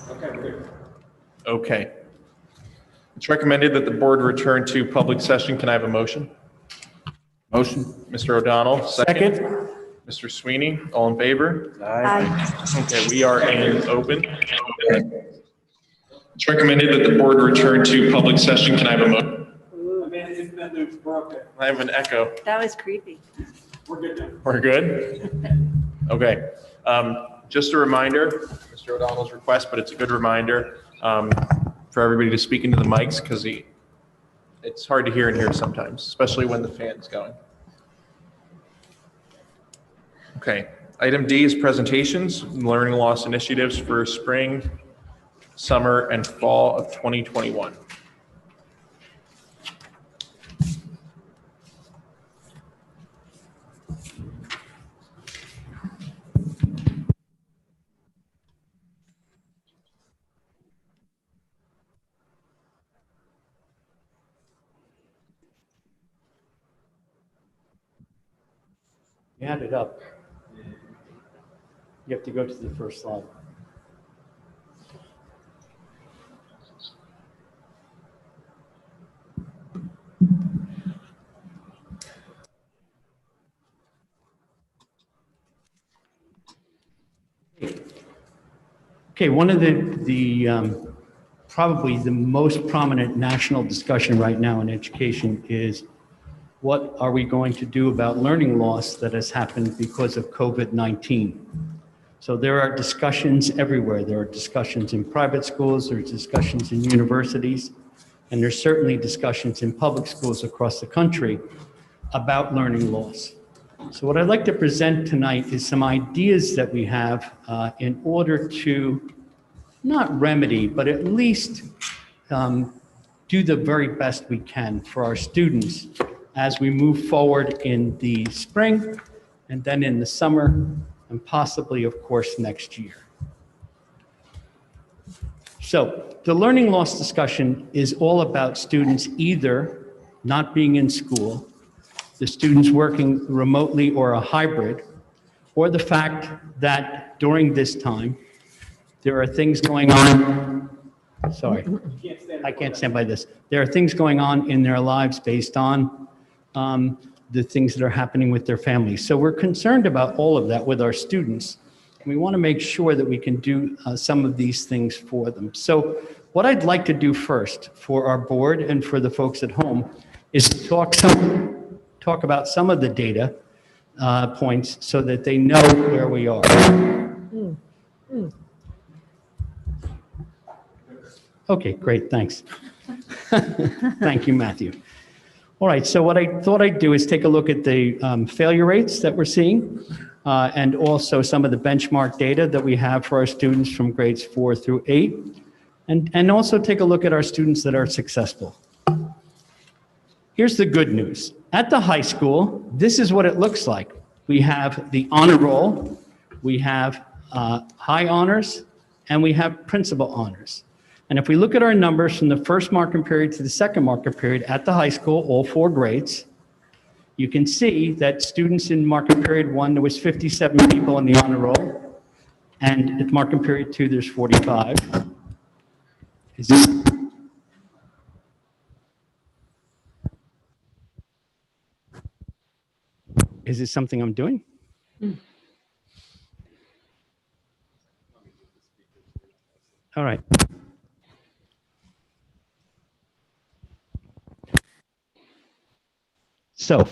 Okay, we're good. Okay. It's recommended that the board return to public session. Can I have a motion? Motion. Mr. O'Donnell, second. Mr. Sweeney, all in favor? Aye. Okay, we are in open. It's recommended that the board return to public session. Can I have a motion? I mean, it's been moved, we're okay. I have an echo. That was creepy. We're good now. We're good? Okay. Just a reminder, Mr. O'Donnell's request, but it's a good reminder for everybody to speak into the mics because it's hard to hear in here sometimes, especially when the fan's going. Okay. Item D is presentations, learning loss initiatives for spring, summer, and fall of 2021. You had it up. You have to go to the first slide. Okay, one of the probably the most prominent national discussion right now in education is what are we going to do about learning loss that has happened because of COVID-19? So there are discussions everywhere. There are discussions in private schools, there's discussions in universities, and there's certainly discussions in public schools across the country about learning loss. So what I'd like to present tonight is some ideas that we have in order to not remedy, but at least do the very best we can for our students as we move forward in the spring and then in the summer and possibly, of course, next year. So the learning loss discussion is all about students either not being in school, the students working remotely or a hybrid, or the fact that during this time, there are things going on, sorry, I can't stand by this. There are things going on in their lives based on the things that are happening with their families. So we're concerned about all of that with our students. We want to make sure that we can do some of these things for them. So what I'd like to do first for our board and for the folks at home is talk about some of the data points so that they know where we are. Okay, great, thanks. Thank you, Matthew. All right, so what I thought I'd do is take a look at the failure rates that we're seeing and also some of the benchmark data that we have for our students from grades 4 through 8, and also take a look at our students that are successful. Here's the good news. At the high school, this is what it looks like. We have the honor roll, we have high honors, and we have principal honors. And if we look at our numbers from the first marking period to the second marking period at the high school, all 4 grades, you can see that students in marking period 1, there was 57 people in the honor roll, and at marking period 2, there's 45. Is this something I'm doing? All right. So,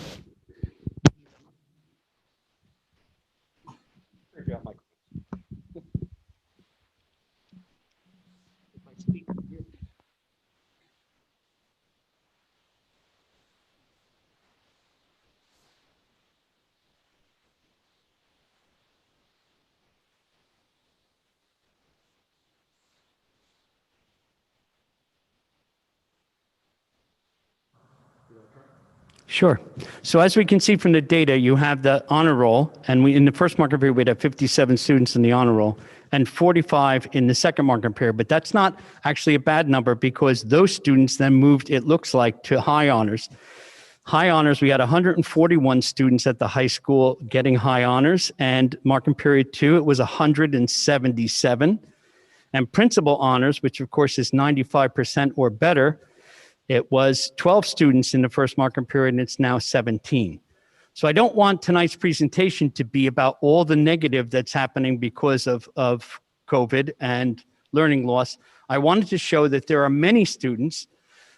sure. So as we can see from the data, you have the honor roll, and in the first marking period, we'd have 57 students in the honor roll and 45 in the second marking period. But that's not actually a bad number because those students then moved, it looks like, to high honors. High honors, we had 141 students at the high school getting high honors, and marking period 2, it was 177. And principal honors, which of course is 95% or better, it was 12 students in the first marking period, and it's now 17. So I don't want tonight's presentation to be about all the negative that's happening because of COVID and learning loss. I wanted to show that there are many students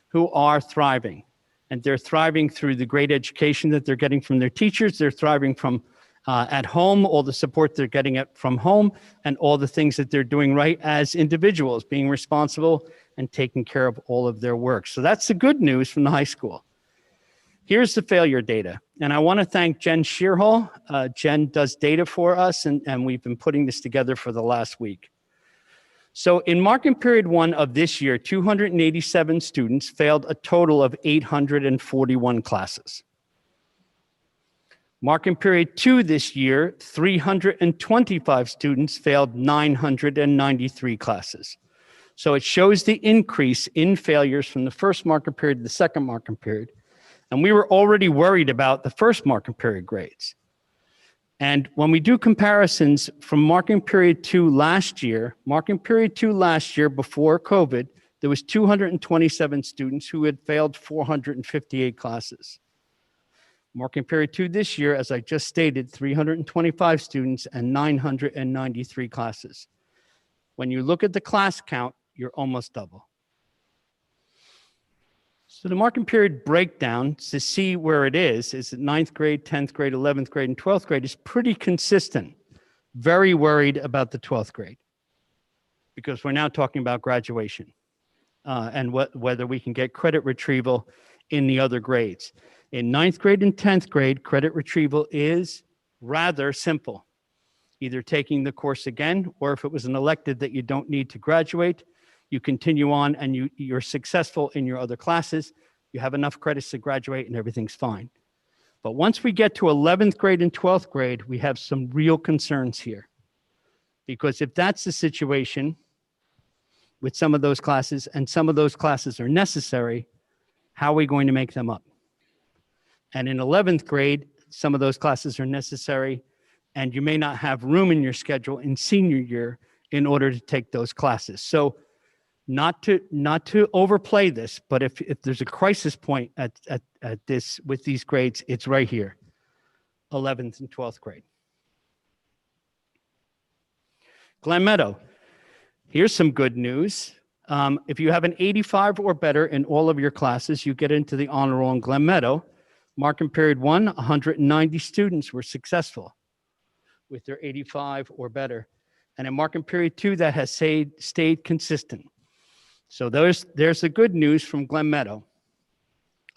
who are thriving, and they're thriving through the great education that they're getting from their teachers. They're thriving from at home, all the support they're getting from home, and all the things that they're doing right as individuals, being responsible and taking care of all of their work. So that's the good news from the high school. Here's the failure data. And I want to thank Jen Shearhall. Jen does data for us, and we've been putting this together for the last week. So in marking period 1 of this year, 287 students failed a total of 841 classes. Marking period 2 this year, 325 students failed 993 classes. So it shows the increase in failures from the first marking period to the second marking period. And we were already worried about the first marking period grades. And when we do comparisons from marking period 2 last year before COVID, there was 227 students who had failed 458 classes. Marking period 2 this year, as I just stated, 325 students and 993 classes. When you look at the class count, you're almost double. So the marking period breakdown to see where it is at 9th grade, 10th grade, 11th grade, and 12th grade is pretty consistent. Very worried about the 12th grade because we're now talking about graduation and whether we can get credit retrieval in the other grades. In 9th grade and 10th grade, credit retrieval is rather simple. Either taking the course again, or if it was an elective that you don't need to graduate, you continue on and you're successful in your other classes, you have enough credits to graduate and everything's fine. But once we get to 11th grade and 12th grade, we have some real concerns here. Because if that's the situation with some of those classes and some of those classes are necessary, how are we going to make them up? And in 11th grade, some of those classes are necessary and you may not have room in your schedule in senior year in order to take those classes. So not to overplay this, but if there's a crisis point at this with these grades, it's right here, 11th and 12th grade. Glen Meadow, here's some good news. If you have an 85 or better in all of your classes, you get into the honor roll in Glen Meadow. Marking period 1, 190 students were successful with their 85 or better. And in marking period 2, that has stayed consistent. So there's the good news from Glen Meadow,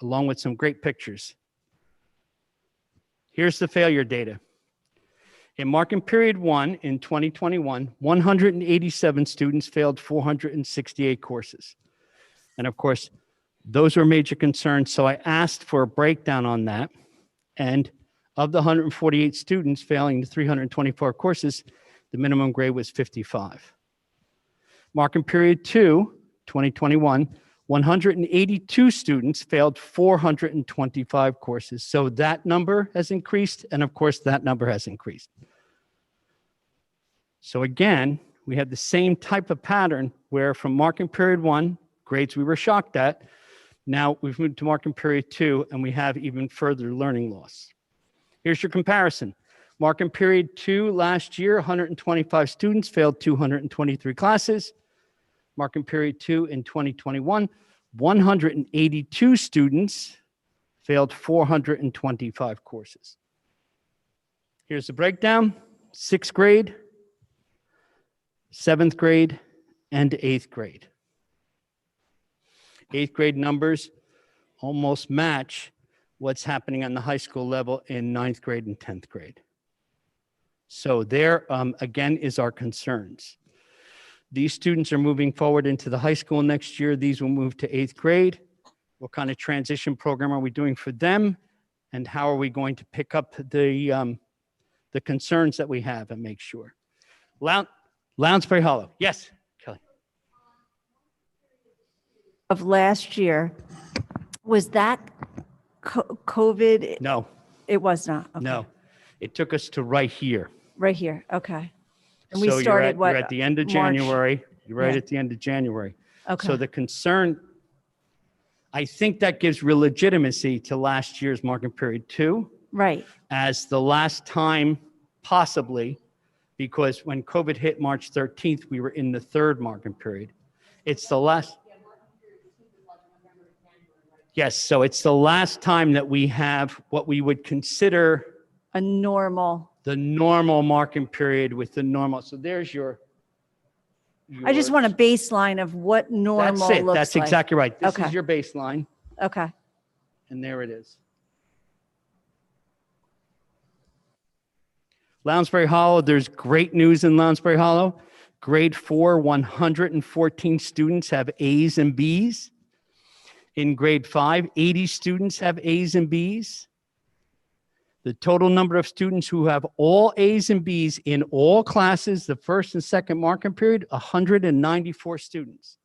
along with some great pictures. Here's the failure data. In marking period 1 in 2021, 187 students failed 468 courses. And of course, those were major concerns. So I asked for a breakdown on that. And of the 148 students failing the 324 courses, the minimum grade was 55. Marking period 2, 2021, 182 students failed 425 courses. So that number has increased, and of course, that number has increased. So again, we have the same type of pattern where from marking period 1, grades we were shocked at, now we've moved to marking period 2, and we have even further learning loss. Here's your comparison. Marking period 2 last year, 125 students failed 223 classes. Marking period 2 in 2021, 182 students failed 425 courses. Here's the breakdown: 6th grade, 7th grade, and 8th grade. 8th grade numbers almost match what's happening on the high school level in 9th grade and 10th grade. So there, again, is our concerns. These students are moving forward into the high school next year. These will move to 8th grade. What kind of transition program are we doing for them? And how are we going to pick up the concerns that we have and make sure? Lounsbury Hollow. Yes, Kelly. Of last year, was that COVID? No, It was not. Okay. no. It took us to right here. Right here. Okay. And we So started you're at the end of March? January. You're right Yeah. at the end of January. So Okay, the concern, I think that gives real legitimacy to last year's marking period 2 right. as the last time possibly, because when COVID hit March 13th, we were in the 3rd marking period. It's the last. Yes, so it's the last time that we have what we would consider A normal. the normal marking period with the normal. So there's I just want a baseline of what normal That's it. looks That's like. exactly right. This Okay. is your baseline, Okay. and there it is. Lounsbury Hollow, there's great news in Lounsbury Hollow. Grade 4, 114 students have A's and B's. In grade 5, 80 students have A's and B's. The total number of students who have all A's and B's in all classes, the first and second marking period, 194 students.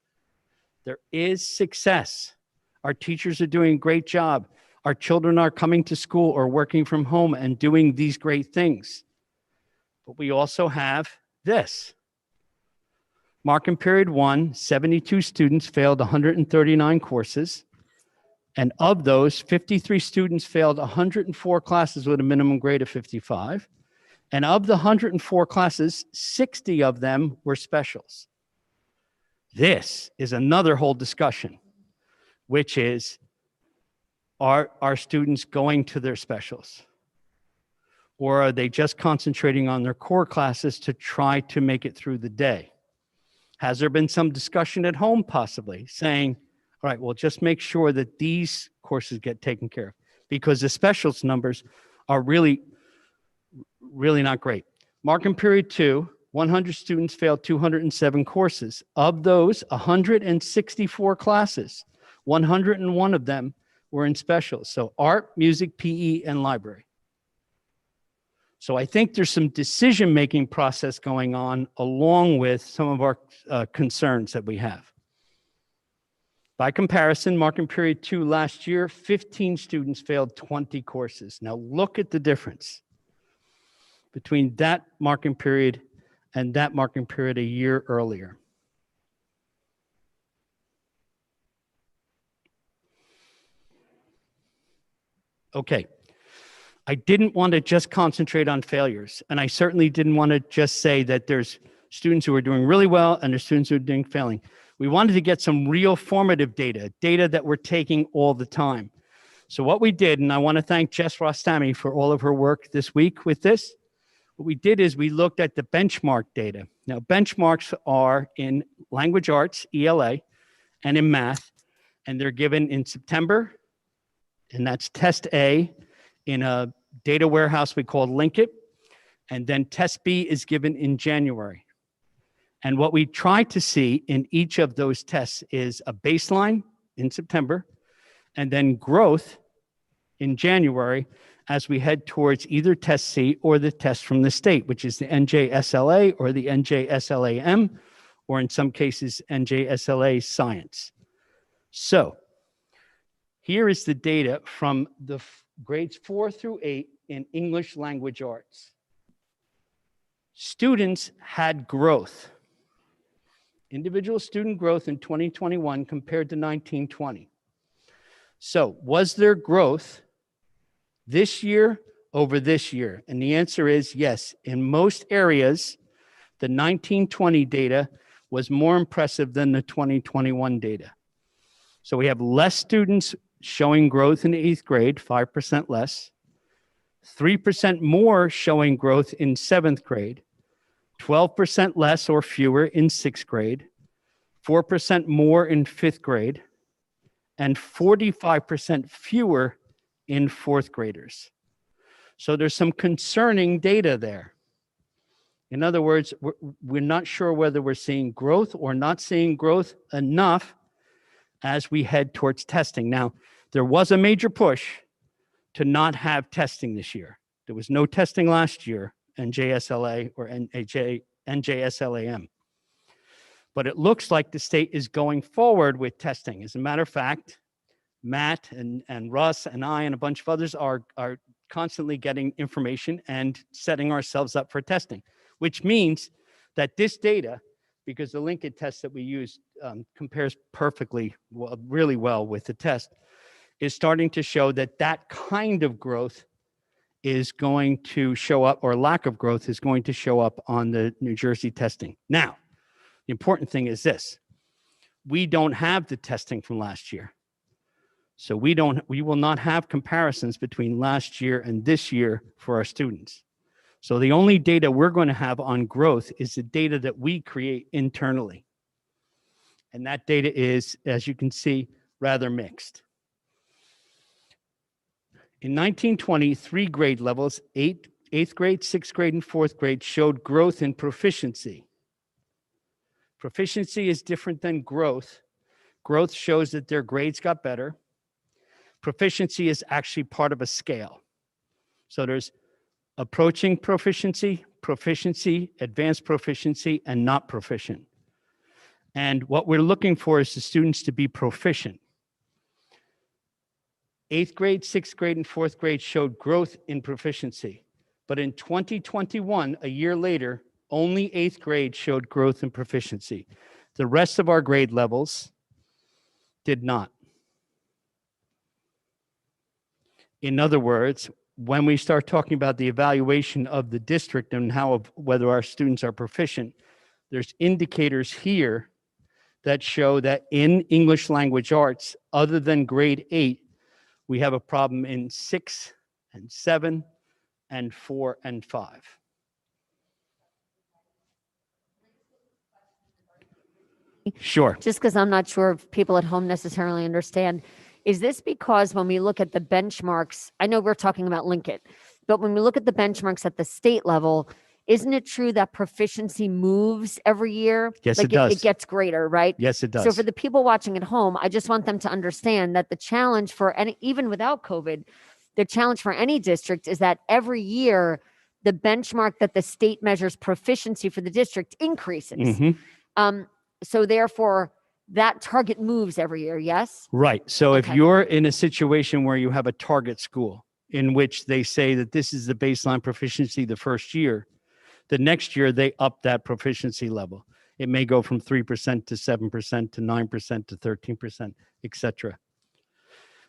There is success. Our teachers are doing a great job. Our children are coming to school or working from home and doing these great things. But we also have this. Marking period 1, 72 students failed 139 courses. And of those, 53 students failed 104 classes with a minimum grade of 55. And of the 104 classes, 60 of them were specials. This is another whole discussion, which is, are our students going to their specials? Or are they just concentrating on their core classes to try to make it through the day? Has there been some discussion at home possibly saying, all right, well, just make sure that these courses get taken care of, because the specials numbers are really not great. Marking period 2, 100 students failed 207 courses. Of those, 164 classes, 101 of them were in specials. So art, music, PE, and library. So I think there's some decision-making process going on along with some of our concerns that we have. By comparison, marking period 2 last year, 15 students failed 20 courses. Now look at the difference between that marking period and that marking period a year earlier. Okay. I didn't want to just concentrate on failures, and I certainly didn't want to just say that there's students who are doing really well and there's students who are doing failing. We wanted to get some real formative data that we're taking all the time. So what we did, and I want to thank Jess Rostami for all of her work this week with this, what we did is we looked at the benchmark data. Now, benchmarks are in language arts, ELA, and in math, and they're given in September, and that's test A, in a data warehouse we call Linkit, and then test B is given in January. And what we try to see in each of those tests is a baseline in September, and then growth in January as we head towards either test C or the test from the state, which is the NJSLA or the NJSLAM, or in some cases, NJSLA Science. So here is the data from the grades 4 through 8 in English language arts. Students had growth, individual student growth in 2021 compared to 1920. So was there growth this year over this year? And the answer is yes. In most areas, the 1920 data was more impressive than the 2021 data. So we have less students showing growth in the 8th grade, 5% less, 3% more showing growth in 7th grade, 12% less or fewer in 6th grade, 4% more in 5th grade, and 45% fewer in 4th graders. So there's some concerning data there. In other words, we're not sure whether we're seeing growth or not seeing growth enough as we head towards testing. Now, there was a major push to not have testing this year. There was no testing last year, NJSLA or NJSLAM. But it looks like the state is going forward with testing. As a matter of fact, Matt and Russ and I and a bunch of others are constantly getting information and setting ourselves up for testing, which means that this data because the Linkit test that we use compares perfectly, well, really well with the test, is starting to show that that kind of growth is going to show up, or lack of growth is going to show up on the New Jersey testing. Now, the important thing is this: we don't have the testing from last year. So we will not have comparisons between last year and this year for our students. So the only data we're going to have on growth is the data that we create internally. And that data is, as you can see, rather mixed. In 1920, 3 grade levels, 8th grade, 6th grade, and 4th grade, showed growth in proficiency. Proficiency is different than growth. Growth shows that their grades got better. Proficiency is actually part of a scale. So there's approaching proficiency, proficiency, advanced proficiency, and not proficient. And what we're looking for is the students to be proficient. 8th grade, 6th grade, and 4th grade showed growth in proficiency. But in 2021, a year later, only 8th grade showed growth in proficiency. The rest of our grade levels did not. In other words, when we start talking about the evaluation of the district and whether our students are proficient, there's indicators here that show that in English language arts, other than grade 8, we have a problem in 6 and 7 and 4 and 5. Sure. Just because I'm not sure if people at home necessarily understand, is this because when we look at the benchmarks, I know we're talking about Linkit, but when we look at the benchmarks at the state level, isn't it true that proficiency moves every year? Yes, like it does. It gets greater, right? Yes, it does. So for the people watching at home, I just want them to understand that the challenge for any, even without COVID, the challenge for any district is that every year, the benchmark that the state measures proficiency for the district increases. Mm-hmm. So therefore, that target moves every year, yes? Right. So if Okay. you're in a situation where you have a target school in which they say that this is the baseline proficiency the first year, the next year they up that proficiency level. It may go from 3% to 7% to 9% to 13%, etc.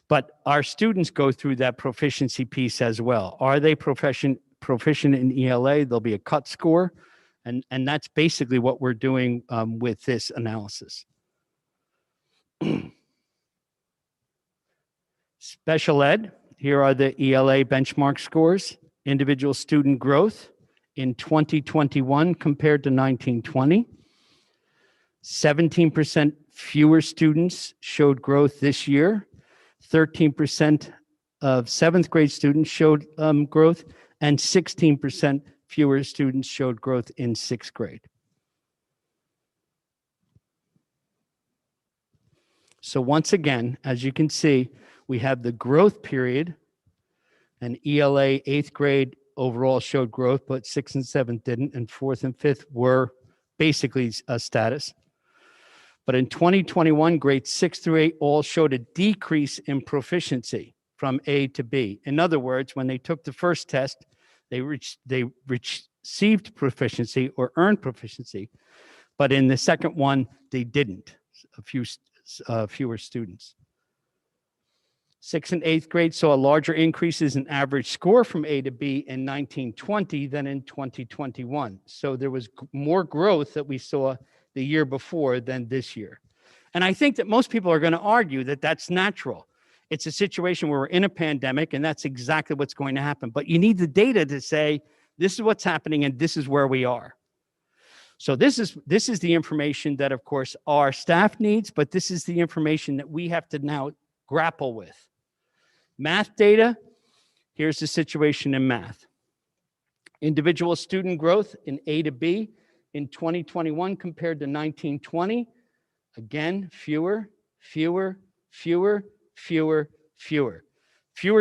But our students go through that proficiency piece as well. Are they proficient in ELA? There'll be a cut score. And that's basically what we're doing with this analysis. Special ed, here are the ELA benchmark scores. Individual student growth in 2021 compared to 1920. 17% fewer students showed growth this year. 13% of 7th grade students showed growth, and 16% fewer students showed growth in 6th grade. So once again, as you can see, we have the growth period, and ELA 8th grade overall showed growth, but 6th and 7th didn't, and 4th and 5th were basically a status. But in 2021, grades 6 through 8 all showed a decrease in proficiency from A to B. In other words, when they took the first test, they received proficiency or earned proficiency, but in the second one, they didn't, fewer students. 6th and 8th grade saw larger increases in average score from A to B in 1920 than in 2021. So there was more growth that we saw the year before than this year. And I think that most people are going to argue that that's natural. It's a situation where we're in a pandemic, and that's exactly what's going to happen. But you need the data to say, this is what's happening, and this is where we are. So this is the information that, of course, our staff needs, but this is the information that we have to now grapple with. Math data, here's the situation in math. Individual student growth in A to B in 2021 compared to 1920. Again, fewer. Fewer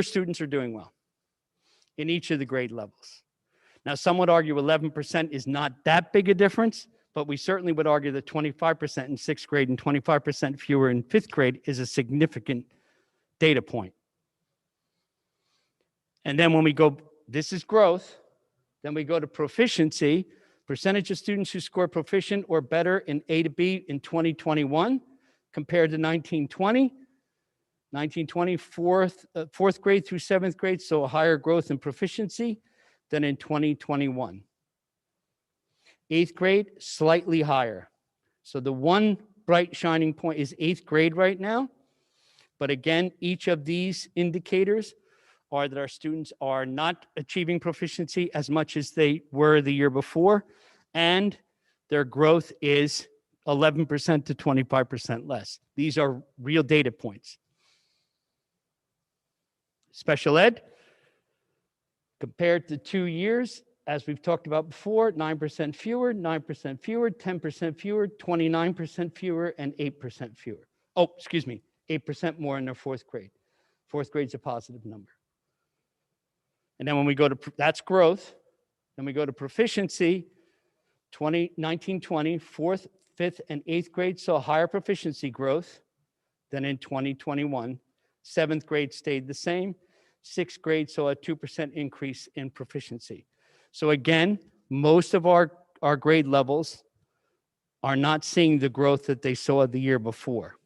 students are doing well in each of the grade levels. Now, some would argue 11% is not that big a difference, but we certainly would argue that 25% in 6th grade and 25% fewer in 5th grade is a significant data point. And then when we go, this is growth, then we go to proficiency. Percentage of students who score proficient or better in A to B in 2021 compared to 1920. 1920, fourth grade through seventh grade, so a higher growth in proficiency than in 2021. Eighth grade, slightly higher. So the one bright shining point is eighth grade right now. But again, each of these indicators are that our students are not achieving proficiency as much as they were the year before, and their growth is 11% to 25% less. These are real data points. Special ed, compared to 2 years, as we've talked about before, 9% fewer, 9% fewer, 10% fewer, 29% fewer, and 8% fewer. Oh, excuse me, 8% more in their fourth grade. Fourth grade's a positive number. And then when we go to, that's growth. Then we go to proficiency, 1920, fourth, fifth, and eighth grade saw higher proficiency growth than in 2021. Seventh grade stayed the same. Sixth grade saw a 2% increase in proficiency. So again, most of our grade levels are not seeing the growth that they saw the year before.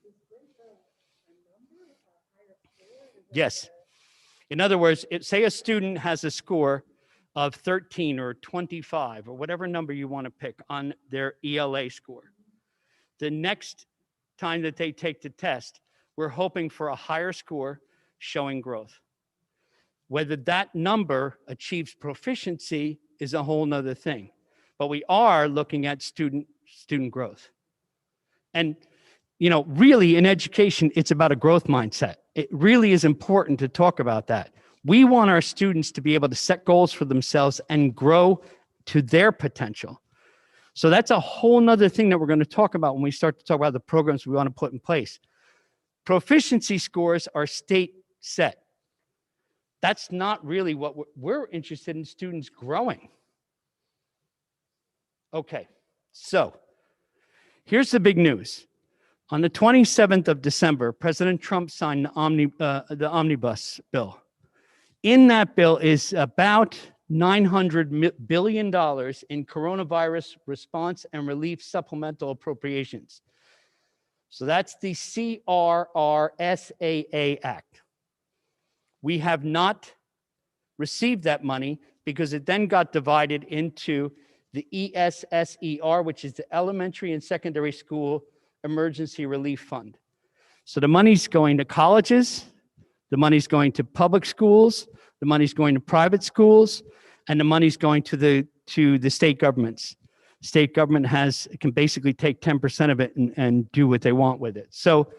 Yes. In other words, say a student has a score of 13 or 25 or whatever number you want to pick on their ELA score. The next time that they take the test, we're hoping for a higher score showing growth. Whether that number achieves proficiency is a whole nother thing. But we are looking at student growth. And, you know, really in education, it's about a growth mindset. It really is important to talk about that. We want our students to be able to set goals for themselves and grow to their potential. So that's a whole nother thing that we're going to talk about when we start to talk about the programs we want to put in place. Proficiency scores are state set. That's not really what we're interested in, students growing. Okay, so here's the big news. On the 27th of December, President Trump signed the omnibus bill. In that bill is about $900 billion in coronavirus response and relief supplemental appropriations. So that's the CRRSAA Act. We have not received that money because it then got divided into the ESSER, which is the Elementary and Secondary School Emergency Relief Fund. So the money's going to colleges, the money's going to public schools, the money's going to private schools, and the money's going to the state governments. State government can basically take 10% of it and do what they want with it. So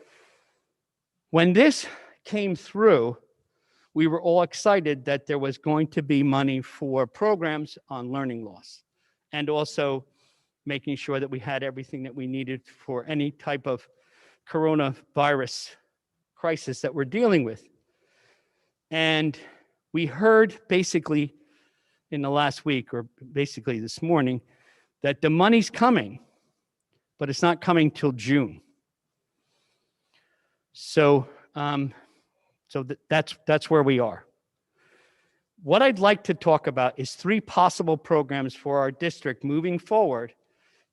when this came through, we were all excited that there was going to be money for programs on learning loss and also making sure that we had everything that we needed for any type of coronavirus crisis that we're dealing with. And we heard basically in the last week, or basically this morning, that the money's coming, but it's not coming till June. So, that's where we are. What I'd like to talk about is 3 possible programs for our district moving forward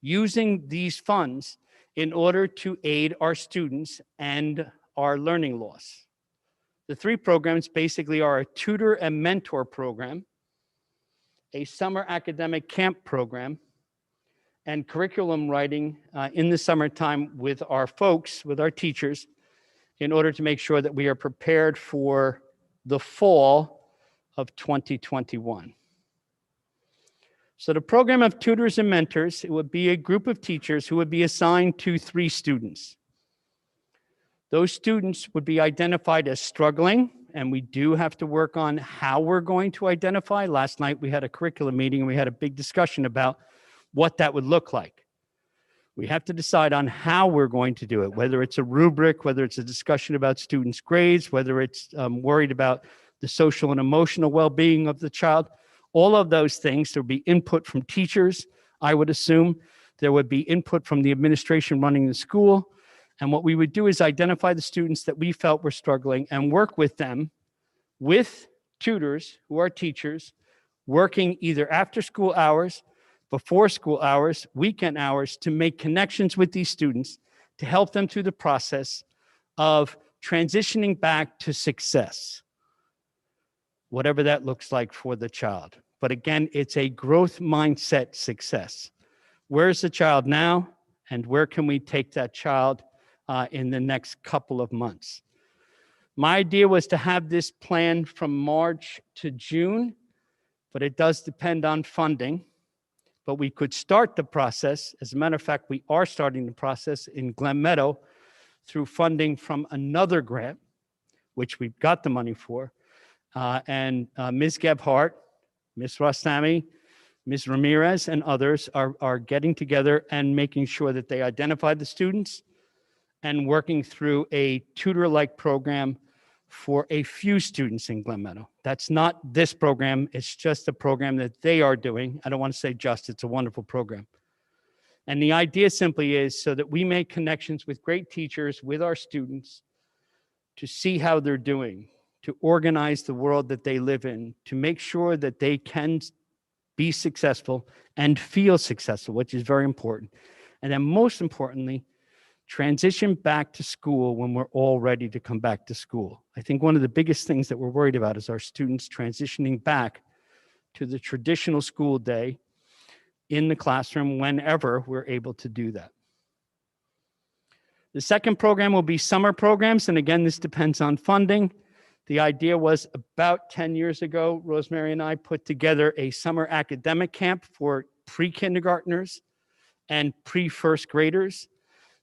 using these funds in order to aid our students and our learning loss. The 3 programs basically are a tutor and mentor program, a summer academic camp program, and curriculum writing in the summertime with our folks, with our teachers, in order to make sure that we are prepared for the fall of 2021. So the program of tutors and mentors, it would be a group of teachers who would be assigned to 3 students. Those students would be identified as struggling, and we do have to work on how we're going to identify. Last night we had a curriculum meeting and we had a big discussion about what that would look like. We have to decide on how we're going to do it, whether it's a rubric, whether it's a discussion about students' grades, whether it's worried about the social and emotional well-being of the child. All of those things, there would be input from teachers, I would assume. There would be input from the administration running the school. And what we would do is identify the students that we felt were struggling and work with them, with tutors who are teachers, working either after school hours, before school hours, weekend hours, to make connections with these students, to help them through the process of transitioning back to success, whatever that looks like for the child. But again, it's a growth mindset success. Where's the child now, and where can we take that child in the next couple of months? My idea was to have this plan from March to June, but it does depend on funding. But we could start the process. As a matter of fact, we are starting the process in Glen Meadow through funding from another grant, which we've got the money for. And Ms. Gebhardt, Ms. Rostami, Ms. Ramirez, and others are getting together and making sure that they identify the students and working through a tutor-like program for a few students in Glen Meadow. That's not this program. It's just a program that they are doing. I don't want to say just, it's a wonderful program. And the idea simply is so that we make connections with great teachers, with our students, to see how they're doing, to organize the world that they live in, to make sure that they can be successful and feel successful, which is very important. And then most importantly, transition back to school when we're all ready to come back to school. I think one of the biggest things that we're worried about is our students transitioning back to the traditional school day in the classroom whenever we're able to do that. The second program will be summer programs, and again, this depends on funding. The idea was about 10 years ago, Rosemary and I put together a summer academic camp for pre-kindergartners and pre-first graders,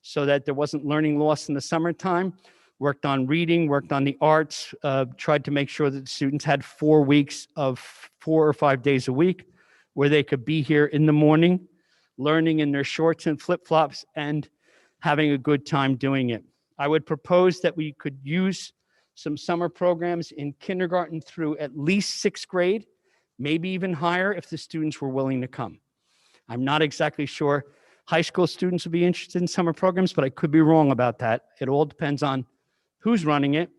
so that there wasn't learning loss in the summertime. Worked on reading, worked on the arts, tried to make sure that the students had 4 weeks of 4 or 5 days a week where they could be here in the morning, learning in their shorts and flip-flops and having a good time doing it. I would propose that we could use some summer programs in kindergarten through at least 6th grade, maybe even higher if the students were willing to come. I'm not exactly sure high school students would be interested in summer programs, but I could be wrong about that. It all depends on who's running it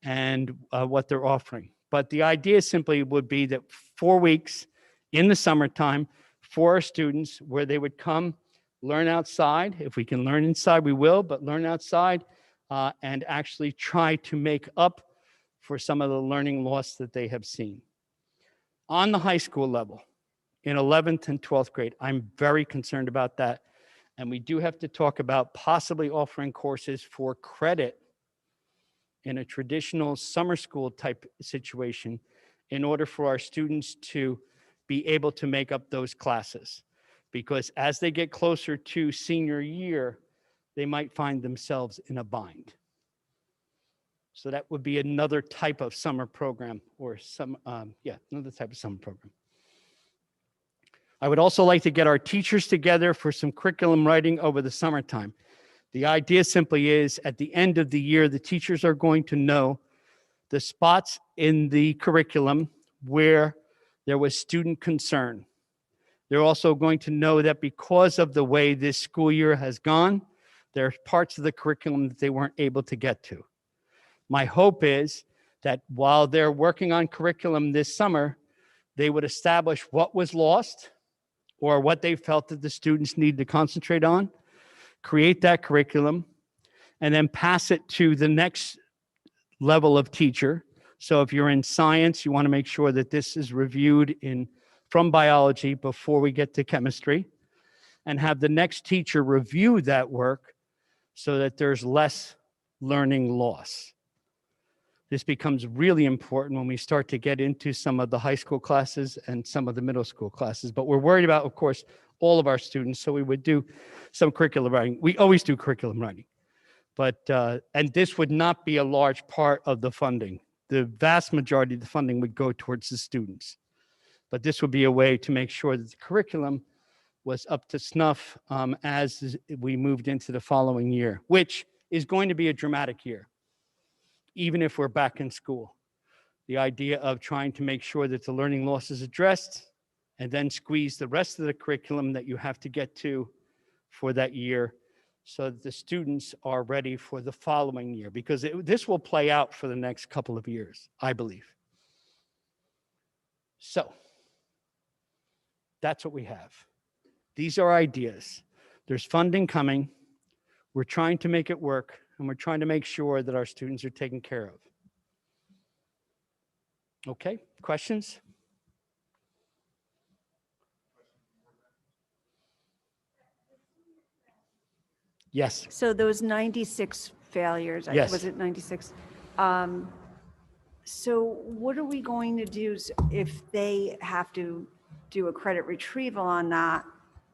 and what they're offering. But the idea simply would be that 4 weeks in the summertime for our students where they would come, learn outside. If we can learn inside, we will, but learn outside and actually try to make up for some of the learning loss that they have seen. On the high school level, in 11th and 12th grade, I'm very concerned about that. And we do have to talk about possibly offering courses for credit in a traditional summer school type situation in order for our students to be able to make up those classes. Because as they get closer to senior year, they might find themselves in a bind. So that would be another type of summer program or another type of summer program. I would also like to get our teachers together for some curriculum writing over the summertime. The idea simply is at the end of the year, the teachers are going to know the spots in the curriculum where there was student concern. They're also going to know that because of the way this school year has gone, there are parts of the curriculum that they weren't able to get to. My hope is that while they're working on curriculum this summer, they would establish what was lost or what they felt that the students need to concentrate on, create that curriculum, and then pass it to the next level of teacher. So if you're in science, you want to make sure that this is reviewed from biology before we get to chemistry, and have the next teacher review that work so that there's less learning loss. This becomes really important when we start to get into some of the high school classes and some of the middle school classes. But we're worried about, of course, all of our students, so we would do some curriculum writing. We always do curriculum writing. But, and this would not be a large part of the funding. The vast majority of the funding would go towards the students. But this would be a way to make sure that the curriculum was up to snuff as we moved into the following year, which is going to be a dramatic year, even if we're back in school. The idea of trying to make sure that the learning loss is addressed and then squeeze the rest of the curriculum that you have to get to for that year so that the students are ready for the following year, because this will play out for the next couple of years, I believe. So that's what we have. These are ideas. There's funding coming. We're trying to make it work, and we're trying to make sure that our students are taken care of. Okay, questions? Yes. So those 96 failures, Yes. was it 96? So what are we going to do if they have to do a credit retrieval on that?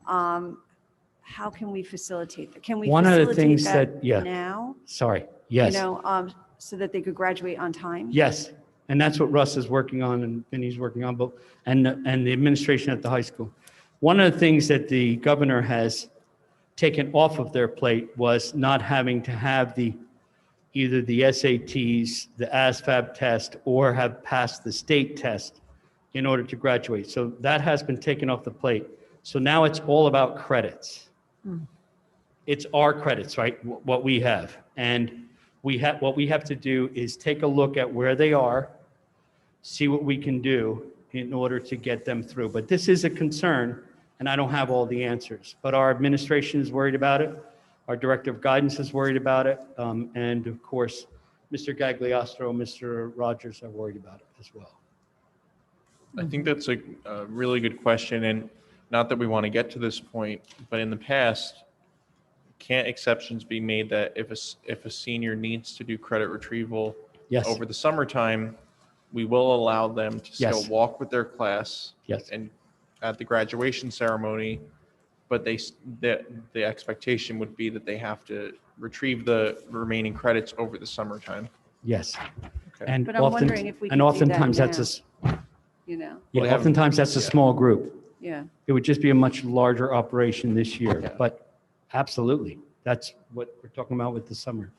How can we facilitate that? Can we One of the facilitate things that that- yeah. now? Sorry. You Yes. know, so that they could graduate on time? Yes. And that's what Russ is working on and Vinny's working on, but, and the administration at the high school. One of the things that the governor has taken off of their plate was not having to have either the SATs, the ASVAB test, or have passed the state test in order to graduate. So that has been taken off the plate. So now it's all about credits. It's our credits, right? What we have. And what we have to do is take a look at where they are, see what we can do in order to get them through. But this is a concern, and I don't have all the answers. But our administration is worried about it. Our director of guidance is worried about it. And of course, Mr. Gagliostro, Mr. Rogers are worried about it as well. I think that's a really good question, and not that we want to get to this point, but in the past, can't exceptions be made that if a senior needs to do credit retrieval Yes. over the summertime, we will allow them to still Yes. walk with their class Yes. and at the graduation ceremony, but the expectation would be that they have to retrieve the remaining credits over the summertime. Yes. Okay. And But I'm wondering if we and could do that oftentimes that's You know, Well, they yeah, haven't- oftentimes that's a yeah. small group. yeah. It would just be a much larger operation this year, Yeah. but absolutely. That's what we're talking about with the summer.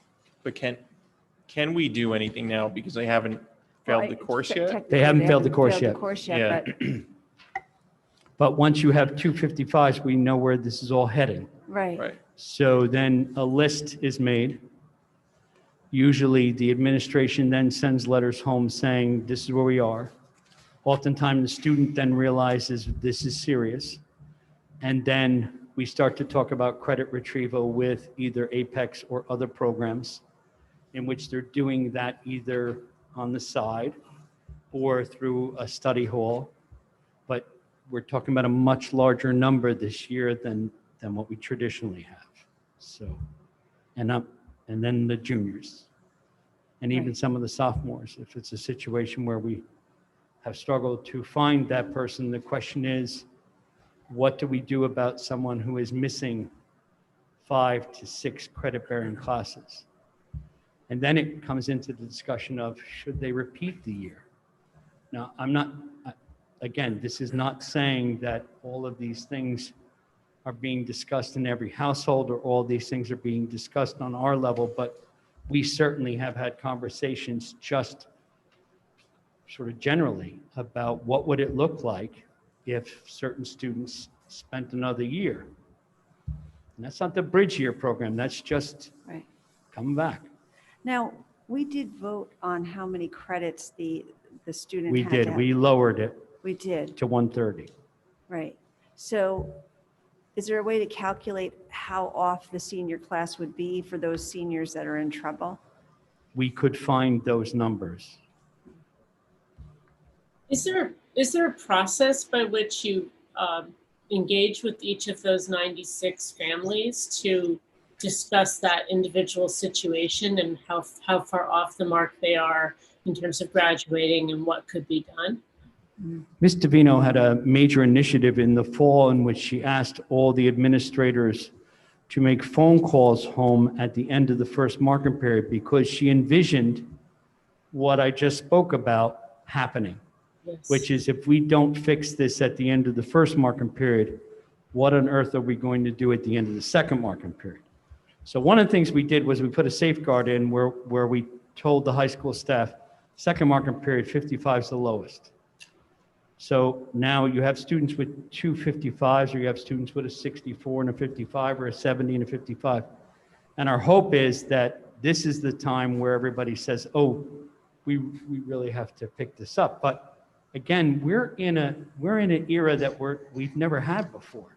But can we do anything now because they haven't failed the course yet? Technically, They haven't failed the course failed yet. the course yet, Yeah. but, But once you have 255s, we know where this is all heading. right. Right. So then a list is made. Usually the administration then sends letters home saying, this is where we are. Oftentimes the student then realizes this is serious. And then we start to talk about credit retrieval with either Apex or other programs in which they're doing that either on the side or through a study hall. But we're talking about a much larger number this year than what we traditionally have. So, and then the juniors, and even Right. some of the sophomores. If it's a situation where we have struggled to find that person, the question is, what do we do about someone who is missing 5 to 6 credit-bearing classes? And then it comes into the discussion of, should they repeat the year? Now, again, this is not saying that all of these things are being discussed in every household or all these things are being discussed on our level, but we certainly have had conversations just sort of generally about what would it look like if certain students spent another year. And that's not the bridge year program, that's just Right. coming back. Now, we did vote on how many credits the student We had did, to have. we lowered it We did, to 130. right. So is there a way to calculate how off the senior class would be for those seniors that are in trouble? We could find those numbers. Is there a process by which you engage with each of those 96 families to discuss that individual situation and how far off the mark they are in terms of graduating and what could be done? Ms. Davino had a major initiative in the fall in which she asked all the administrators to make phone calls home at the end of the first marking period because she envisioned what I just spoke about happening, Yes. which is if we don't fix this at the end of the first marking period, what on earth are we going to do at the end of the second marking period? So one of the things we did was we put a safeguard in where we told the high school staff, second marking period, 55 is the lowest. So now you have students with 255s, or you have students with a 64 and a 55, or a 70 and a 55. And our hope is that this is the time where everybody says, oh, we really have to pick this up. But again, we're in an era that we've never had before.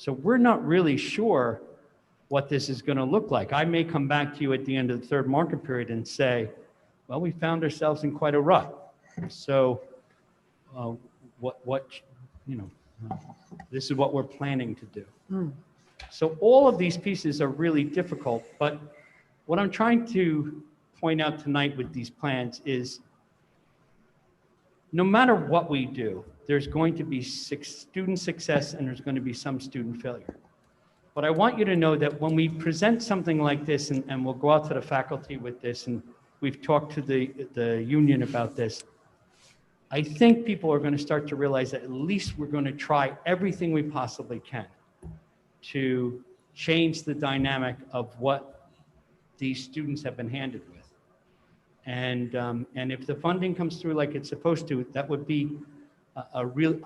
So we're not really sure what this is going to look like. I may come back to you at the end of the third market period and say, well, we found ourselves in quite a rut. So this is what we're planning to do. So all of these pieces are really difficult, but what I'm trying to point out tonight with these plans is no matter what we do, there's going to be student success and there's going to be some student failure. But I want you to know that when we present something like this, and we'll go out to the faculty with this, and we've talked to the union about this, I think people are going to start to realize that at least we're going to try everything we possibly can to change the dynamic of what these students have been handed with. And if the funding comes through like it's supposed to, that would be a real,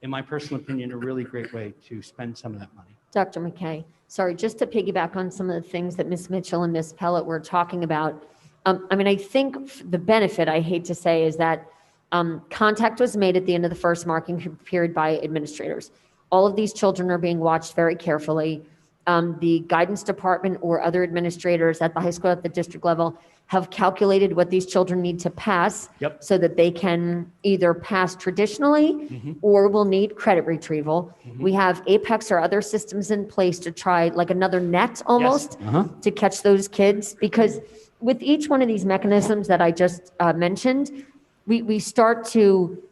in my personal opinion, a really great way to spend some of that money. Dr. McKay, sorry, just to piggyback on some of the things that Ms. Mitchell and Ms. Pellet were talking about. I think the benefit, I hate to say, is that contact was made at the end of the first marking period by administrators. All of these children are being watched very carefully. The guidance department or other administrators at the high school at the district level have calculated what these children need to pass so that they can either pass traditionally or will need credit retrieval. We have Apex or other systems in place to try like another net almost to catch those kids, because with each one of these mechanisms that I just mentioned, we start to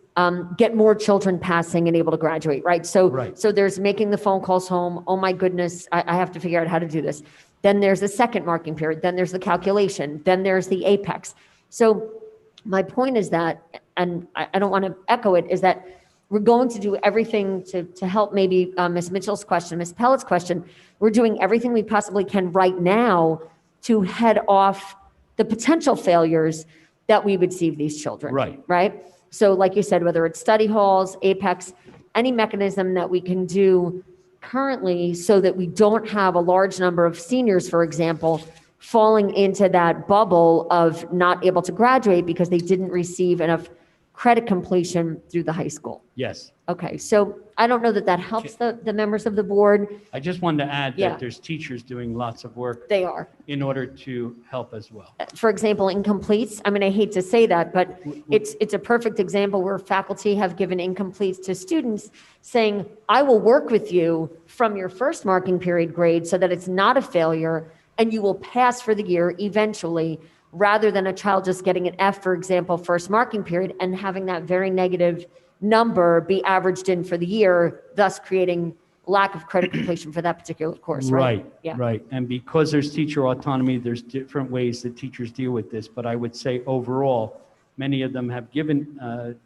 get more children passing and able to graduate, right? So there's making the phone calls home. Oh my goodness, I have to figure out how to do this. Then there's the second marking period. Then there's the calculation. Then there's the Apex. So my point is that, and I don't want to echo it, is that we're going to do everything to help maybe Ms. Mitchell's question, Ms. Pellet's question. We're doing everything we possibly can right now to head off the potential failures that we would see of these children. Right? So like you said, whether it's study halls, Apex, any mechanism that we can do currently so that we don't have a large number of seniors, for example, falling into that bubble of not able to graduate because they didn't receive enough credit completion through the high school. Yes. Okay, so I don't know that that helps the members of the board. I just wanted to add that there's teachers doing lots of work. They are. In order to help as well. For example, incompletes. I hate to say that, but it's a perfect example where faculty have given incompletes to students saying, I will work with you from your first marking period grade so that it's not a failure and you will pass for the year eventually, rather than a child just getting an F, for example, first marking period and having that very negative number be averaged in for the year, thus creating lack of credit completion for that particular course, right? Right. And because there's teacher autonomy, there's different ways that teachers deal with this. But I would say overall, many of them have given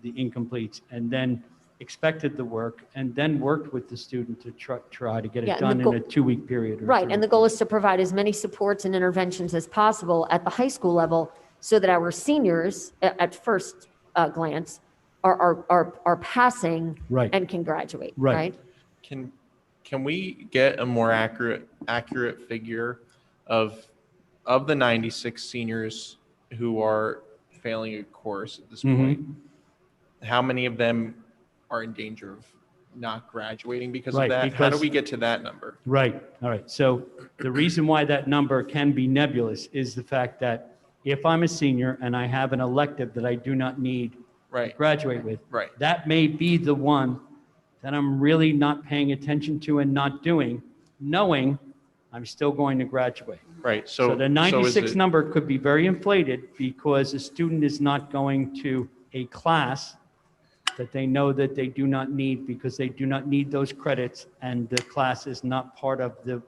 the incompletes and then expected the work and then worked with the student to try to get it done in a 2-week period. Right. And the goal is to provide as many supports and interventions as possible at the high school level so that our seniors at first glance are passing and can graduate. Right. Can we get a more accurate figure of the 96 seniors who are failing a course at this point? How many of them are in danger of not graduating because of that? How do we get to that number? Right. All right. So the reason why that number can be nebulous is the fact that if I'm a senior and I have an elective that I do not need to graduate with, that may be the one that I'm really not paying attention to and not doing, knowing I'm still going to graduate. Right. So the 96 number could be very inflated because a student is not going to a class that they know that they do not need because they do not need those credits and the class is not part of the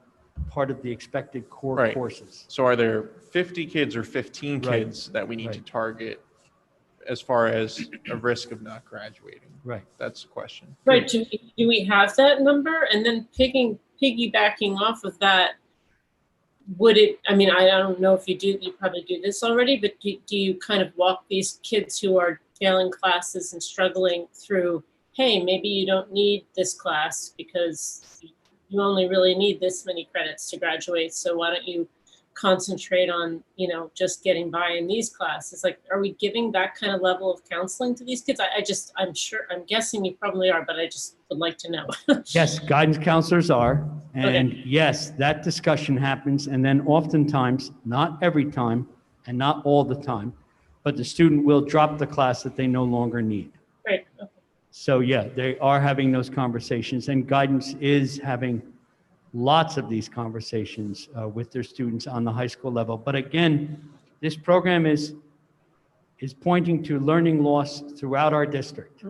expected core courses. So are there 50 kids or 15 kids that we need to target as far as a risk of not graduating? Right. That's the question. Right. Do we have that number? And then piggybacking off of that, would it, I don't know if you probably do this already, but do you kind of walk these kids who are failing classes and struggling through, hey, maybe you don't need this class because you only really need this many credits to graduate. So why don't you concentrate on, just getting by in these classes? Like, are we giving that kind of level of counseling to these kids? I'm guessing you probably are, but I just would like to know. Yes, guidance counselors are, and Okay. yes, that discussion happens, and then oftentimes, not every time, and not all the time, but the student will drop the class that they no longer need. Right. Okay. So yeah, they are having those conversations, and guidance is having lots of these conversations with their students on the high school level. But again, this program is pointing to learning loss throughout our district.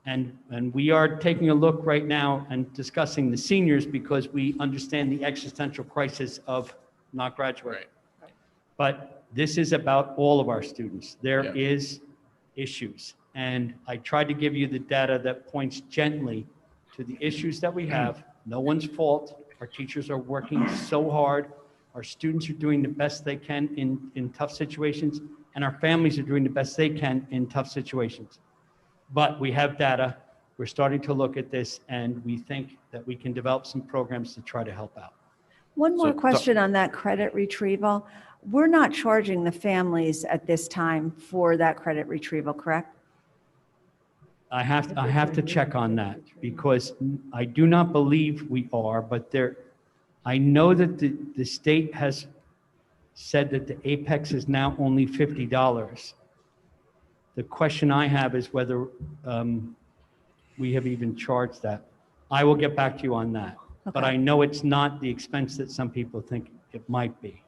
And we are taking a look right now and discussing the seniors because we understand the existential crisis of not graduating. Right. But this is about all of our students. There Yeah. is issues. And I tried to give you the data that points gently to the issues that we have. No one's fault. Our teachers are working so hard. Our students are doing the best they can in tough situations, and our families are doing the best they can in tough situations. But we have data. We're starting to look at this, and we think that we can develop some programs to try to help out. One more So, question on that credit retrieval. We're not charging the families at this time for that credit retrieval, correct? I have to check on that because I do not believe we are, but I know that the state has said that the apex is now only $50. The question I have is whether we have even charged that. I will get back to you on that. But Okay. I know it's not the expense that some people think it might be.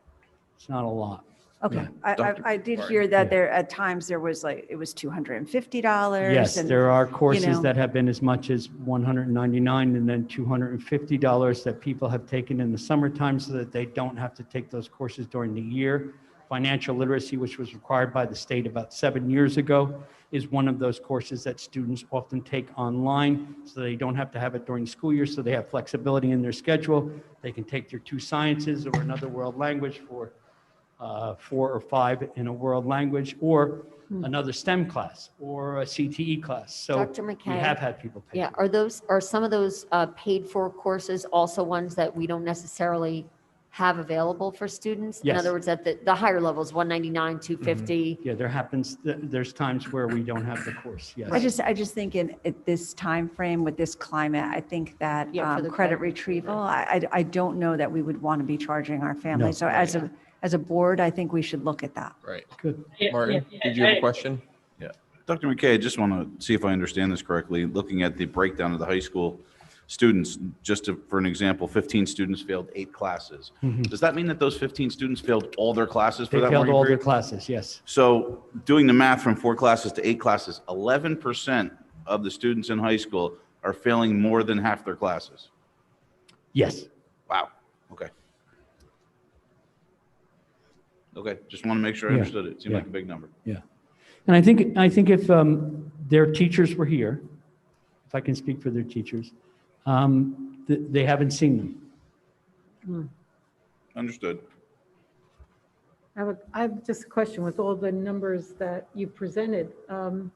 It's not a lot. Okay. Yeah. I did hear that Yeah. there, at times, there was it was $250. Yes, and, there are courses know. that have been as much as $199 and then $250 that people have taken in the summertime so that they don't have to take those courses during the year. Financial literacy, which was required by the state about 7 years ago, is one of those courses that students often take online so they don't have to have it during the school year, so they have flexibility in their schedule. They can take their 2 sciences or another world language for 4 or 5 in a world language, or another STEM class or a CTE class. So Dr. we McKay. have had people pay. Yeah, are some of those paid for courses also ones that we don't necessarily have available for students? In Yes. other words, at the higher levels, 199, 250? Yeah, there's times where we don't have the course, yes. I just think at this time frame with this climate, I think that Yeah, for the credit credit retrieval, I don't know that we would want to be charging our families. No. So as a board, I think we should look at that. Right. Good. Martin, did you have a question? Yeah. Dr. McKay, I just want to see if I understand this correctly. Looking at the breakdown of the high school students, for an example, 15 students failed 8 classes. Does that mean that those 15 students failed all their classes for They that failed one all their period? classes, yes. So doing the math from 4 classes to 8 classes, 11% of the students in high school are failing more than half their classes. Yes. Wow. Okay. Okay, just want to make sure I Yeah. understood it. Seemed Yeah. like a big number. Yeah. And I think if their teachers were here, if I can speak for their teachers, they haven't seen them. Understood. I have just a question with all the numbers that you presented, and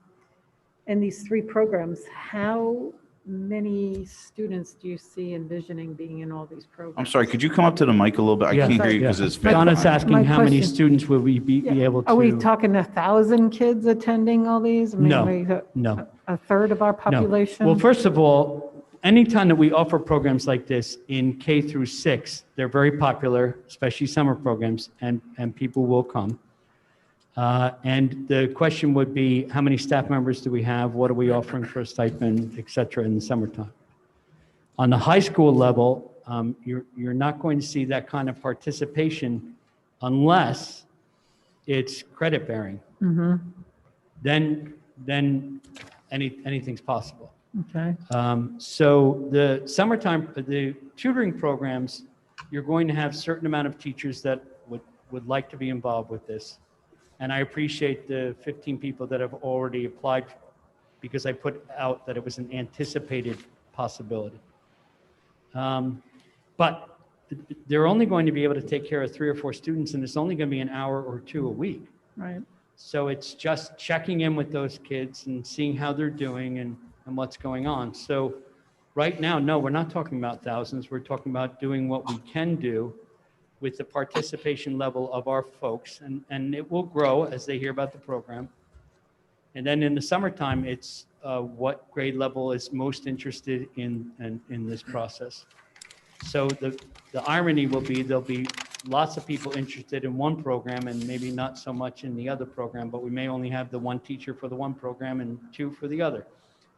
these 3 programs, how many students do you see envisioning being in all these programs? I'm sorry, could you come up to the mic a little bit? I Yeah. can't hear you Yeah. because it's fed Donna's behind. asking My how many question- students will we be able to? Are we talking 1,000 kids attending all these? I mean, No, no. A third of our No. population? Well, first of all, anytime that we offer programs like this in K through 6, they're very popular, especially summer programs, and people will come. And the question would be, how many staff members do we have? What are we offering for a stipend, et cetera, in the summertime? On the high school level, you're not going to see that kind of participation unless it's credit bearing. Then anything's possible. Okay. So the summertime, the tutoring programs, you're going to have certain amount of teachers that would like to be involved with this. And I appreciate the 15 people that have already applied because I put out that it was an anticipated possibility. But they're only going to be able to take care of 3 or 4 students, and it's only going to be an hour or 2 a week. Right. So it's just checking in with those kids and seeing how they're doing and what's going on. So right now, no, we're not talking about thousands. We're talking about doing what we can do with the participation level of our folks, and it will grow as they hear about the program. And then in the summertime, it's what grade level is most interested in this process. So the irony will be there'll be lots of people interested in one program and maybe not so much in the other program, but we may only have the one teacher for the one program and two for the other.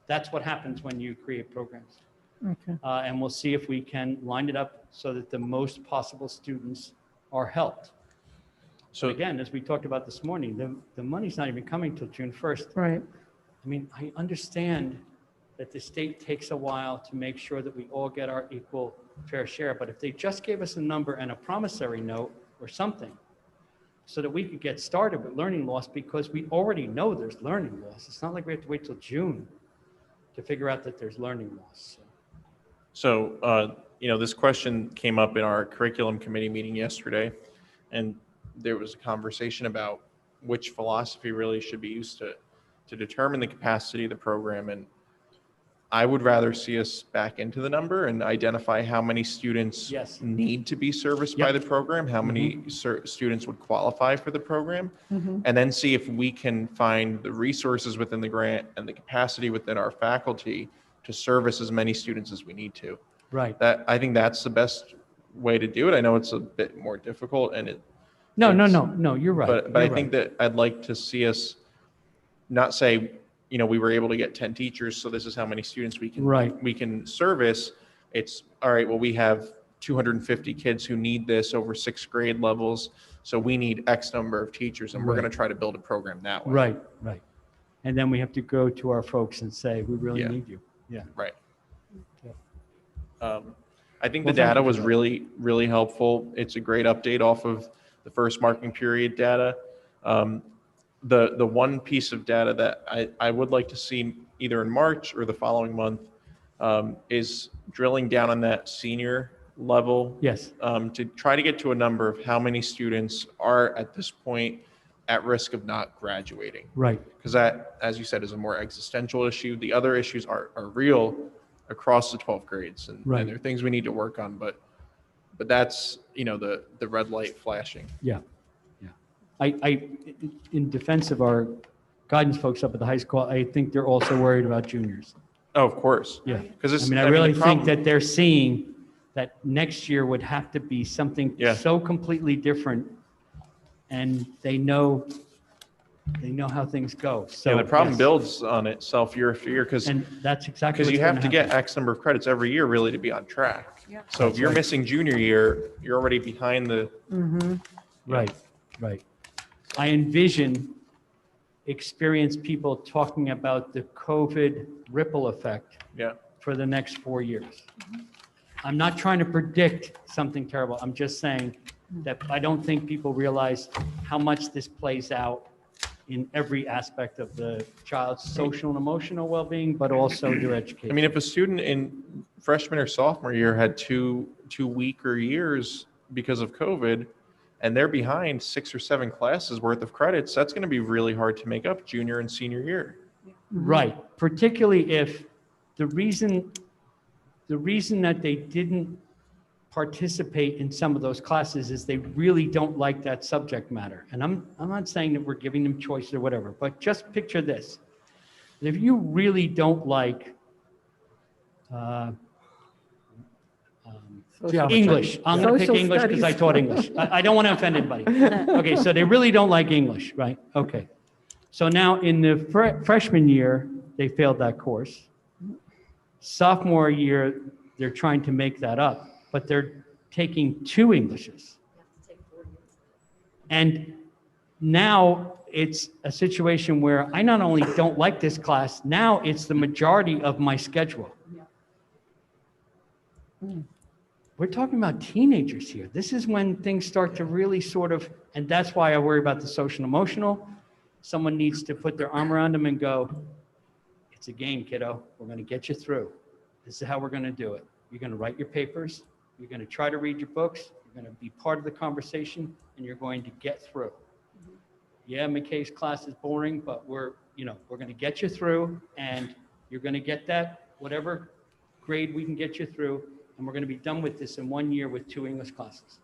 That's what happens when you create programs. Okay. And we'll see if we can line it up so that the most possible students are helped. So again, as we talked about this morning, the money's not even coming till June 1st. Right. I mean, I understand that the state takes a while to make sure that we all get our equal fair share, but if they just gave us a number and a promissory note or something so that we could get started with learning loss, because we already know there's learning loss. It's not like we have to wait till June to figure out that there's learning loss. So, this question came up in our curriculum committee meeting yesterday, and there was a conversation about which philosophy really should be used to determine the capacity of the program. And I would rather see us back into the number and identify how many students Yes. need to be serviced by the program, how many students would qualify for the program, and then see if we can find the resources within the grant and the capacity within our faculty to service as many students as we need to. Right. I think that's the best way to do it. I know it's a bit more difficult, and No, you're right. but I think that I'd like to see us not say, we were able to get 10 teachers, so this is how many students we can service. It's all right. Well, we have 250 kids who need this over 6th grade levels, so we need X number of teachers, and we're going to try to build a program that way. Right. And then we have to go to our folks and say, we really need you. Yeah. Right. Yeah. I think the data was really, really helpful. It's a great update off of the first marking period data. The one piece of data that I would like to see either in March or the following month is drilling down on that senior level. Yes. To try to get to a number of how many students are at this point at risk of not graduating. Right. Because that, as you said, is a more existential issue. The other issues are real across the 12th grades, and there are things we need to work on, but that's, the red light flashing. Yeah. I in defense of our guidance folks up at the high school, I think they're also worried about juniors. Oh, of course. Yeah. Because I really think that they're seeing that next year would have to be something so completely different, and they know how things go. So the problem builds on itself year after year, and that's exactly because you have to get X number of credits every year really to be on track. Yeah. So if you're missing junior year, you're already behind the. Right. I envision experienced people talking about the COVID ripple effect for the next 4 years. I'm not trying to predict something terrible. I'm just saying that I don't think people realize how much this plays out in every aspect of the child's social and emotional well-being, but also their education. I mean, if a student in freshman or sophomore year had two weaker years because of COVID, and they're behind 6 or 7 classes worth of credits, that's going to be really hard to make up junior and senior year. Right, particularly if the reason that they didn't participate in some of those classes is they really don't like that subject matter. And I'm not saying that we're giving them choices or whatever, but just picture this. If you really don't like English. I'm going to pick English because I taught English. I don't want to offend anybody. Okay, so they really don't like English, right? Okay. So now in the freshman year, they failed that course. Sophomore year, they're trying to make that up, but they're taking 2 Englishes. And now it's a situation where I not only don't like this class, now it's the majority of my schedule. We're talking about teenagers here. This is when things start to really sort of, and that's why I worry about the social and emotional. Someone needs to put their arm around them and go, it's a game, kiddo. We're going to get you through. This is how we're going to do it. You're going to write your papers. You're going to try to read your books. You're going to be part of the conversation, and you're going to get through. Yeah, McKay's class is boring, but we're going to get you through, and you're going to get that, whatever grade we can get you through, and we're going to be done with this in 1 year with 2 English classes.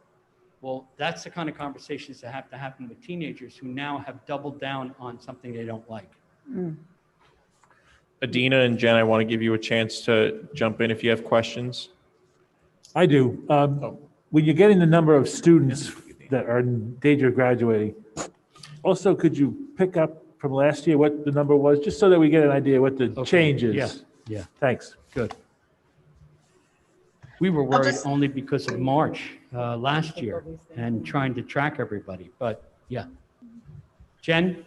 Well, that's the kind of conversations that have to happen with teenagers who now have doubled down on something they don't like. Adina and Jen, I want to give you a chance to jump in if you have questions. I do. When you're getting the number of students that are in danger of graduating, also, could you pick up from last year what the number was, just so that we get an idea what the change is? Yeah, yeah, Thanks. good. We were I'll worried just- only because of March last year and trying to track everybody, but yeah. Jen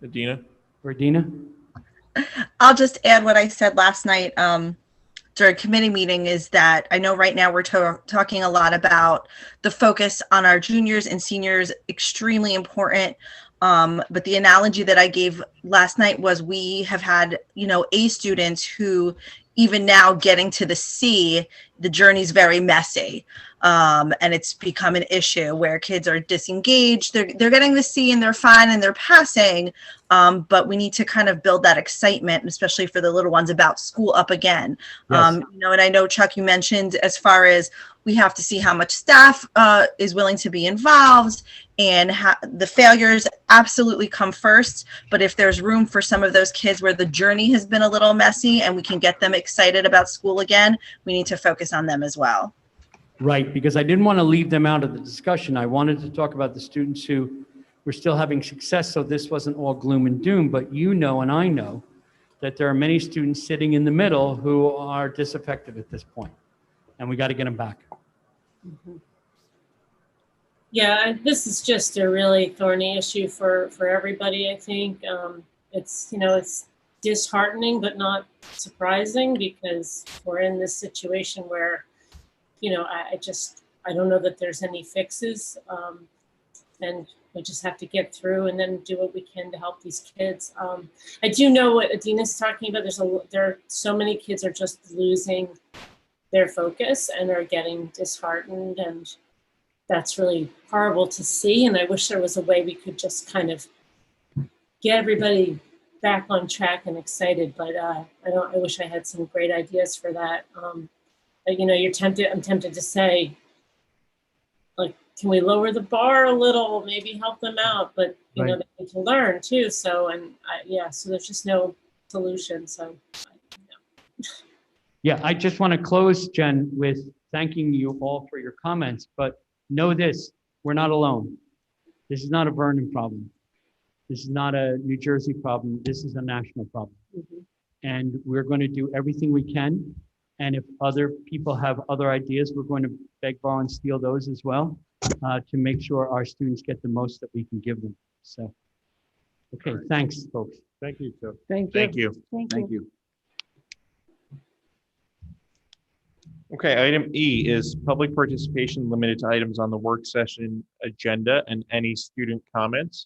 Adina? or Dina? I'll just add what I said last night during committee meeting is that I know right now we're talking a lot about the focus on our juniors and seniors, extremely important. But the analogy that I gave last night was we have had, A students who even now getting to the C, the journey's very messy. And it's become an issue where kids are disengaged. They're getting the C and they're fine and they're passing. But we need to kind of build that excitement, especially for the little ones, about school up again. Yes. And I know, Chuck, you mentioned as far as we have to see how much staff is willing to be involved, and the failures absolutely come first. But if there's room for some of those kids where the journey has been a little messy and we can get them excited about school again, we need to focus on them as well. Right, because I didn't want to leave them out of the discussion. I wanted to talk about the students who were still having success, so this wasn't all gloom and doom, but and I know that there are many students sitting in the middle who are disaffected at this point, and we got to get them back. Yeah, this is just a really thorny issue for everybody, I think. It's disheartening, but not surprising, because we're in this situation where, I don't know that there's any fixes. And we just have to get through and then do what we can to help these kids. I do know what Adina's talking about. There are so many kids are just losing their focus and are getting disheartened, and that's really horrible to see. And I wish there was a way we could just kind of get everybody back on track and excited, but I wish I had some great ideas for that. I'm tempted to say, like, can we lower the bar a little, maybe help them out, but they need to learn too. So, so there's just no solution. So, Yeah, I just want to close, Jen, with thanking you all for your comments, but know this, we're not alone. This is not a Vernon problem. This is not a New Jersey problem. This is a national problem. And we're going to do everything we can. And if other people have other ideas, we're going to beg, borrow, and steal those as well to make sure our students get the most that we can give them. So, okay, thanks, folks. Thank you, Joe. Thank you. Thank you. Thank you. Okay, item E is public participation limited to items on the work session agenda and any student comments.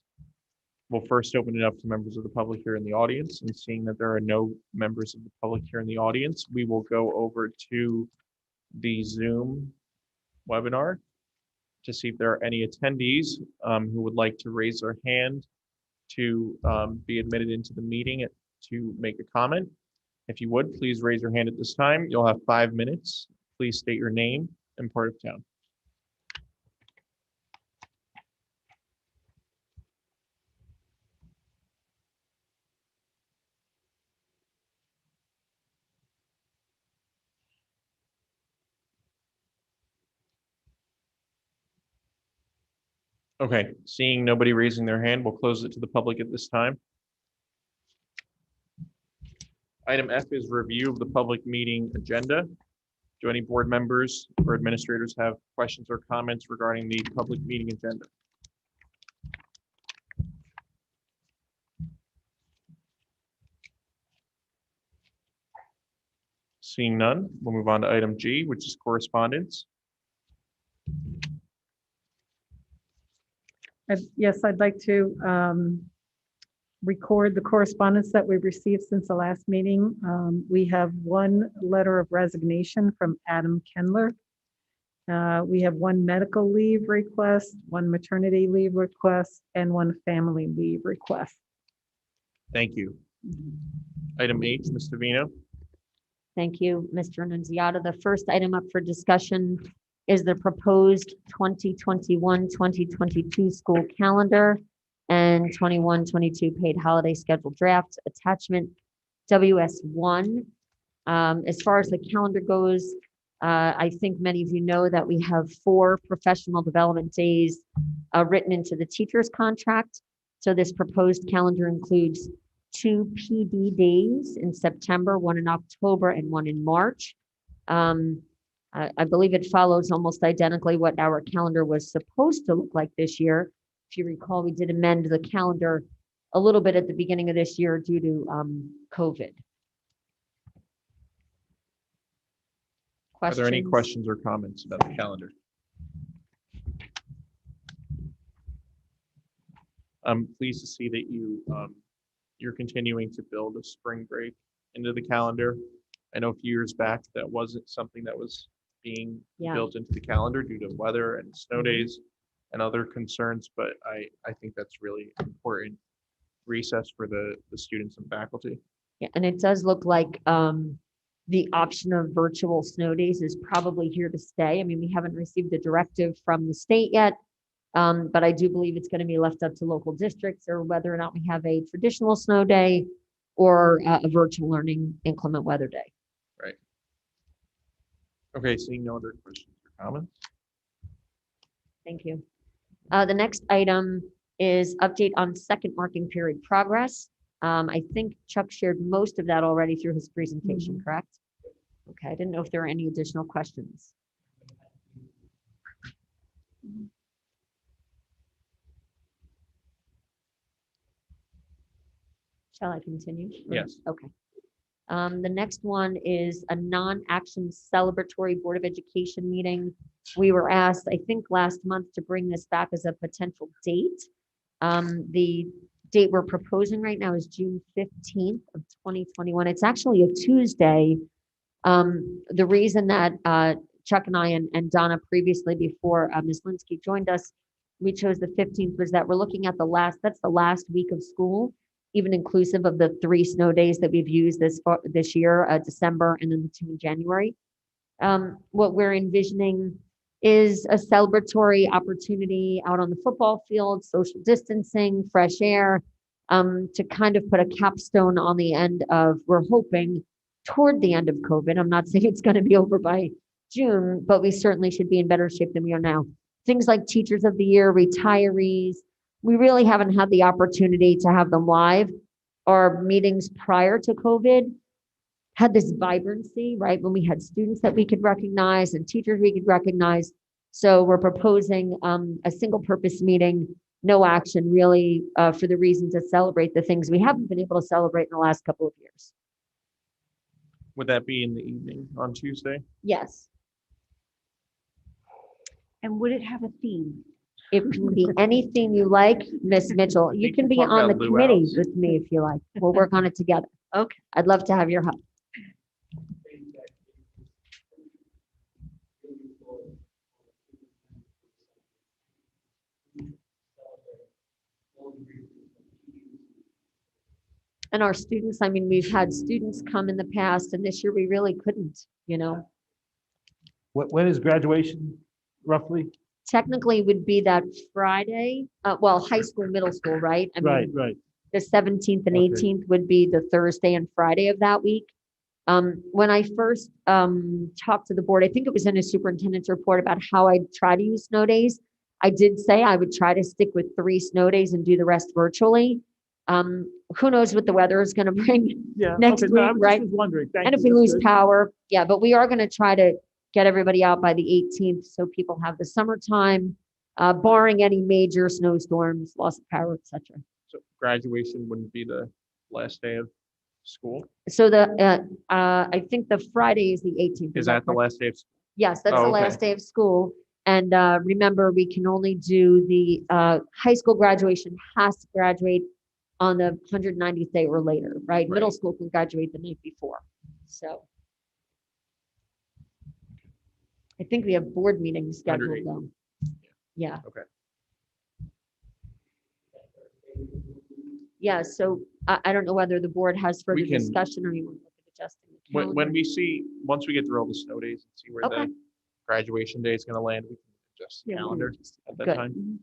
We'll first open it up to members of the public here in the audience, and seeing that there are no members of the public here in the audience, we will go over to the Zoom webinar to see if there are any attendees who would like to raise their hand to be admitted into the meeting to make a comment. If you would, please raise your hand at this time. You'll have 5 minutes. Please state your name and part of town. Okay, seeing nobody raising their hand, we'll close it to the public at this time. Item F is review of the public meeting agenda. Do any board members or administrators have questions or comments regarding the public meeting agenda? Seeing none, we'll move on to item G, which is correspondence. Yes, I'd like to record the correspondence that we've received since the last meeting. We have one letter of resignation from Adam Kendler. We have one medical leave request, one maternity leave request, and one family leave request. Thank you. Item H, Ms. Davino. Thank you, Mr. Nunziata. The first item up for discussion is the proposed 2021-2022 school calendar and 21-22 paid holiday schedule draft attachment WS1. As far as the calendar goes, I think many of you know that we have 4 professional development days written into the teacher's contract. So this proposed calendar includes 2 PD days in September, 1 in October, and 1 in March. I believe it follows almost identically what our calendar was supposed to look like this year. If you recall, we did amend the calendar a little bit at the beginning of this year due to COVID. Are there any questions or comments about the calendar? I'm pleased to see that you're continuing to build a spring break into the calendar. I know a few years back that wasn't something that was being built into the calendar due to weather and snow days and other concerns, but I think that's really important recess for the students and faculty. Yeah, and it does look like the option of virtual snow days is probably here to stay. I mean, we haven't received a directive from the state yet, but I do believe it's going to be left up to local districts or whether or not we have a traditional snow day or a virtual learning inclement weather day. Right. Okay, seeing no other questions or comments. Thank you. The next item is update on second marking period progress. I think Chuck shared most of that already through his presentation, correct? Okay, I didn't know if there were any additional questions. Shall I continue? Yes. Okay. The next one is a non-action celebratory Board of Education meeting. We were asked, I think last month, to bring this back as a potential date. The date we're proposing right now is June 15th of 2021. It's actually a Tuesday. The reason that Chuck and I and Donna previously before Ms. Linsky joined us, we chose the 15th was that we're looking at that's the last week of school, even inclusive of the 3 snow days that we've used this year, December and then the 2 in January. What we're envisioning is a celebratory opportunity out on the football field, social distancing, fresh air, to kind of put a capstone on the end of, we're hoping, toward the end of COVID. I'm not saying it's going to be over by June, but we certainly should be in better shape than we are now. Things like Teachers of the Year, retirees, we really haven't had the opportunity to have them live. Our meetings prior to COVID had this vibrancy, right? When we had students that we could recognize and teachers we could recognize. So we're proposing a single purpose meeting, no action really, for the reason to celebrate the things we haven't been able to celebrate in the last couple of years. Would that be in the evening on Tuesday? Yes. And would it have a theme? It can be any theme you like, Miss Mitchell. You can be talk on the about committee luau's. with me if you like. We'll work on it together. Okay. I'd love to have your help. And our students, I mean, we've had students come in the past and this year we really couldn't, you know. When is graduation roughly? Technically would be that Friday, well, high school, middle school, right? I mean, Right. the 17th and Okay. 18th would be the Thursday and Friday of that week. When I first talked to the board, I think it was in a superintendent's report about how I'd try to use snow days. I did say I would try to stick with 3 snow days and do the rest virtually. Who knows what the weather is going to bring Yeah. next okay, week, no, I was right? just wondering. Thank And if you. we That's lose good. power, yeah, but we are going to try to get everybody out by the 18th so people have the summertime, barring any major snowstorms, loss of power, etc. So graduation wouldn't be the last day of school? So I think the Friday is the 18th. Is that the correct? last day of school? Yes, that's Oh, the okay. last day of school. And remember, we can only do the high school graduation has to graduate on the 190th day or later, right? Middle Right. school can graduate the night before. So I think we have board meetings scheduled 108. though. Yeah. Okay. Yeah, so I don't know whether the board has further We can- discussion or you want to look at adjusting the When calendar. we see, once we get through all the snow days and see where Okay. graduation day is going to land, we can adjust the Yeah, we can calendar adjust at that Good. time.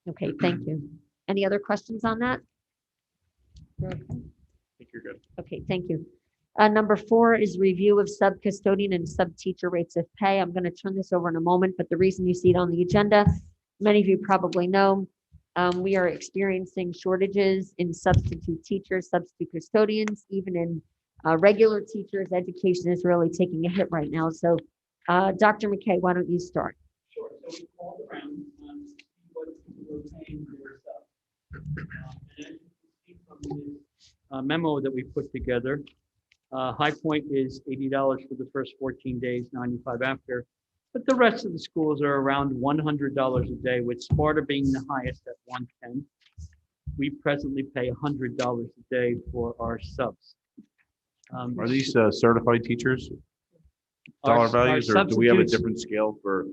Okay, thank you. Any other questions on that? Okay. I think you're good. Okay, thank you. Number 4 is review of sub-custodian and sub-teacher rates of pay. I'm going to turn this over in a moment, but the reason you see it on the agenda, many of you probably know, we are experiencing shortages in substitute teachers, substitute custodians, even in regular teachers. Education is really taking a hit right now. So, Dr. McKay, why don't you start? Sure. So we called around to see what people were paying their stuff. And as you can see from this memo that we put together, High Point is $80 for the first 14 days, 95 after. But the rest of the schools are around $100 a day, with Sparta being the highest at $110. We presently pay $100 a day for our subs. Are these certified teachers? Our- Dollar our values, or do we have a substitutes- different scale for?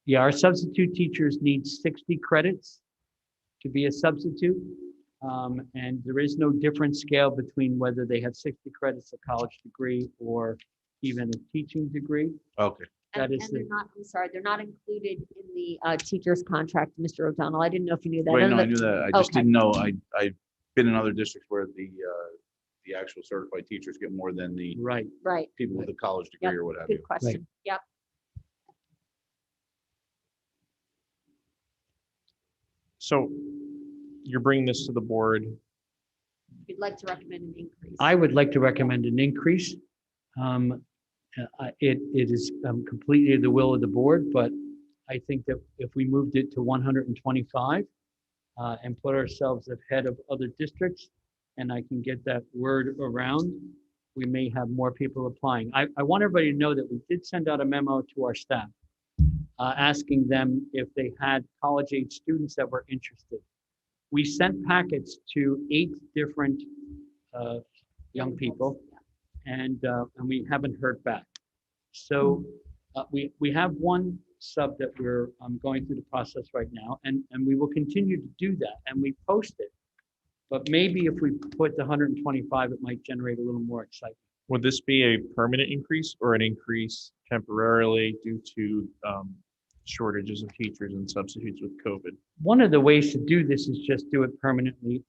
Yeah, our substitute teachers need 60 credits to be a substitute. And there is no different scale between whether they have 60 credits, a college degree, or even a teaching degree. Okay. That And is they're not, I'm sorry, they're not included in the teacher's contract, Mr. O'Donnell. I didn't know if you knew that. Right, know no, I that- knew that. I just Okay. didn't know. I've been in other districts where the actual certified teachers get more than the Right. Right, people with a college degree Yep. or what have you. good question. Yep. So you're bringing this to the board. We'd like to recommend an increase. I would like to recommend an increase. It is completely the will of the board, but I think that if we moved it to 125 and put ourselves ahead of other districts, and I can get that word around, we may have more people applying. I want everybody to know that we did send out a memo to our staff asking them if they had college-age students that were interested. We sent packets to 8 different young people, and we haven't heard back. So we have one sub that we're going through the process right now, and we will continue to do that, and we post it. But maybe if we put the 125, it might generate a little more excitement. Would this be a permanent increase or an increase temporarily due to shortages of teachers and substitutes with COVID? One of the ways to do this is just do it permanently,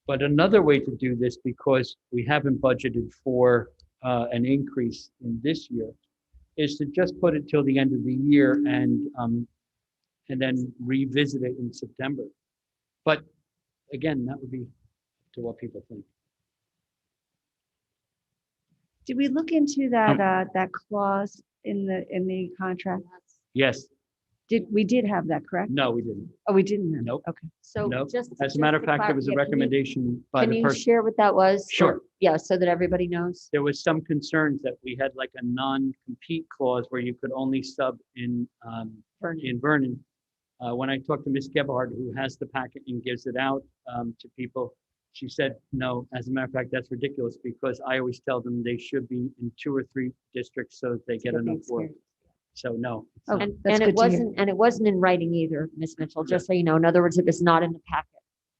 but another way to do this, because we haven't budgeted for an increase in this year, is to just put it till the end of the year and then revisit it in September. But again, that would be to what people think. Did we look into that, that clause in the contract? Yes, We did have that, correct? no, we didn't. Oh, we didn't have? Nope. Okay. So Nope. just. As a matter of fact, there was a recommendation by Can the you person. share what that was? Sure. Yeah, so that everybody knows. There was some concerns that we had like a non-compete clause where you could only sub in Vernon. When I talked to Ms. Gebhardt, who has the packet and gives it out to people, she said, no, as a matter of fact, that's ridiculous, because I always tell them they should be in 2 or 3 districts so that they get enough work. So no. it's Oh, not. that's And good to hear. and it wasn't in writing either, Ms. Mitchell, just so you know. In other words, it was not in the packet.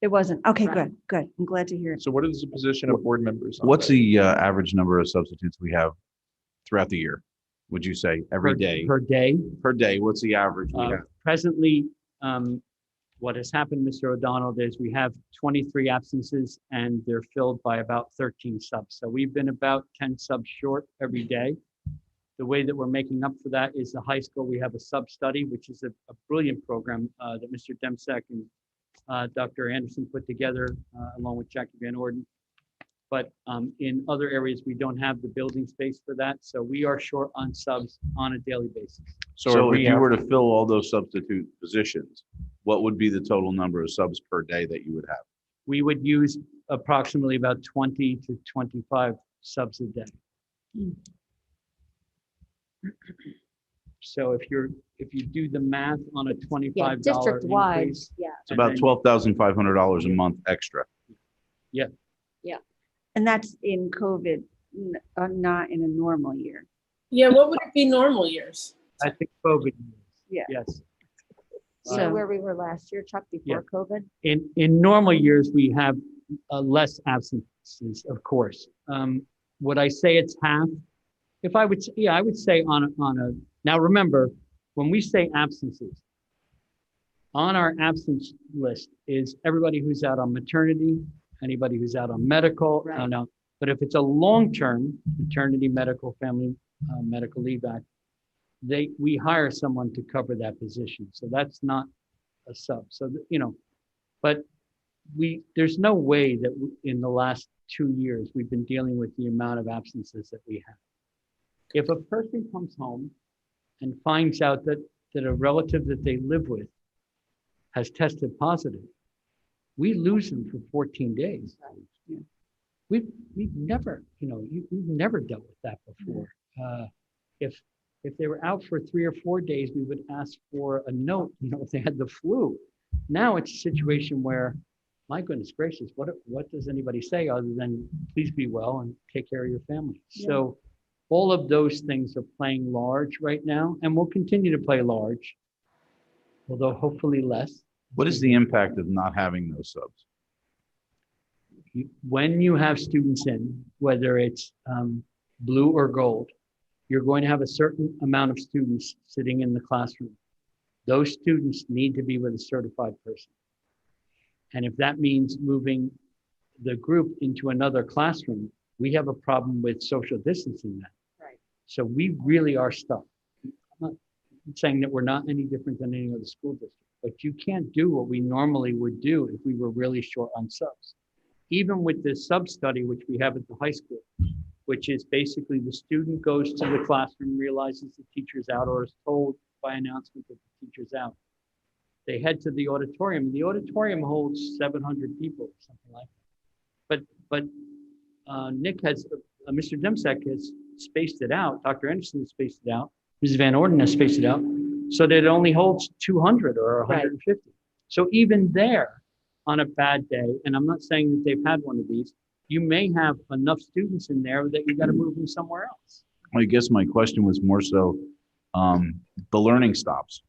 It wasn't. Okay, Right. good, good. I'm glad to hear it. So what is the position of board members? on What's that? the average number of substitutes we have throughout the year? Would you say every day? Per day. Per day, what's the average we have? Presently, what has happened, Mr. O'Donnell, is we have 23 absences and they're filled by about 13 subs. So we've been about 10 subs short every day. The way that we're making up for that is the high school. We have a sub study, which is a brilliant program that Mr. Demsek and Dr. Anderson put together along with Jackie Van Orden. But in other areas, we don't have the building space for that. So we are short on subs on a daily basis. So if you were to fill all those substitute positions, what would be the total number of subs per day that you would have? We would use approximately about 20 to 25 subs a day. So if you do the math on a $25 Yeah, district-wide, increase, yeah. It's about $12,500 a month extra. And that's in COVID, not in a normal year. Yeah, what would it be normal years? I think COVID. Yeah. Yes. You know where we were last year, Chuck, before COVID? In normal years, we have less absences, of course. Would I say it's half? If I would, I would say on Now, remember, when we say absences, on our absence list is everybody who's out on maternity, anybody who's out on medical. Right. No. But if it's a long-term maternity, medical, family, medical leave act, we hire someone to cover that position. So that's not a sub. So, but there's no way that in the last 2 years, we've been dealing with the amount of absences that we have. If a person comes home and finds out that a relative that they live with has tested positive, we lose them for 14 days. We've never, you've never dealt with that before. If they were out for 3 or 4 days, we would ask for a note, if they had the flu. Now it's a situation where, my goodness gracious, what does anybody say other than please be well and take care of your family? Yeah. So all of those things are playing large right now and will continue to play large, although hopefully less. What is the impact of not having those subs? When you have students in, whether it's blue or gold, you're going to have a certain amount of students sitting in the classroom. Those students need to be with a certified person. And if that means moving the group into another classroom, we have a problem with social distancing then. Right. So we really are stuck. I'm not saying that we're not any different than any other school district, but you can't do what we normally would do if we were really short on subs. Even with this sub study, which we have at the high school, which is basically the student goes to the classroom, realizes the teacher's out, or is told by announcement that the teacher's out. They head to the auditorium. The auditorium holds 700 people or something like that. But Nick has, Mr. Demsek has spaced it out. Dr. Anderson has spaced it out. Mrs. Van Orden has spaced it out so that it only holds 200 or 150. Right. So even there, on a bad day, and I'm not saying that they've had one of these, you may have enough students in there that you got to move them somewhere else. I guess my question was more so, the learning stops,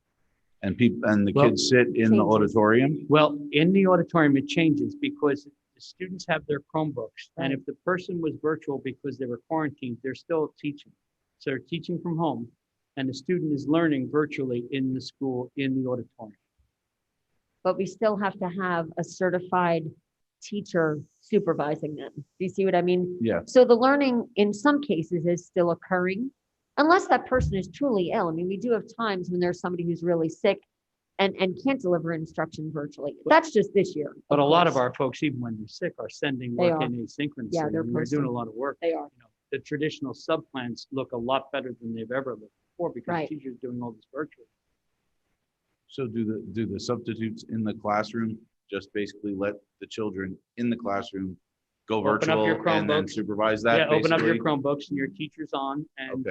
and the kids sit in the auditorium. Well, in the auditorium, it changes because the students have their Chromebooks, and if the person was virtual because they were quarantined, they're still teaching. So they're teaching from home, and the student is learning virtually in the school, in the auditorium. But we still have to have a certified teacher supervising them. Do you see what I mean? Yeah. So the learning in some cases is still occurring, unless that person is truly ill. I mean, we do have times when there's somebody who's really sick and can't deliver instruction virtually. That's just this year. But a lot of our folks, even when they're sick, are sending work in asynchronously. Yeah, they're doing a lot of work. They are. The traditional sub plans look a lot better than they've ever looked before because teachers are doing all this virtually. So do the substitutes in the classroom just basically let the children in the classroom go virtual and then supervise that? Yeah, open up your Chromebooks and your teacher's on. And,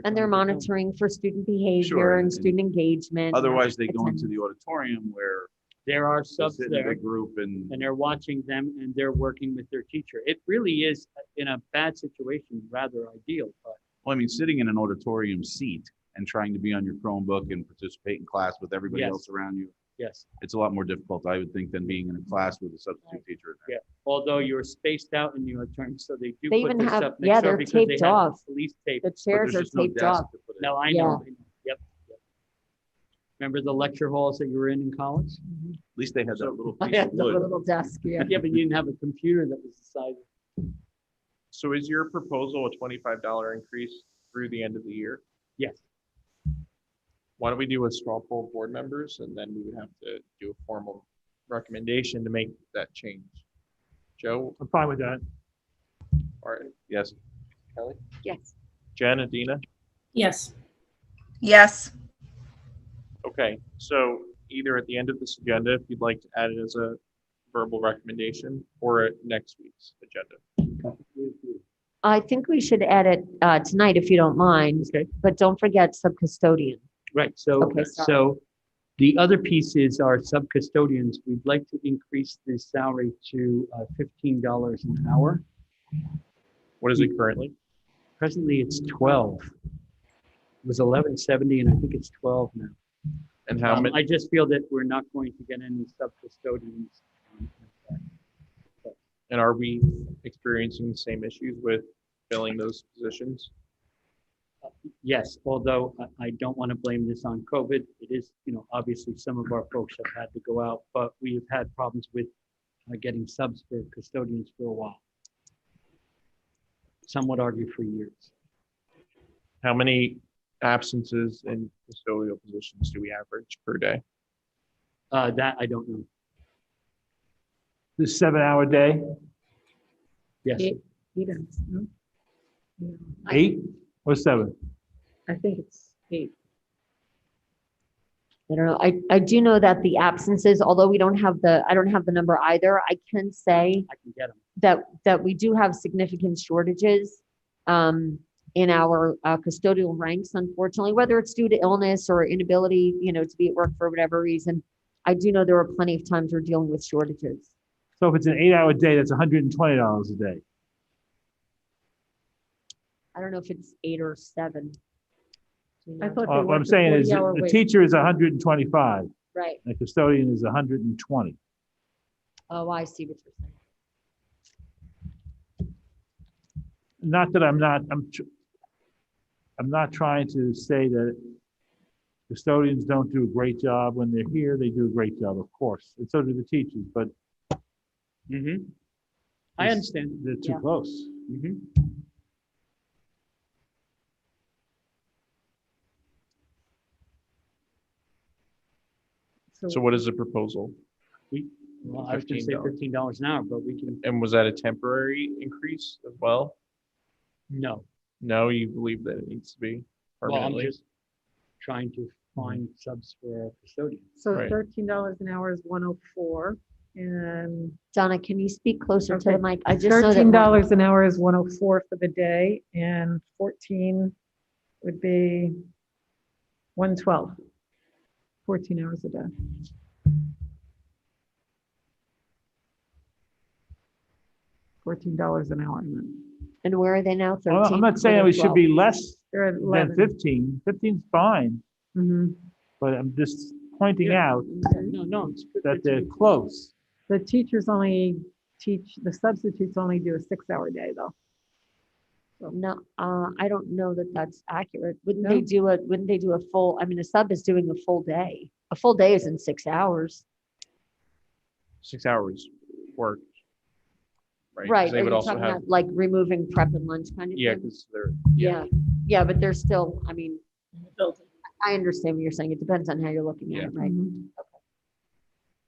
and they're monitoring for student behavior and student engagement. Otherwise, they go into the auditorium where there are subs there, a group and they're watching them and they're working with their teacher. It really is, in a bad situation, rather ideal. But well, I mean, sitting in an auditorium seat and trying to be on your Chromebook and participate in class with everybody else around you. Yes. It's a lot more difficult, I would think, than being in a class with a substitute teacher. Yeah. Although you're spaced out in the auditorium, so they do they put even this have, up next door they're because taped they have off. police tape. The chairs are taped off. No, I know. Yep. Remember the lecture halls that you were in college? At least they had that little piece Yeah, of the wood. little desk. Yeah. Yeah, but you didn't have a computer that was the size. So is your proposal a $25 increase through the end of the year? Yes. Why don't we do a straw poll of board members and then we would have to do a formal recommendation to make that change. Joe? I'm fine with that. All right. Yes. Kelly? Yes. Jen, Adina? Yes. Yes. Okay, so either at the end of this agenda, if you'd like to add it as a verbal recommendation, or at next week's agenda. I think we should add it tonight if you don't mind. Okay. But don't forget sub-custodian. Right. So, Okay, sorry. so the other piece is our sub-custodians. We'd like to increase the salary to $15 an hour. What is it currently? Presently, it's 12. It was 11.70, and I think it's 12 now. And how many? I just feel that we're not going to get any sub-custodians. And are we experiencing the same issues with filling those positions? Yes, although I don't want to blame this on COVID. It is, obviously some of our folks have had to go out, but we have had problems with getting subs for custodians for a while. Some would argue for years. How many absences in custodial positions do we average per day? That I don't know. The 7-hour day, Yes, He does, no? Yeah, 8 or 7? I think it's 8. I don't know. I do know that the absences, although I don't have the number either, I can say I can get them. that we do have significant shortages in our custodial ranks, unfortunately, whether it's due to illness or inability, to be at work for whatever reason. I do know there are plenty of times we're dealing with shortages. So if it's an 8-hour day, that's $120 a day. I don't know if it's 8 or 7. Do you I know? thought they What I'm worked a saying is 40-hour the week. teacher is 125, Right. and the custodian is 120. Oh, I see what you're saying. Not that I'm not trying to say that custodians don't do a great job. When they're here, they do a great job, of course, and so do the teachers, but I understand. they're too Yeah. close. So what is the proposal? Well, I was going to say $15. $15 an hour, but we can, And was that a temporary increase as well? no. No, you believe that it needs to be Well, I'm permanently? just trying to find subs for our custodians. So Right. $13 an hour is 104, and Donna, can you speak closer to Okay. the mic? I just know that $13 an hour is 104 for the day, and 14 would be 112. 14 hours a day. $14 an hour. And where are they now? Well, 13? I'm not saying Or we should 12? be less They're at than 11. 15. 15's fine, Mhm. but I'm just pointing Yeah. out No, it's good. that It's they're good. close. The teachers only teach, the substitutes only do a 6-hour day, though. No, I don't know that that's accurate. Wouldn't No? they do a full, I mean, a sub is doing a full day. A full day is in 6 hours. 6 hours work. Right? 'Cause Right. They Are would you also talking have, about like removing prep and lunch kind of yeah, thing? because they're, Yeah. Yeah, but there's still, I mean, in the building. I understand what you're saying. It depends on how you're looking at Yeah. it, right? Mhm.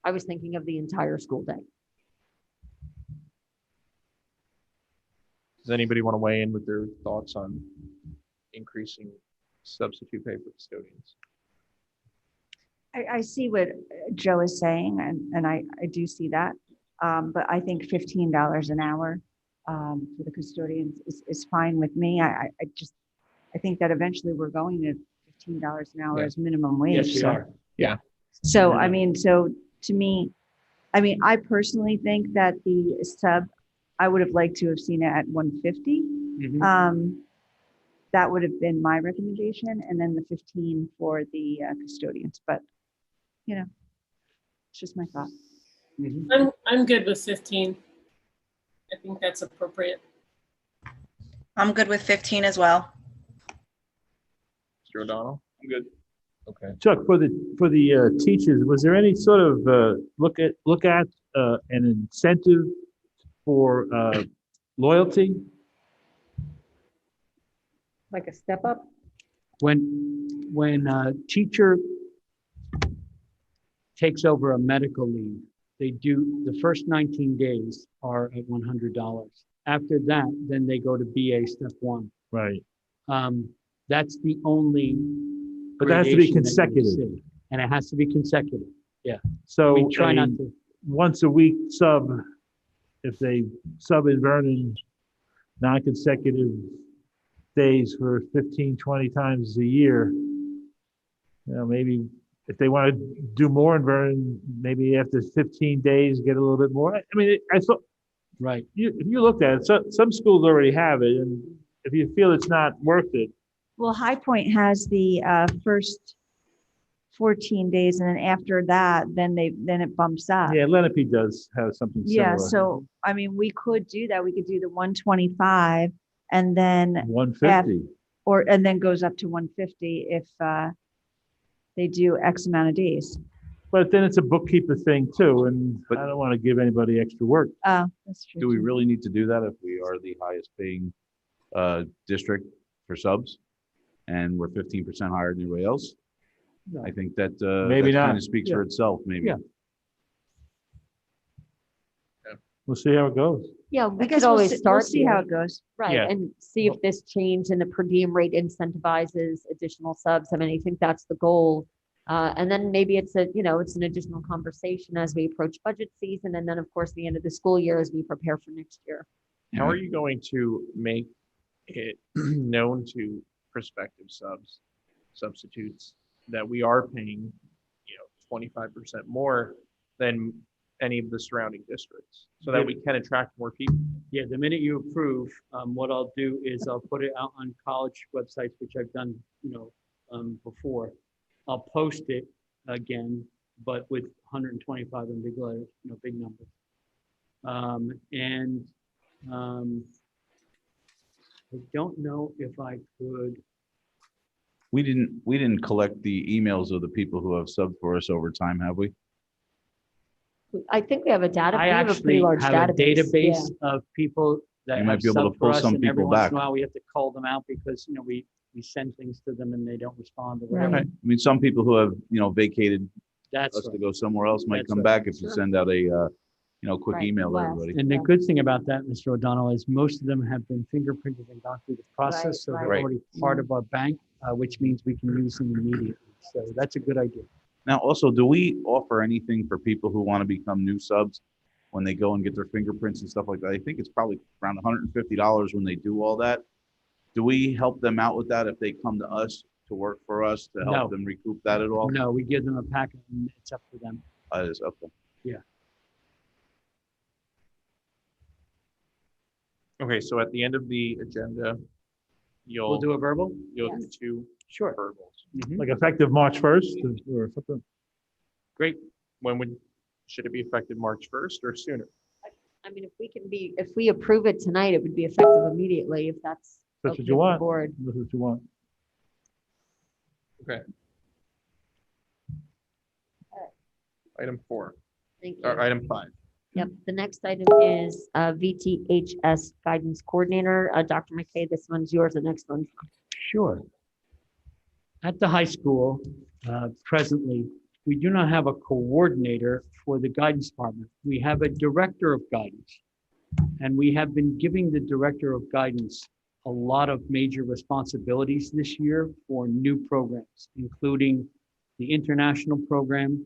I was thinking of the entire school day. Does anybody want to weigh in with their thoughts on increasing substitute pay for custodians? I see what Joe is saying, and I do see that. But I think $15 an hour for the custodians is fine with me. I think that eventually we're going to $15 an hour Yeah. as minimum wage. Yes, we so- are. So, I mean, so to me, I mean, I personally think that the sub, I would have liked to have seen it at 150. Mhm. That would have been my recommendation, and then the 15 for the custodians, but, it's just my thought. Mhm. I'm good with 15. I think that's appropriate. I'm good with 15 as well. Mr. O'Donnell? I'm good. Okay. Chuck, for the teachers, was there any sort of look at an incentive for loyalty? Like a step up? When a teacher takes over a medical leave, they do, the first 19 days are at $100. After that, then they go to BA step 1. Right. That's the only. But that has to be gradation that you will consecutive. see. And it has to be consecutive. So We try not a to. once a week sub, if they sub in Vernon non-consecutive days for 15, 20 times a year, maybe if they want to do more in Vernon, maybe after 15 days, get a little bit more. I mean, I thought, Right. if you looked at it, some schools already have it, and if you feel it's not worth it, Well, High Point has the first 14 days, and then after that, then it bumps up. yeah, Lenape does have something similar. Yeah, so, I mean, we could do that. We could do the 125, and then 150. and then goes up to 150 if they do X amount of days. But then it's a bookkeeper thing too, and But- I don't want to give anybody extra work. Oh, that's true. Do we too. really need to do that if we are the highest paying district for subs and we're 15% higher than everybody else? No. I think that Maybe that kind not. of speaks Yeah. for itself, maybe. Yeah. We'll see how it goes. Yeah, I we guess could always we'll start see how here. it goes. Right, Yeah. and see if this change in the per diem rate incentivizes additional subs. I mean, I think that's the goal. And then maybe it's it's an additional conversation as we approach budget season, and then of course the end of the school year as we prepare for next year. How are you going to make it known to prospective substitutes that we are paying, 25% more than any of the surrounding districts so that we can attract more people? Yeah, the minute you approve, what I'll do is I'll put it out on college websites, which I've done, before. I'll post it again, but with 125 in big letters, big numbers. I don't know if I could. We didn't collect the emails of the people who have subbed for us over time, have we? I think we have a data. I we have a pretty actually large have a database. database of people that You might have be able to subbed for pull us, some and every people once back. in a while we have to call them out because we send things to them and they don't respond or whatever. Right. I mean, some people who have, vacated That's us to right. go somewhere else might That's come right. back if you send out a, quick Right, email to blast. everybody. And the Yeah. good thing about that, Mr. O'Donnell, is most of them have been fingerprinted and gone through the process, Right, so they're right. Right. already part of our bank, which means we can use them immediately. So that's a good idea. Now, also, do we offer anything for people who want to become new subs when they go and get their fingerprints and stuff like that? I think it's probably around $150 when they do all that. Do we help them out with that if they come to us to work for us to help No. them recoup that at all? No, we give them a packet and it's up to them. That is okay. Okay, so at the end of the agenda, We'll you'll do a verbal? do Yes. two Sure. verbals. Mhm. Like effective March 1st or something. Great. Should it be effective March 1st or sooner? I mean, if we approve it tonight, it would be effective immediately if that's That's okay what you with the want. board. That's what you want. Okay. Item 4, Thank you. or item 5. Yep, the next item is VTHS Guidance Coordinator. Dr. McKay, this one's yours, the next one. Sure. At the high school, presently, we do not have a coordinator for the guidance department. We have a director of guidance. And we have been giving the director of guidance a lot of major responsibilities this year for new programs, including the international program,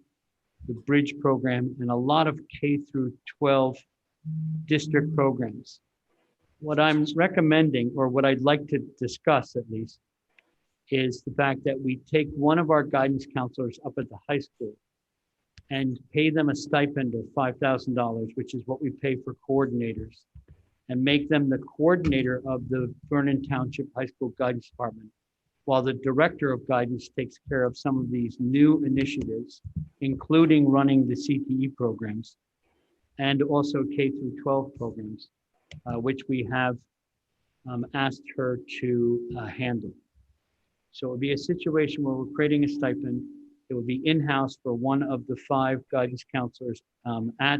the bridge program, and a lot of K through 12 district programs. What I'm recommending, or what I'd like to discuss at least, is the fact that we take one of our guidance counselors up at the high school and pay them a stipend of $5,000, which is what we pay for coordinators, and make them the coordinator of the Vernon Township High School Guidance Department, while the director of guidance takes care of some of these new initiatives, including running the CTE programs and also K through 12 programs, which we have asked her to handle. So it would be a situation where we're creating a stipend. It would be in-house for one of the 5 guidance counselors at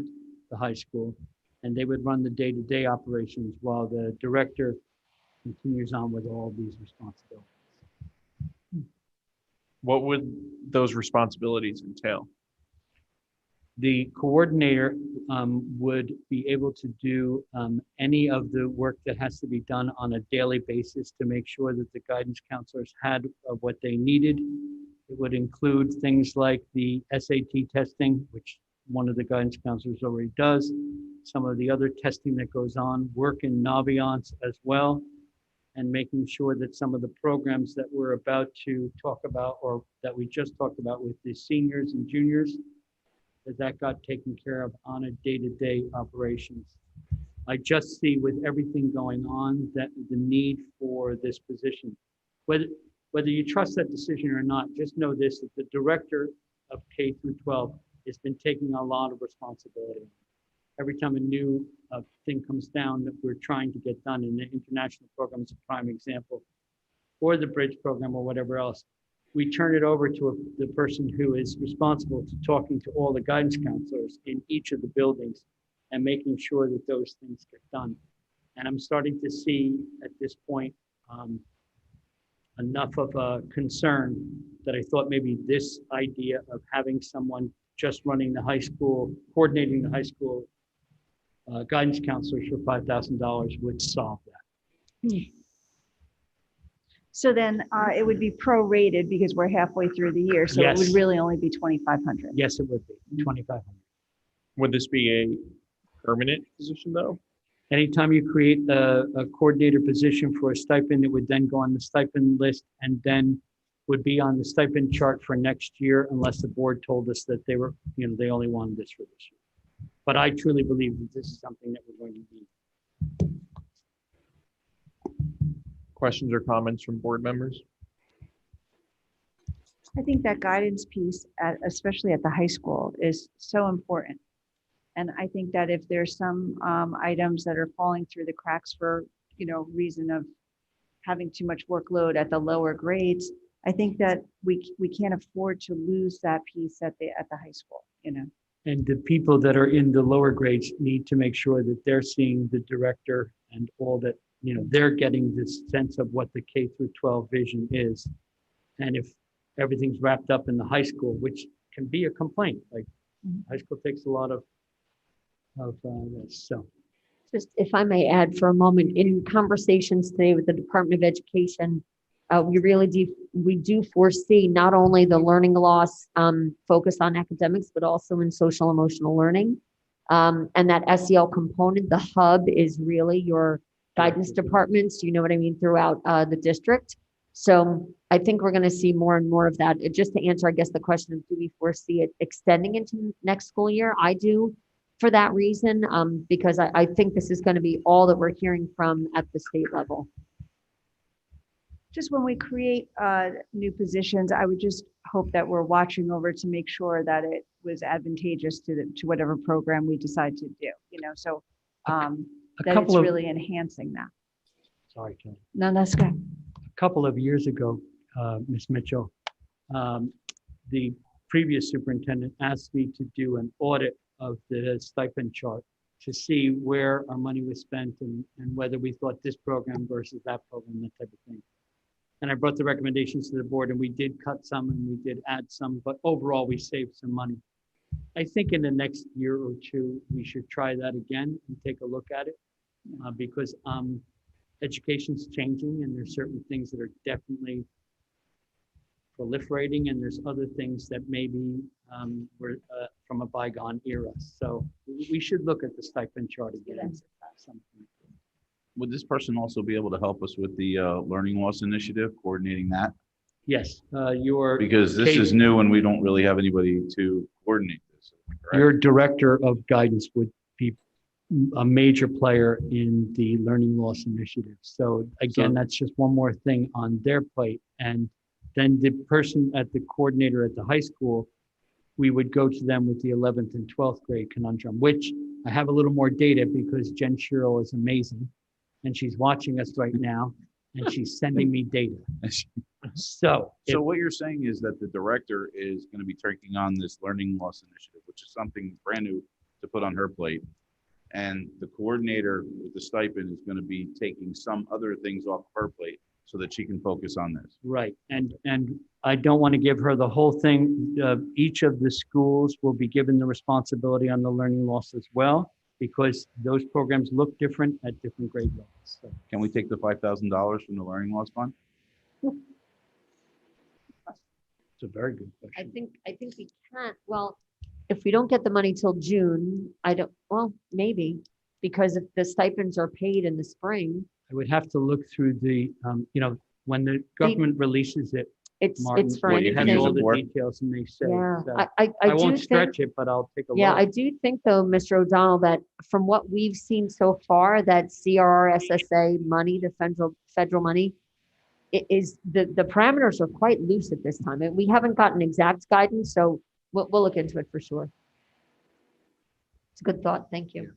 the high school, and they would run the day-to-day operations while the director continues on with all these responsibilities. What would those responsibilities entail? The coordinator would be able to do any of the work that has to be done on a daily basis to make sure that the guidance counselors had what they needed. It would include things like the SAT testing, which one of the guidance counselors already does, some of the other testing that goes on, work in Naviance as well, and making sure that some of the programs that we're about to talk about, or that we just talked about with the seniors and juniors, that got taken care of on a day-to-day operations. I just see with everything going on that the need for this position, whether you trust that decision or not, just know this, that the director of K through 12 has been taking a lot of responsibility. Every time a new thing comes down that we're trying to get done, and the international program is a prime example. or the bridge program or whatever else, we turn it over to the person who is responsible to talking to all the guidance counselors in each of the buildings and making sure that those things get done. And I'm starting to see at this point enough of a concern that I thought maybe this idea of having someone just running the high school, coordinating the high school guidance counselors for $5,000 would solve that. So then it would be prorated because we're halfway through the year. So it would Yes. really only be 2,500. Yes, it would be 2,500. Would this be a permanent position though? Anytime you create a coordinator position for a stipend, it would then go on the stipend list and then would be on the stipend chart for next year unless the board told us that they were, they only wanted this for this year. But I truly believe that this is something that we're going to need. Questions or comments from board members? I think that guidance piece, especially at the high school, is so important. And I think that if there's some items that are falling through the cracks for, reason of having too much workload at the lower grades, I think that we can't afford to lose that piece at the high school, And the people that are in the lower grades need to make sure that they're seeing the director and all that, they're getting this sense of what the K through 12 vision is. And if everything's wrapped up in the high school, which can be a complaint, like high school takes a lot of this, so. Just if I may add for a moment, in conversations today with the Department of Education, we do foresee not only the learning loss focused on academics, but also in social emotional learning. And that SEL component, the hub is really your guidance departments, you know what I mean, throughout the district. So I think we're going to see more and more of that. Just to answer, I guess, the question of do we foresee it extending into next school year? I do, for that reason, because I think this is going to be all that we're hearing from at the state level. Just when we create new positions, I would just hope that we're watching over to make sure that it was advantageous to whatever program we decide to do, so that it's really enhancing that. Sorry, Kelly. No, that's good. A couple of years ago, Ms. Mitchell, the previous superintendent asked me to do an audit of the stipend chart to see where our money was spent and whether we thought this program versus that program, that type of thing. And I brought the recommendations to the board, and we did cut some and we did add some, but overall we saved some money. I think in the next year or two, we should try that again and take a look at it because education's changing and there's certain things that are definitely proliferating and there's other things that maybe were from a bygone era. So we should look at the stipend chart again at some point. Would this person also be able to help us with the learning loss initiative, coordinating that? Yes, Because this is new and we don't really have anybody to coordinate this. Correct? Your director of guidance would be a major player in the learning loss initiative. So again, that's just one more thing on their plate. And then the person at the coordinator at the high school, we would go to them with the 11th and 12th grade conundrum, which I have a little more data because Jen Shiro is amazing. And she's watching us right now and she's sending me data. So what you're saying is that the director is going to be taking on this learning loss initiative, which is something brand new to put on her plate. And the coordinator with the stipend is going to be taking some other things off her plate so that she can focus on this. Right. And I don't want to give her the whole thing. Each of the schools will be given the responsibility on the learning loss as well, because those programs look different at different grade levels. So. Can we take the $5,000 from the learning loss fund? It's a very good question. I think we can't. Well, if we don't get the money till June, maybe, because if the stipends are paid in the spring. I would have to look through the, when the government releases it, It's Martin, for it has anything. all the details and they say. Yeah, So I won't do stretch think, it, but I'll take a yeah, look. I do think though, Mr. O'Donnell, that from what we've seen so far, that CRRSSA money, the federal money, it is the parameters are quite loose at this time. And we haven't gotten exact guidance, so we'll look into it for sure. It's a good thought. Thank you.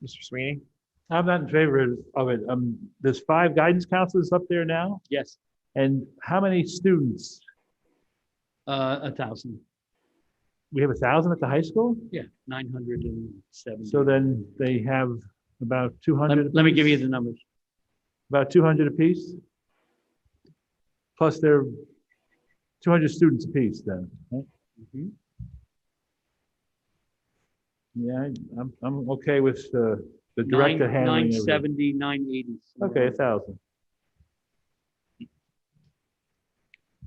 Mr. Sweeney? I'm not in favor of it. There's 5 guidance counselors up there now, Yes, and how many students? 1,000. We have 1,000 at the high school? Yeah, 970. So then they have about 200. Let me give you the numbers. About 200 apiece? Plus they're 200 students apiece then, right? Mhm. Yeah, I'm okay with the director handling everything. 970, 980. Okay, 1,000.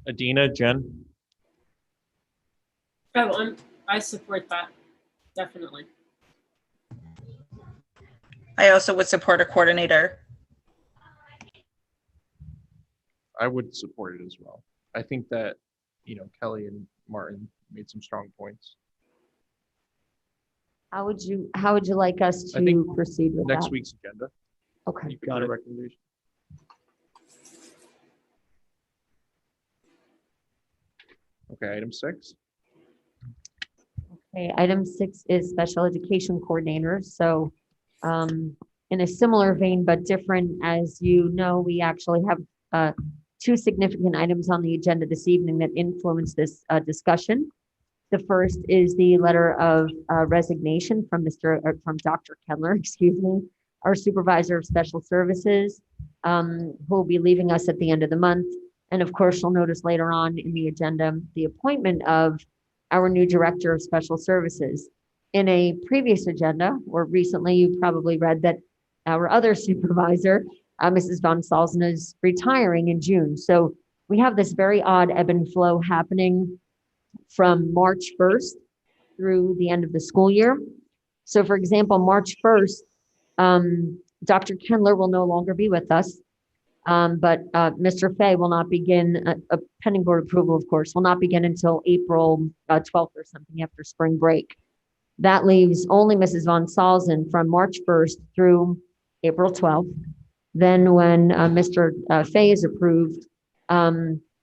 Adina, Jen? Oh, I support that, definitely. I also would support a coordinator. I would support it as well. I think that, Kelly and Martin made some strong points. How would you like us I think to proceed with Next that? week's agenda. Okay. You could Got put a it. recommendation. Okay, item 6. Okay, item 6 is special education coordinators. So in a similar vein, but different, as you know, we actually have 2 significant items on the agenda this evening that influence this discussion. The first is the letter of resignation from Dr. Kendler, excuse me, our supervisor of special services, who will be leaving us at the end of the month. And of course, you'll notice later on in the agenda, the appointment of our new director of special services. In a previous agenda, or recently, you probably read that our other supervisor, Mrs. Von Salzen, is retiring in June. So we have this very odd ebb and flow happening from March 1st through the end of the school year. So for example, March 1st, Dr. Kendler will no longer be with us. But Mr. Fay will not begin, pending board approval, of course, will not begin until April 12th or something after spring break. That leaves only Mrs. Von Salzen from March 1st through April 12th. Then when Mr. Fay is approved,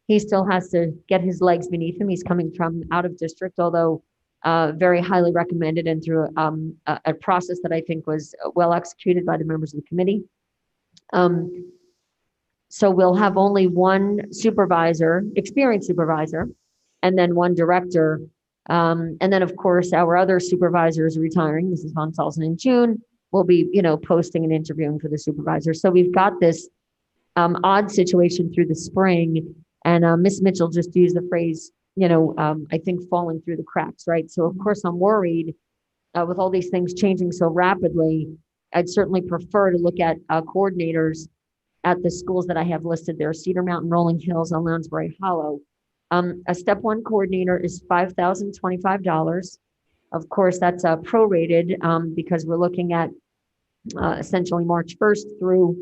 he still has to get his legs beneath him. He's coming from out of district, although very highly recommended and through a process that I think was well executed by the members of the committee. So we'll have only one supervisor, experienced supervisor, and then one director. And then, of course, our other supervisor is retiring, Mrs. Von Salzen, in June. We'll be, posting and interviewing for the supervisor. So we've got this odd situation through the spring. And Ms. Mitchell just used the phrase, I think falling through the cracks, right? So, of course, I'm worried with all these things changing so rapidly. I'd certainly prefer to look at coordinators at the schools that I have listed there: Cedar Mountain, Rolling Hills, and Lounsbury Hollow. A step 1 coordinator is $5,025. Of course, that's prorated because we're looking at essentially March 1st through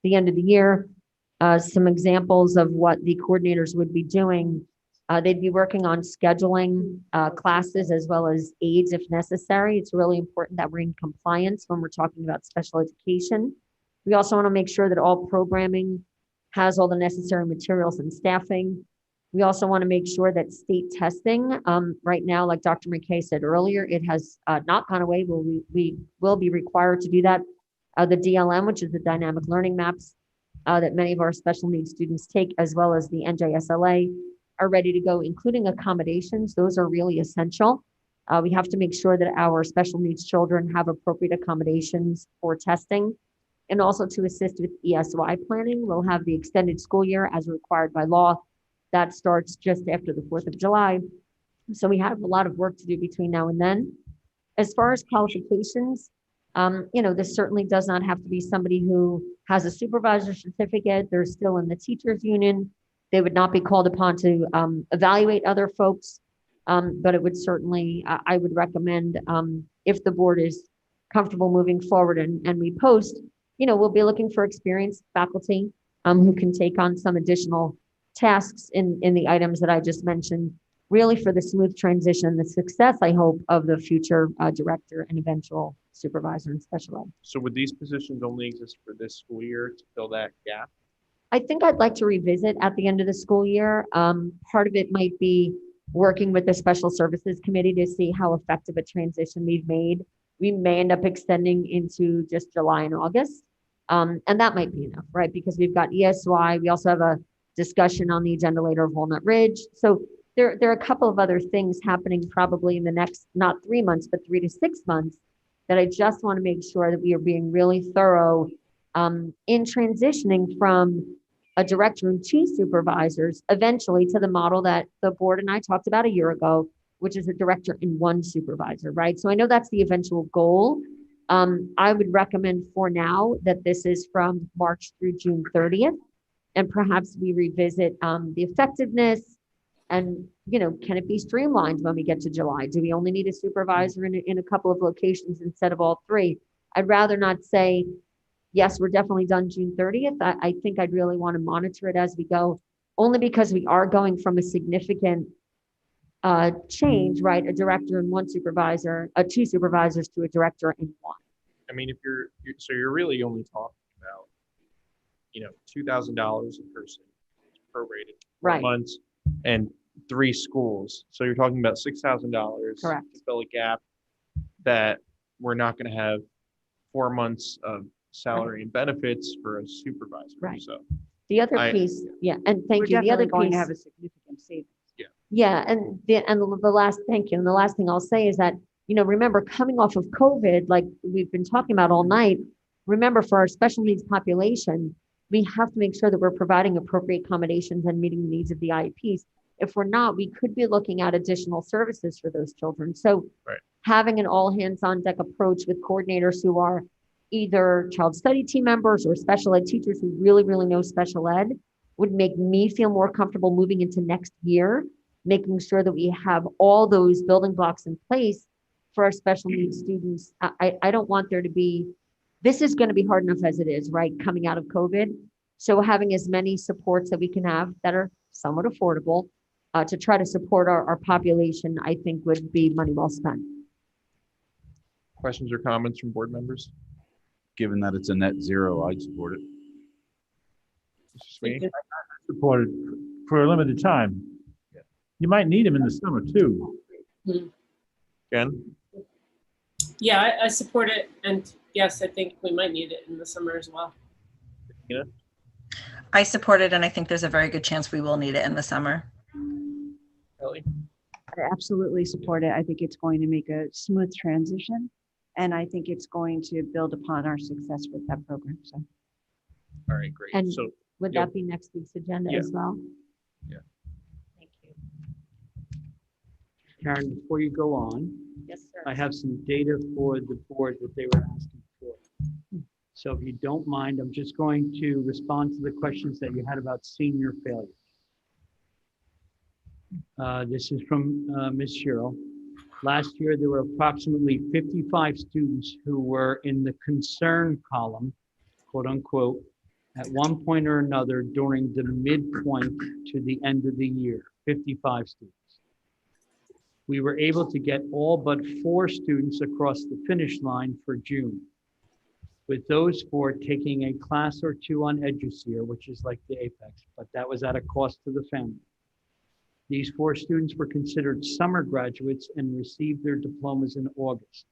the end of the year. Some examples of what the coordinators would be doing. They'd be working on scheduling classes as well as aids if necessary. It's really important that we're in compliance when we're talking about special education. We also want to make sure that all programming has all the necessary materials and staffing. We also want to make sure that state testing, right now, like Dr. McKay said earlier, it has not gone away. We will be required to do that. The DLM, which is the dynamic learning maps that many of our special needs students take, as well as the NJSLA, are ready to go, including accommodations. Those are really essential. We have to make sure that our special needs children have appropriate accommodations for testing. And also to assist with ESY planning. We'll have the extended school year as required by law. That starts just after the 4th of July. So we have a lot of work to do between now and then. As far as qualifications, this certainly does not have to be somebody who has a supervisor certificate. They're still in the teachers union. They would not be called upon to evaluate other folks. But it would certainly, I would recommend, if the board is comfortable moving forward and we post, we'll be looking for experienced faculty who can take on some additional tasks in the items that I just mentioned, really for the smooth transition, the success, I hope, of the future director and eventual supervisor in special ed. So would these positions only exist for this school year to fill that gap? I think I'd like to revisit at the end of the school year. Part of it might be working with the special services committee to see how effective a transition we've made We may end up extending into just July and August. And that might be enough, right? Because we've got ESY. We also have a discussion on the agenda later of Walnut Ridge. So there are a couple of other things happening probably in the next, not 3 months, but 3 to 6 months that I just want to make sure that we are being really thorough in transitioning from a director and 2 supervisors eventually to the model that the board and I talked about a year ago, which is a director and 1 supervisor, right? So I know that's the eventual goal. I would recommend for now that this is from March through June 30th, and perhaps we revisit the effectiveness and, can it be streamlined when we get to July? Do we only need a supervisor in a couple of locations instead of all 3? I'd rather not say, yes, we're definitely done June 30th. I think I'd really want to monitor it as we go, only because we are going from a significant change, right? A director and 1 supervisor, 2 supervisors to a director and 1. I mean, if you're really only talking about, $2,000 a person prorated, 4 Right. months and 3 schools. So you're talking about $6,000 Correct. to fill a gap that we're not going to have 4 months of salary and benefits for a supervisor. Right. So The other piece, and thank you. The other going to piece, have a significant savings. yeah, and the last, thank you. And the last thing I'll say is that, remember coming off of COVID, like we've been talking about all night, remember for our special needs population, we have to make sure that we're providing appropriate accommodations and meeting the needs of the IEPs. If we're not, we could be looking at additional services for those children. So having an all hands on deck approach with coordinators who are either child study team members or special ed teachers who really, really know special ed would make me feel more comfortable moving into next year, making sure that we have all those building blocks in place for our special needs students. I don't want there to be, this is going to be hard enough as it is, right? Coming out of COVID. So having as many supports that we can have that are somewhat affordable to try to support our population, I think would be money well spent. questions or comments from board members? Given that it's a net zero, I'd support it. Mr. Sweeney? Supported for a limited time. You might need them in the summer too. Jen? Yeah, I support it. And yes, I think we might need it in the summer as well. I support it, and I think there's a very good chance we will need it in the summer. Kelly? I absolutely support it. I think it's going to make a smooth transition, and I think it's going to build upon our success with that program. So, All right, great. And So would yeah. that be next week's agenda Yeah. as well? Yeah. Thank you. Karen, before you go on, Yes, sir. I have some data for the board that they were asking for. So if you don't mind, I'm just going to respond to the questions that you had about senior failure. This is from Ms. Sherrill. Last year, there were approximately 55 students who were in the concern column, quote unquote, at one point or another during the midpoint to the end of the year, 55 students. We were able to get all but 4 students across the finish line for June, with those 4 taking a class or 2 on EduSeer, which is like the Apex, but that was at a cost to the family. These 4 students were considered summer graduates and received their diplomas in August.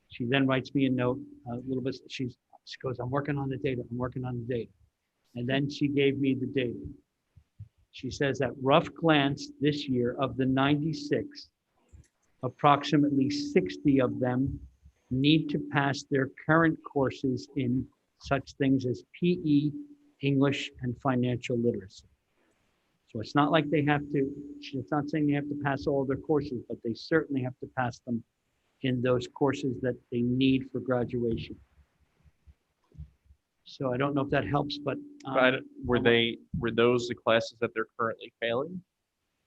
She then writes me a note, a little bit, she goes, I'm working on the data, I'm working on the data. And then she gave me the data. She says at rough glance this year, of the 96, approximately 60 of them need to pass their current courses in such things as PE, English, and financial literacy. So it's not like they have to, she's not saying they have to pass all their courses, but they certainly have to pass them in those courses that they need for graduation. So I don't know if that helps, but Were those the classes that they're currently failing?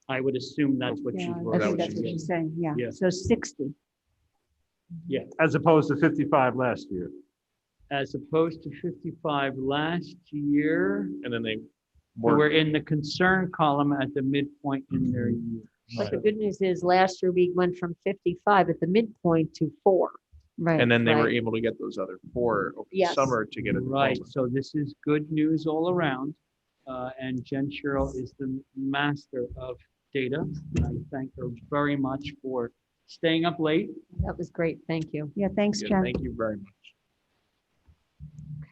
I would assume that's what she's. yeah, I that think what that's she what means? she's saying. Yeah. Yeah. So 60. Yeah, As opposed to 55 last year. as opposed to 55 last year, And then they who were were, in the concern column at the midpoint in their year. But the good news is last year we went from 55 at the midpoint to 4. Right. and then they were right. able to get those other 4 over the Yes. summer to get a Right, diploma. so this is good news all around. And Jen Sherrill is the master of data. And I thank her very much for staying up late. That was great. Thank you. Yeah, thanks, Yeah, Jen. thank you very much.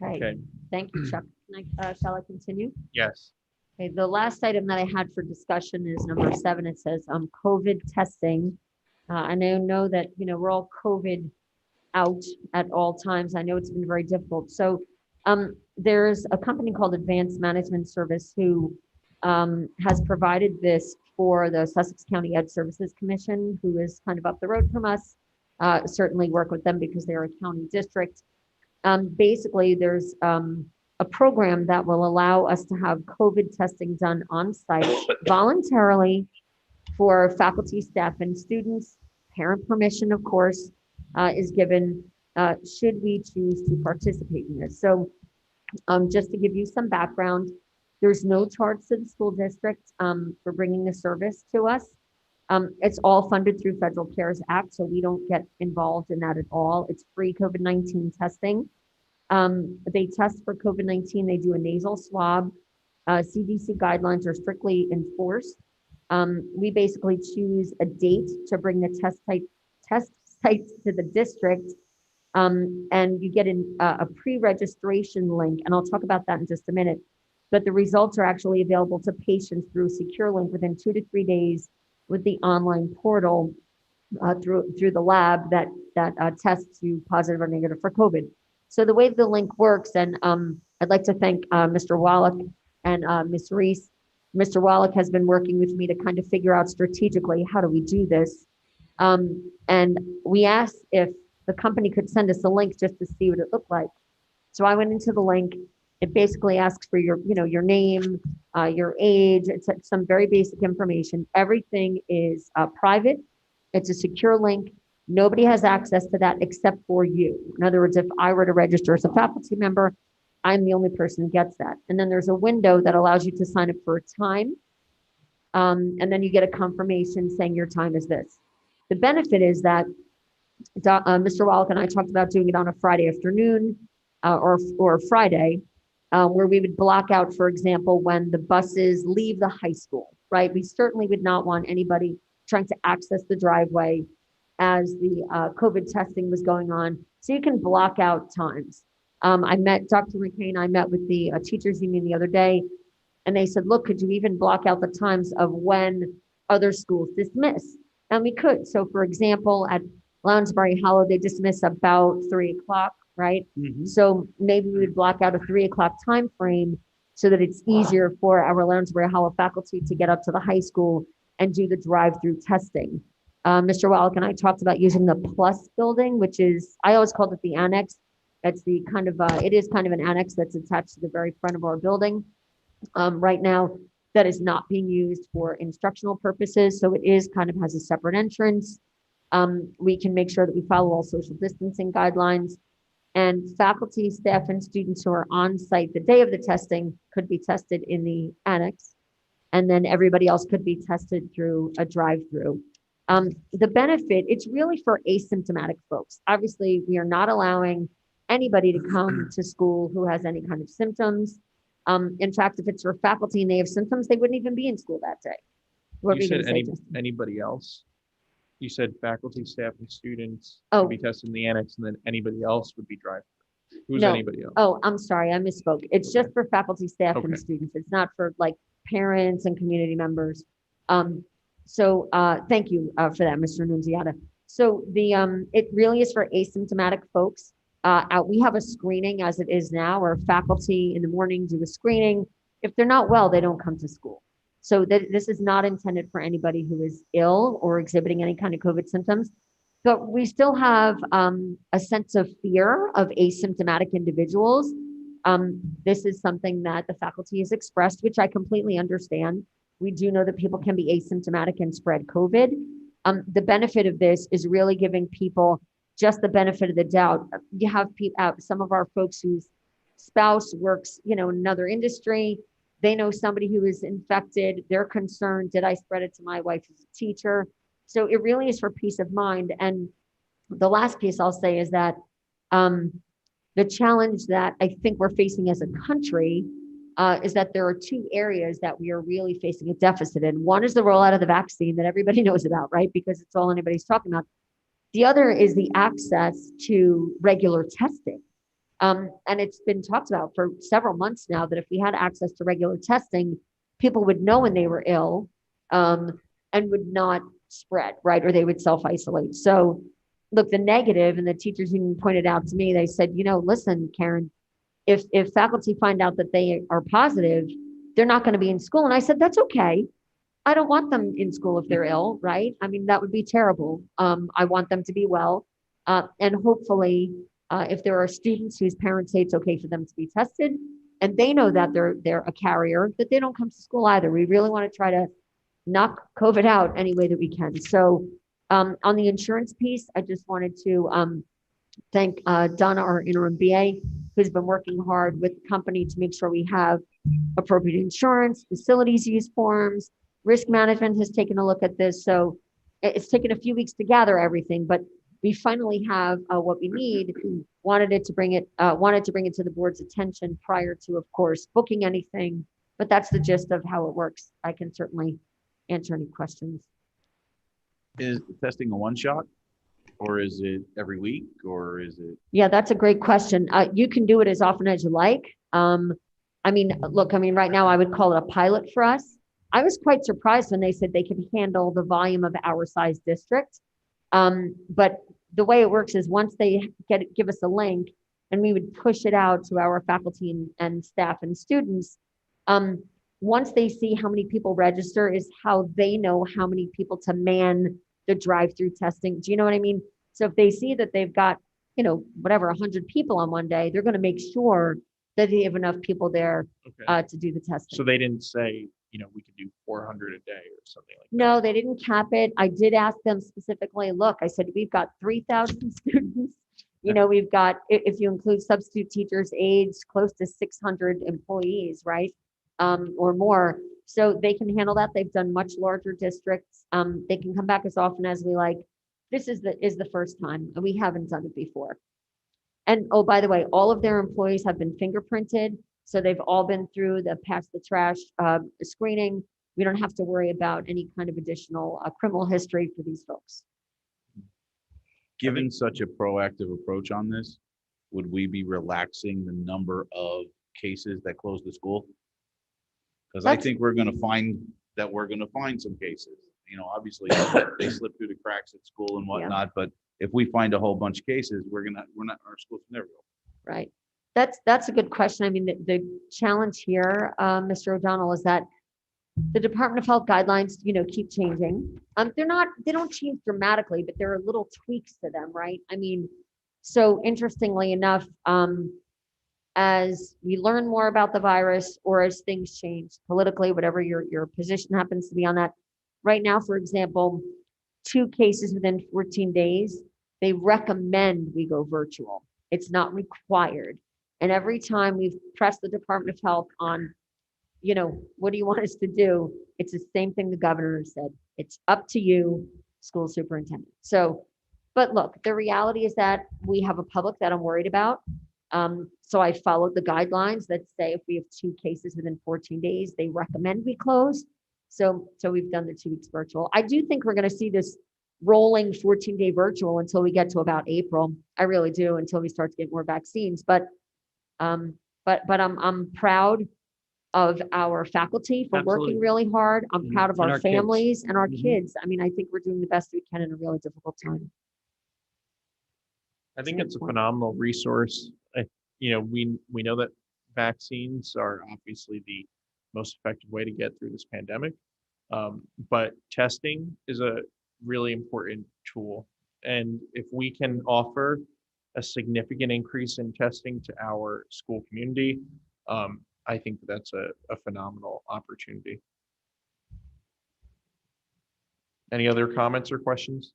Okay. Okay, Thank you, Chuck. Shall I continue? yes. Okay, the last item that I had for discussion is number 7. It says COVID testing. I know that, we're all COVID out at all times. I know it's been very difficult. So there's a company called Advanced Management Service who has provided this for the Sussex County Ed Services Commission, who is kind of up the road from us. Certainly work with them because they're a county district. Basically, there's a program that will allow us to have COVID testing done on site voluntarily for faculty, staff, and students. Parent permission, of course, is given should we choose to participate in this. So just to give you some background, there's no charge to the school district for bringing the service to us. It's all funded through Federal CARES Act, so we don't get involved in that at all. It's free COVID-19 testing. They test for COVID-19. They do a nasal swab. CDC guidelines are strictly enforced. We basically choose a date to bring the test sites to the district, and you get a pre-registration link, and I'll talk about that in just a minute. But the results are actually available to patients through a secure link within 2 to 3 days with the online portal through the lab that tests you positive or negative for COVID. So the way the link works, and I'd like to thank Mr. Wallach and Ms. Reese. Mr. Wallach has been working with me to kind of figure out strategically how do we do this. And we asked if the company could send us a link just to see what it looked like. So I went into the link. It basically asks for your name, your age. It's some very basic information. Everything is private. It's a secure link. Nobody has access to that except for you. In other words, if I were to register as a faculty member, I'm the only person who gets that. And then there's a window that allows you to sign up for a time. And then you get a confirmation saying your time is this. The benefit is that Mr. Wallach and I talked about doing it on a Friday afternoon or Friday, where we would block out, for example, when the buses leave the high school, right? We certainly would not want anybody trying to access the driveway as the COVID testing was going on. So you can block out times. I met Dr. McCain, I met with the teachers union the other day, and they said, look, could you even block out the times of when other schools dismiss? And we could. So for example, at Lounsbury Hollow, they dismiss about 3 o'clock, right? Mm-hmm. So maybe we would block out a 3 o'clock time frame so that it's easier for our Lounsbury Hollow faculty to get up to the high school and do the drive-through testing. Mr. Wallach and I talked about using the Plus building, which is, I always called it the annex. That's the kind of, it is kind of an annex that's attached to the very front of our building. Right now, that is not being used for instructional purposes. So it is kind of has a separate entrance. We can make sure that we follow all social distancing guidelines, and faculty, staff, and students who are on site the day of the testing could be tested in the annex. And then everybody else could be tested through a drive-through. The benefit, it's really for asymptomatic folks. Obviously, we are not allowing anybody to come to school who has any kind of symptoms. In fact, if it's for faculty and they have symptoms, they wouldn't even be in school that day. You said anybody else? You said faculty, staff, and students would be tested in the annex, and then anybody else would be drive-through. Who's anybody else? Oh, I'm sorry, I misspoke. It's just for faculty, staff, and students. It's not for like parents and community members. So thank you for that, Mr. Nunziata. So it really is for asymptomatic folks. We have a screening as it is now, where faculty in the morning do a screening. If they're not well, they don't come to school. So this is not intended for anybody who is ill or exhibiting any kind of COVID symptoms. But we still have a sense of fear of asymptomatic individuals. This is something that the faculty has expressed, which I completely understand. We do know that people can be asymptomatic and spread COVID. The benefit of this is really giving people just the benefit of the doubt. You have some of our folks whose spouse works, in another industry. They know somebody who is infected. They're concerned, did I spread it to my wife who's a teacher? So it really is for peace of mind. And the last piece I'll say is that the challenge that I think we're facing as a country is that there are two areas that we are really facing a deficit in. One is the rollout of the vaccine that everybody knows about, right? Because it's all anybody's talking about. The other is the access to regular testing. And it's been talked about for several months now that if we had access to regular testing, people would know when they were ill and would not spread, right? Or they would self-isolate. So look, the negative, and the teachers even pointed out to me, they said, listen, Karen, if faculty find out that they are positive, they're not going to be in school. And I said, that's okay. I don't want them in school if they're ill, right? I mean, that would be terrible. I want them to be well. And hopefully, if there are students whose parents say it's okay for them to be tested, and they know that they're a carrier, that they don't come to school either. We really want to try to knock COVID out any way that we can. So on the insurance piece, I just wanted to thank Donna, our interim BA, who's been working hard with the company to make sure we have appropriate insurance, facilities use forms. Risk management has taken a look at this. So it's taken a few weeks to gather everything, but we finally have what we need. Wanted to bring it to the board's attention prior to, of course, booking anything. But that's the gist of how it works. I can certainly answer any questions. Is the testing a one shot, or is it every week, or is it? Yeah, that's a great question. You can do it as often as you like. Right now I would call it a pilot for us. I was quite surprised when they said they could handle the volume of our size district. But the way it works is once they give us a link, and we would push it out to our faculty and staff and students. Once they see how many people register is how they know how many people to man the drive-through testing. Do you know what I mean? So if they see that they've got, 100 people on one day, they're going to make sure that they have enough people there to do the testing. So they didn't say, we could do 400 a day or something like that. No, they didn't cap it. I did ask them specifically, look, I said, we've got 3,000 students. We've got, if you include substitute teachers, aides, close to 600 employees, right? Or more. So they can handle that. They've done much larger districts. They can come back as often as we like. This is the first time, and we haven't done it before. And oh, by the way, all of their employees have been fingerprinted. So they've all been through the pass the trash screening. We don't have to worry about any kind of additional criminal history for these folks. Given such a proactive approach on this, would we be relaxing the number of cases that close the school? Because I think we're going to find some cases. Obviously they slip through the cracks at school and whatnot, but if we find a whole bunch of cases, our schools never go. Right. That's a good question. I mean, the challenge here, Mr. O'Donnell, is that the Department of Health guidelines, keep changing. They don't change dramatically, but there are little tweaks to them, right? I mean, so interestingly enough, as we learn more about the virus or as things change politically, whatever your position happens to be on that. Right now, for example, 2 cases within 14 days, they recommend we go virtual. It's not required. And every time we've pressed the Department of Health on, what do you want us to do? It's the same thing the governor said. It's up to you, school superintendent. So, but look, the reality is that we have a public that I'm worried about. So I followed the guidelines that say if we have 2 cases within 14 days, they recommend we close. So we've done the 2 weeks virtual. I do think we're going to see this rolling 14-day virtual until we get to about April. I really do, until we start to get more vaccines. But I'm proud of our faculty for working really hard. I'm proud of our families and our kids. I mean, I think we're doing the best we can in a really difficult time. I think it's a phenomenal resource. We know that vaccines are obviously the most effective way to get through this pandemic, but testing is a really important tool. And if we can offer a significant increase in testing to our school community, I think that's a phenomenal opportunity. Any other comments or questions?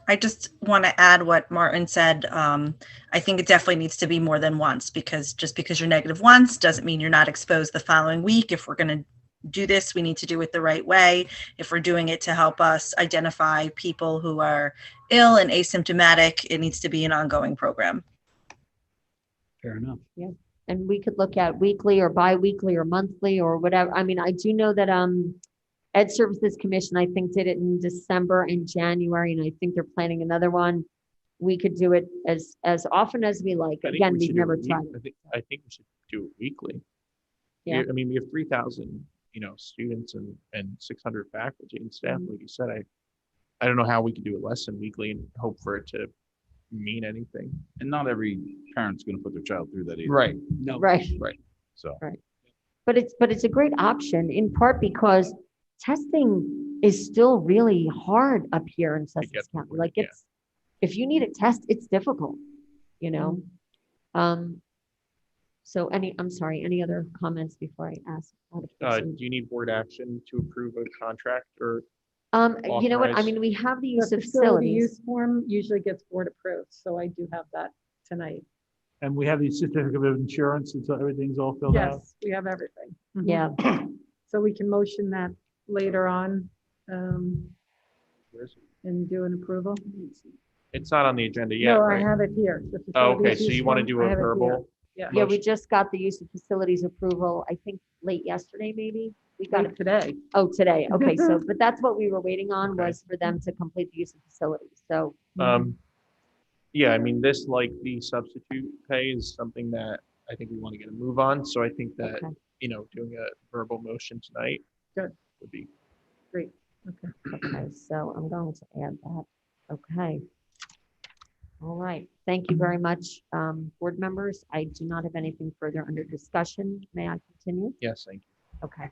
I just want to add what Martin said. I think it definitely needs to be more than once, because just because you're negative once doesn't mean you're not exposed the following week. If we're going to do this, we need to do it the right way. If we're doing it to help us identify people who are ill and asymptomatic, it needs to be an ongoing program. Fair enough. Yeah. And we could look at weekly or bi-weekly or monthly or whatever. I mean, I do know that, Ed Services Commission, I think, did it in December and January, and I think they're planning another one. We could do it as often as we like. I think Again, we we've should do never it tried week- it. I think we should do it weekly. Yeah. I mean, we have 3,000, students and 600 faculty and staff. Mhm. Like you said, I don't know how we could do it less than weekly and hope for it to mean anything. And not every parent's going to put their child through that either. Right. No. Right. So. But it's a great option in part because testing is still really hard up here in Sussex get County. word, Like yeah. if you need a test, it's difficult, you know? So I'm sorry, any other comments before I ask? all the Do questions? you need board action to approve a contract or? You know what? I authorize- mean, we have the The use of facility facilities. use form usually gets board approved, so I do have that tonight. And we have the certificate of insurance, and so everything's all filled out. Yes, we have everything. Mhm. Yeah, So we can motion that later on Where's it? and do an approval. It's not on the agenda yet, No, I right? have it here. the Oh, facility okay, so use you want to form, do I a have it here. verbal? Yeah, yeah, we just got the use of facilities approval, I think late yesterday, maybe? We got it. today. Oh, today. Okay, so, but that's what we were waiting on Okay. was for them to complete the use of facilities. So, Yeah, I mean, this, like the substitute pay is something that I think we want to get a move on. So I think that, okay, doing a verbal motion tonight Good. would be. Great. Okay. okay, so I'm going to add that. Okay. All right, thank you very much, board members. I do not have anything further under discussion. May I continue? Yes, thank you. Okay.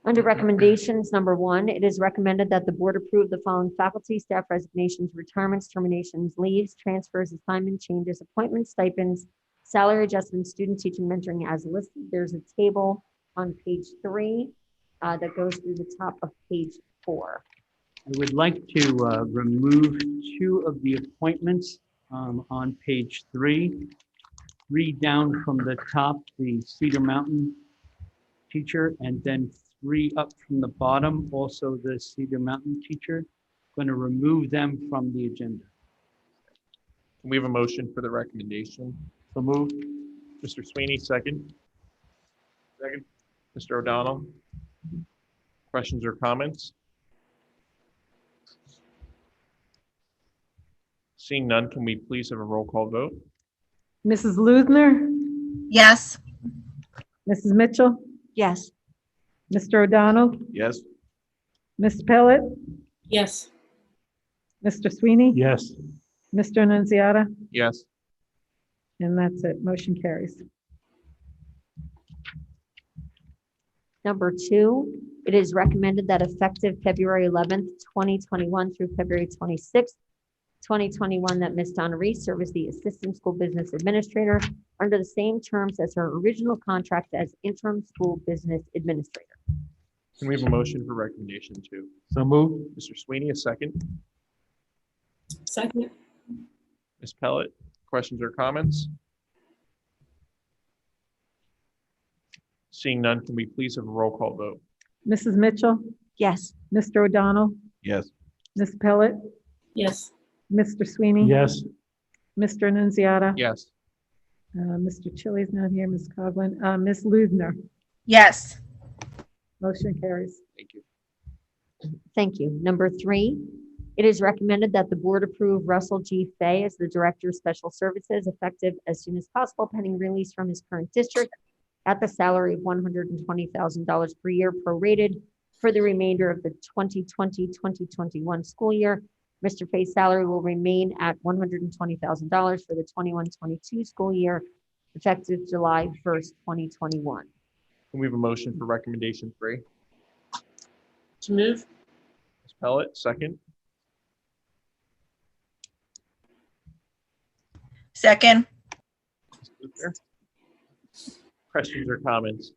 Under recommendations, number 1, it is recommended that the board approve the following faculty, staff resignations, retirements, terminations, leaves, transfers, assignment changes, appointments, stipends, salary adjustments, student teaching mentoring as listed. There's a table on page 3 that goes through the top of page 4. I would like to remove 2 of the appointments on page 3. 3 down from the top, the Cedar Mountain teacher, and then 3 up from the bottom, also the Cedar Mountain teacher. Going to remove them from the agenda. Can we have a motion for the recommendation? So moved. Mr. Sweeney, second. Second. Mr. O'Donnell? Questions or comments? Seeing none, can we please have a roll call vote? Mrs. Luthner, Yes. Mrs. Mitchell, Yes. Mr. O'Donnell, Yes. Ms. Pellet, Yes. Mr. Sweeney, Yes. Mr. Annunziata, Yes. and that's it. Motion carries. Number 2, it is recommended that effective February 11th, 2021 through February 26th, 2021, that Ms. Donna Reese serve as the Assistant School Business Administrator under the same terms as her original contract as Interim School Business Administrator. Can we have a motion for recommendation 2? So moved. Mr. Sweeney, a second. Second. Ms. Pellet, questions or comments? Seeing none, can we please have a roll call vote? Mrs. Mitchell, Yes. Mr. O'Donnell, Yes. Ms. Pellet, Yes. Mr. Sweeney. Yes. Mr. Annunziata. Yes. Mr. Chili's not here, Ms. Coughlin. Ms. Luthner. Yes. Motion carries. Thank you. Thank you. Number 3, it is recommended that the board approve Russell G. Fay as the Director of Special Services effective as soon as possible pending release from his current district at the salary of $120,000 per year prorated for the remainder of the 2020-2021 school year. Mr. Fay's salary will remain at $120,000 for the 21-22 school year effective July 1st, 2021. Can we have a motion for recommendation 3? To move? Ms. Pellet, second. Second. Ms. Luther? Questions or comments?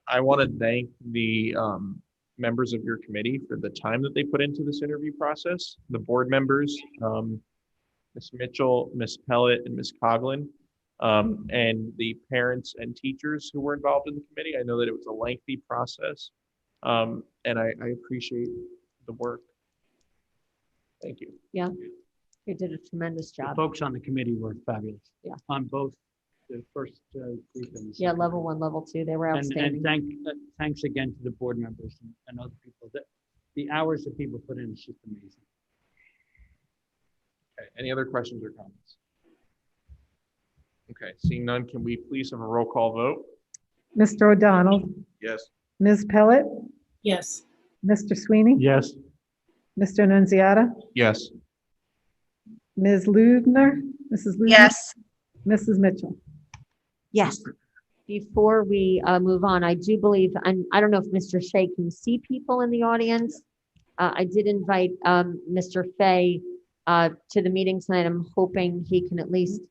I want to thank the members of your committee for the time that they put into this interview process, the board members, Ms. Mitchell, Ms. Pellet, and Ms. Coughlin, and the parents and teachers who were involved in the committee. I know that it was a lengthy process, and I appreciate the work. Thank you. You did a tremendous The job. folks on the committee were fabulous. Yeah. On both the first group. and the Yeah, second level group. 1, level 2, they were And outstanding. thanks again to the board members and other people. The hours that people put in is just amazing. Okay, any other questions or comments? Okay, seeing none, can we please have a roll call vote? Mr. O'Donnell, Yes. Ms. Pellet, Yes. Mr. Sweeney, Yes. Mr. Nunziata, Yes. Ms. Lubner, Mrs. Lubner. Yes. Mrs. Mitchell. Yes. Before we move on, I do believe, and I don't know if Mr. Shea can see people in the audience. I did invite Mr. Fay to the meeting tonight. I'm hoping he can at least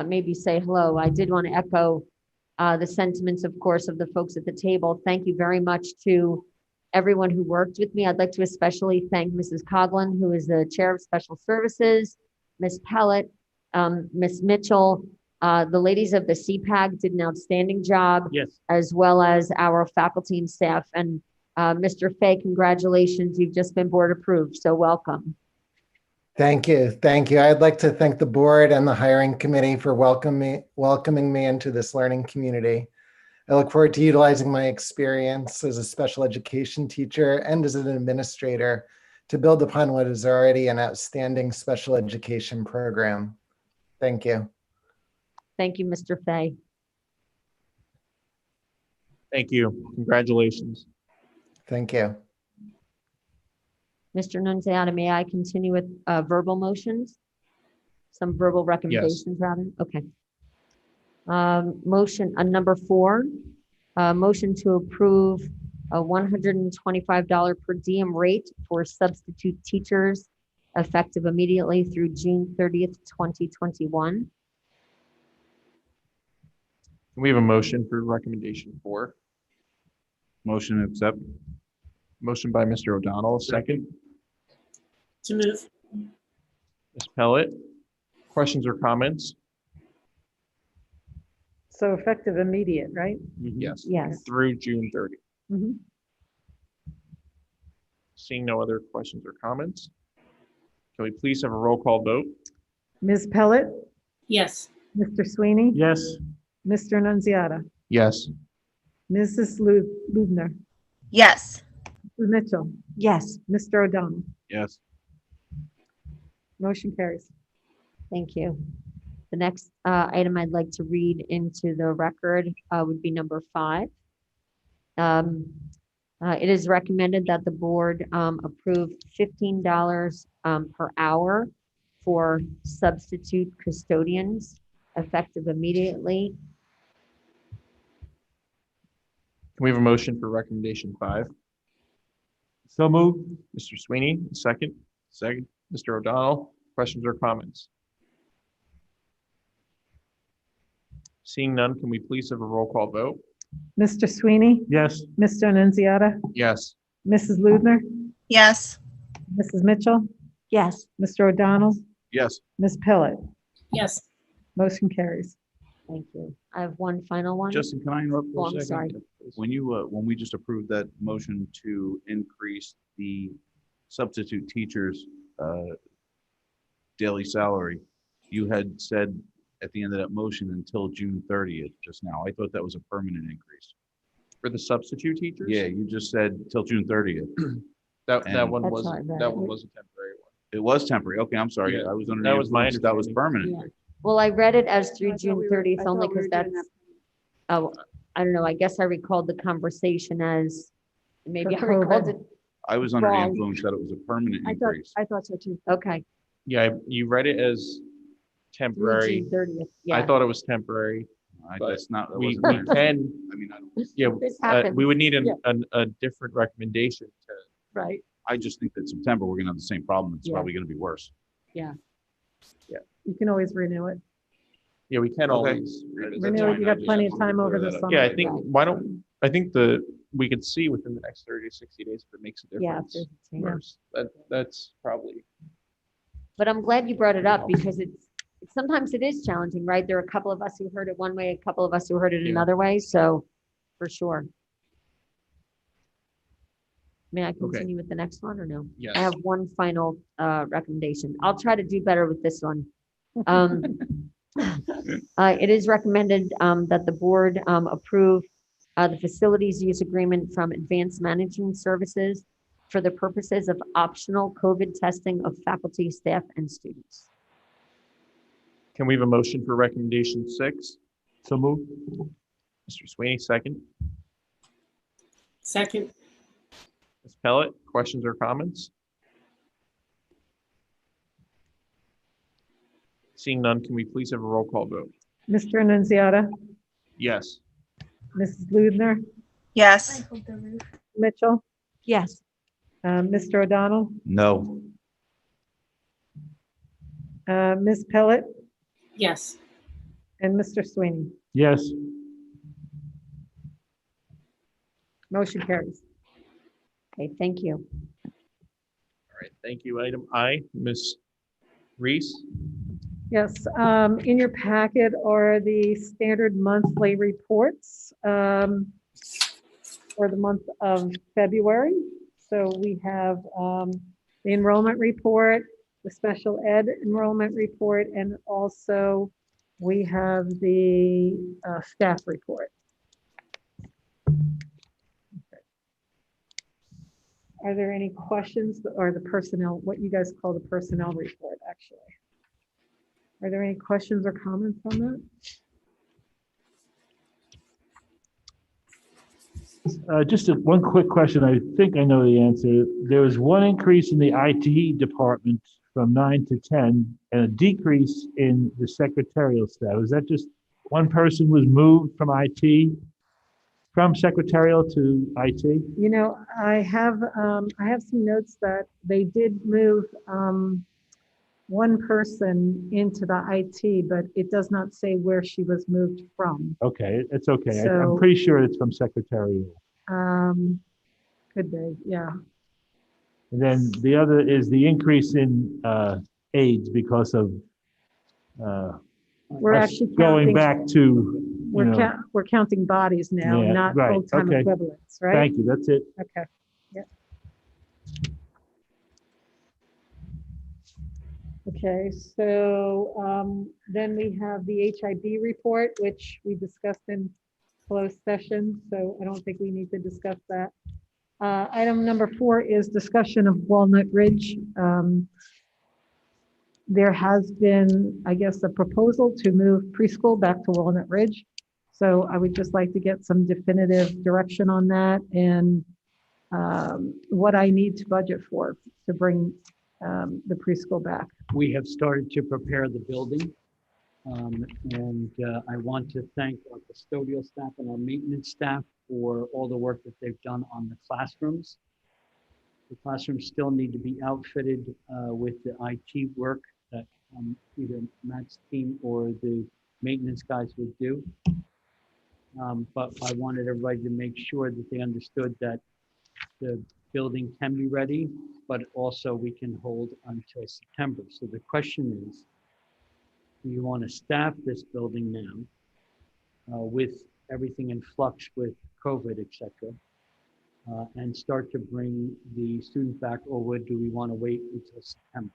maybe say hello. I did want to echo the sentiments, of course, of the folks at the table. Thank you very much to everyone who worked with me. I'd like to especially thank Mrs. Coughlin, who is the Chair of Special Services, Ms. Pellet, Ms. Mitchell. The ladies of the CPAG did an outstanding job, Yes. as well as our faculty and staff. And Mr. Fay, congratulations. You've just been board approved, so welcome. Thank you. Thank you. I'd like to thank the board and the hiring committee for welcoming me into this learning community. I look forward to utilizing my experience as a special education teacher and as an administrator to build upon what is already an outstanding special education program. Thank you. Thank you, Mr. Fay. Thank you. Congratulations. Thank you. Mr. Nunziata, may I continue with verbal motions? Some verbal recommendations, rather? Okay. Motion, number 4, motion to approve a $125 per diem rate for substitute teachers effective immediately through June 30th, 2021. Can we have a motion for recommendation 4? Motion to accept. Motion by Mr. O'Donnell, second. To move. Ms. Pellet, questions or comments? So effective immediate, right? Yes. Yes. Through June 30th. Mhm. Seeing no other questions or comments, can we please have a roll call vote? Ms. Pellet, Yes. Mr. Sweeney, Yes. Mr. Nunziata, Yes. Mrs. Lubner, Yes. Mrs. Mitchell, Yes. Mr. O'Donnell. Yes. Motion carries. Thank you. The next item I'd like to read into the record would be number 5. It is recommended that the board approve $15 per hour for substitute custodians effective immediately. Can we have a motion for recommendation 5? So moved. Mr. Sweeney, second. Second. Mr. O'Donnell, questions or comments? Seeing none, can we please have a roll call vote? Mr. Sweeney, Yes. Mr. Nunziata, Yes. Mrs. Lubner, Yes. Mrs. Mitchell, Yes. Mr. O'Donnell, Yes. Ms. Pellet. Yes. Motion carries. Thank you. I have one final one. Justin, can I interrupt Oh, for I'm a second? sorry. When we just approved that motion to increase the substitute teachers' daily salary, you had said at the end of that motion until June 30th just now. I thought that was a permanent increase. For the substitute teachers? Yeah, you just said till June 30th. That And- one That's was, how I read that it. one was a temporary one. It was temporary. Okay, I'm sorry. Yeah, I was under that the was my influence that was understanding. permanent. Well, I read it as through I June thought we were- 30th I only thought we because were doing that's, oh, I don't know. I guess I recalled the conversation as, maybe I For recalled COVID. it. I was under the Wrong. influence that it was a permanent increase. I thought so too. Okay. Yeah, you read it as Through temporary. June 30th. I Yeah. thought it was temporary. but That's not, that We wasn't my can, I mean, I don't, yeah, This we happens. would need Yeah. a different recommendation to, Right. I just think that September, we're gonna have the same problem. It's Yeah. probably gonna be worse. You can always renew it. yeah, we can Okay. always. That's Renew fine. it. You I got just plenty of wanted to time over clear the that up. summer. Yeah, I think, I think we could see within the next 30 to 60 days if it makes a Yeah. difference. Yeah. First. That's probably, But I'm glad you brought it up because sometimes it is challenging, right? There are a couple of us who heard it one way, a couple of us who heard it Yeah. another way. So for sure. May I continue with the next one or no? yes. I have one final recommendation. I'll try to do better with this one. Um, It is recommended that the board approve the facilities use agreement from Advanced Management Services for the purposes of optional COVID testing of faculty, staff, and students. Can we have a motion for recommendation 6? So move. Mr. Sweeney, second. Second, Ms. Pellet, questions or comments? Seeing none, can we please have a roll call vote? Mr. Annunziata, Yes. Mrs. Luther, Yes. Mitchell, Yes. Mr. O'Donnell, No. Ms. Pellet, yes. and Mr. Sweeney. Yes. Motion carries. Okay, thank you. All right, thank you. Item I, Ms. Reese. Yes, in your packet are the standard monthly reports for the month of February. So we have the enrollment report, the special ed enrollment report, and also we have the staff report. Are there any questions, or the personnel, what you guys call the personnel report, actually? Are there any questions or comments on that? Just one quick question. I think I know the answer. There was one increase in the IT department from 9 to 10 and a decrease in the secretarial staff. Is that just one person was moved from IT, from secretarial to IT? You know, I have some notes that they did move one person into the IT, but it does not say where she was moved from. Okay, it's okay. I'm So- pretty sure it's from secretarial. Could be, yeah. And then the other is the increase in aides because of We're us actually going counting, back to, you know, we're counting bodies now, Yeah, not right, full-time okay. equivalents, right? thank you, that's it. Okay, yeah. Okay, so then we have the HIB report, which we discussed in closed session, so I don't think we need to discuss that. Item number 4 is discussion of Walnut Ridge. There has been, I guess, a proposal to move preschool back to Walnut Ridge. So I would just like to get some definitive direction on that and what I need to budget for to bring the preschool back. We have started to prepare the building. And I want to thank our custodial staff and our maintenance staff for all the work that they've done on the classrooms. The classrooms still need to be outfitted with the IT work that either Matt's team or the maintenance guys would do. But I wanted everybody to make sure that they understood that the building can be ready, but also we can hold until September. So the question is, do you want to staff this building now with everything in flux with COVID, et cetera, and start to bring the students back, or do we want to wait until September?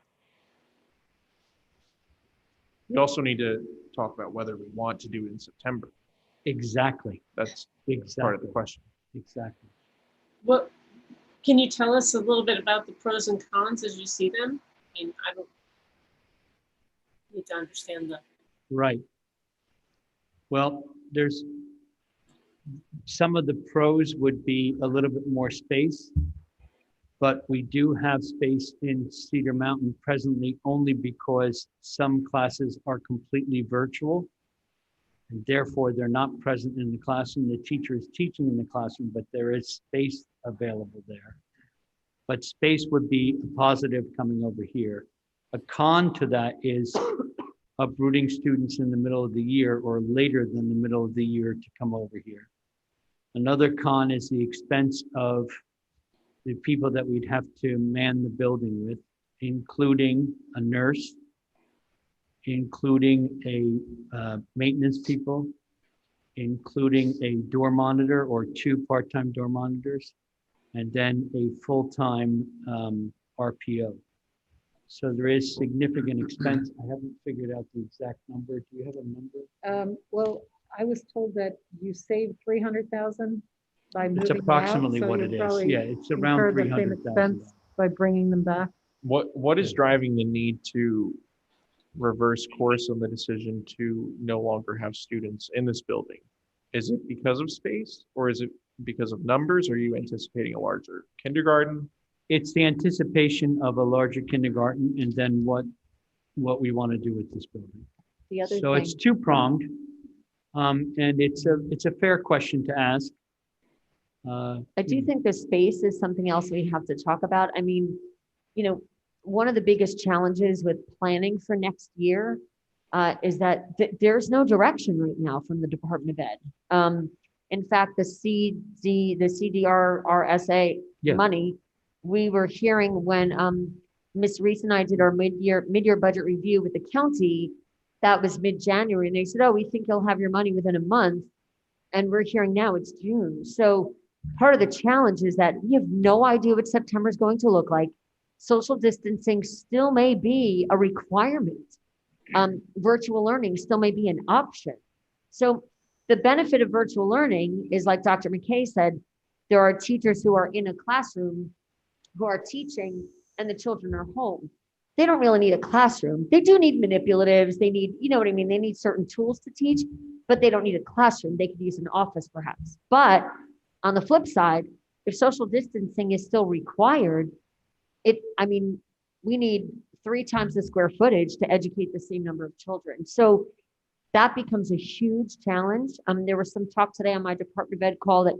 We also need to talk about whether we want to do it in September. Exactly. That's Exactly. part of the question. Exactly. What, can you tell us a little bit about the pros and cons as you see them? I mean, I don't need to understand the. Right. Well, there's some of the pros would be a little bit more space, but we do have space in Cedar Mountain presently only because some classes are completely virtual. And therefore, they're not present in the classroom. The teacher is teaching in the classroom, but there is space available there. But space would be a positive coming over here. A con to that is uprooting students in the middle of the year or later than the middle of the year to come over here. Another con is the expense of the people that we'd have to man the building with, including a nurse, including a maintenance people, including a door monitor or 2 part-time door monitors, and then a full-time RPO. So there is significant expense. I haven't figured out the exact number. Do you have a number? Well, I was told that you saved 300,000 by moving It's them out, approximately so what you it is. probably Yeah, it's around incurred the same 300,000. expense by bringing them back. What is driving the need to reverse course on the decision to no longer have students in this building? Is it because of space, or is it because of numbers? Or are you anticipating a larger kindergarten? It's the anticipation of a larger kindergarten and then what we want to do with this building. The other So it's thing, two-pronged. And it's a fair question to ask. I do think the space is something else we have to talk about. I mean, one of the biggest challenges with planning for next year is that there's no direction right now from the Department of Ed. In fact, the CDRRSA Yeah. money, we were hearing when Ms. Reese and I did our mid-year budget review with the county, that was mid-January, and they said, oh, we think you'll have your money within a month. And we're hearing now it's June. So part of the challenge is that we have no idea what September is going to look like. Social distancing still may be a requirement. Virtual learning still may be an option. So the benefit of virtual learning is, like Dr. McKay said, there are teachers who are in a classroom who are teaching and the children are home. They don't really need a classroom. They do need manipulatives. They need, you know what I mean? They need certain tools to teach, but they don't need a classroom. They could use an office perhaps. But on the flip side, if social distancing is still required, we need 3 times the square footage to educate the same number of children. So that becomes a huge challenge. There was some talk today on my Department of Ed call that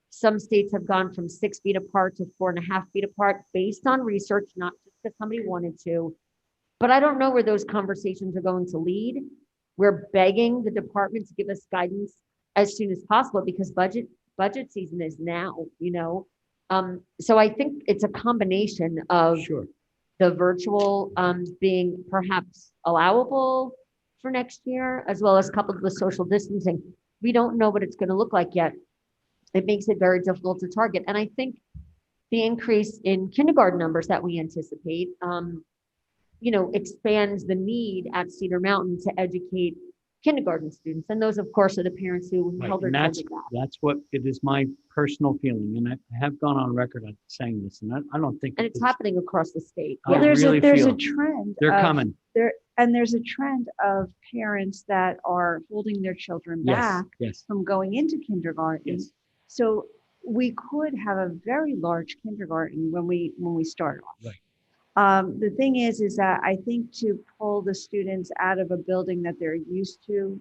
some states have gone from 6 feet apart to 4.5 feet apart based on research, not just because somebody wanted to. But I don't know where those conversations are going to lead. We're begging the department to give us guidance as soon as possible because budget season is now, So I think it's a combination of the virtual being perhaps allowable for next year, as well as coupled with social distancing. We don't know what it's going to look like yet. It makes it very difficult to target. And I think the increase in kindergarten numbers that we anticipate, expands the need at Cedar Mountain to educate kindergarten students. And those, of course, are the parents who held their children back. That's what it is my personal feeling. And I have gone on record on saying this, and I don't think. And it's happening across the state. I There's really a feel trend. they're coming. There's a trend of parents that are holding their children back from going into kindergarten. Yes. So we could have a very large kindergarten when we start off. Right. The thing is that I think to pull the students out of a building that they're used to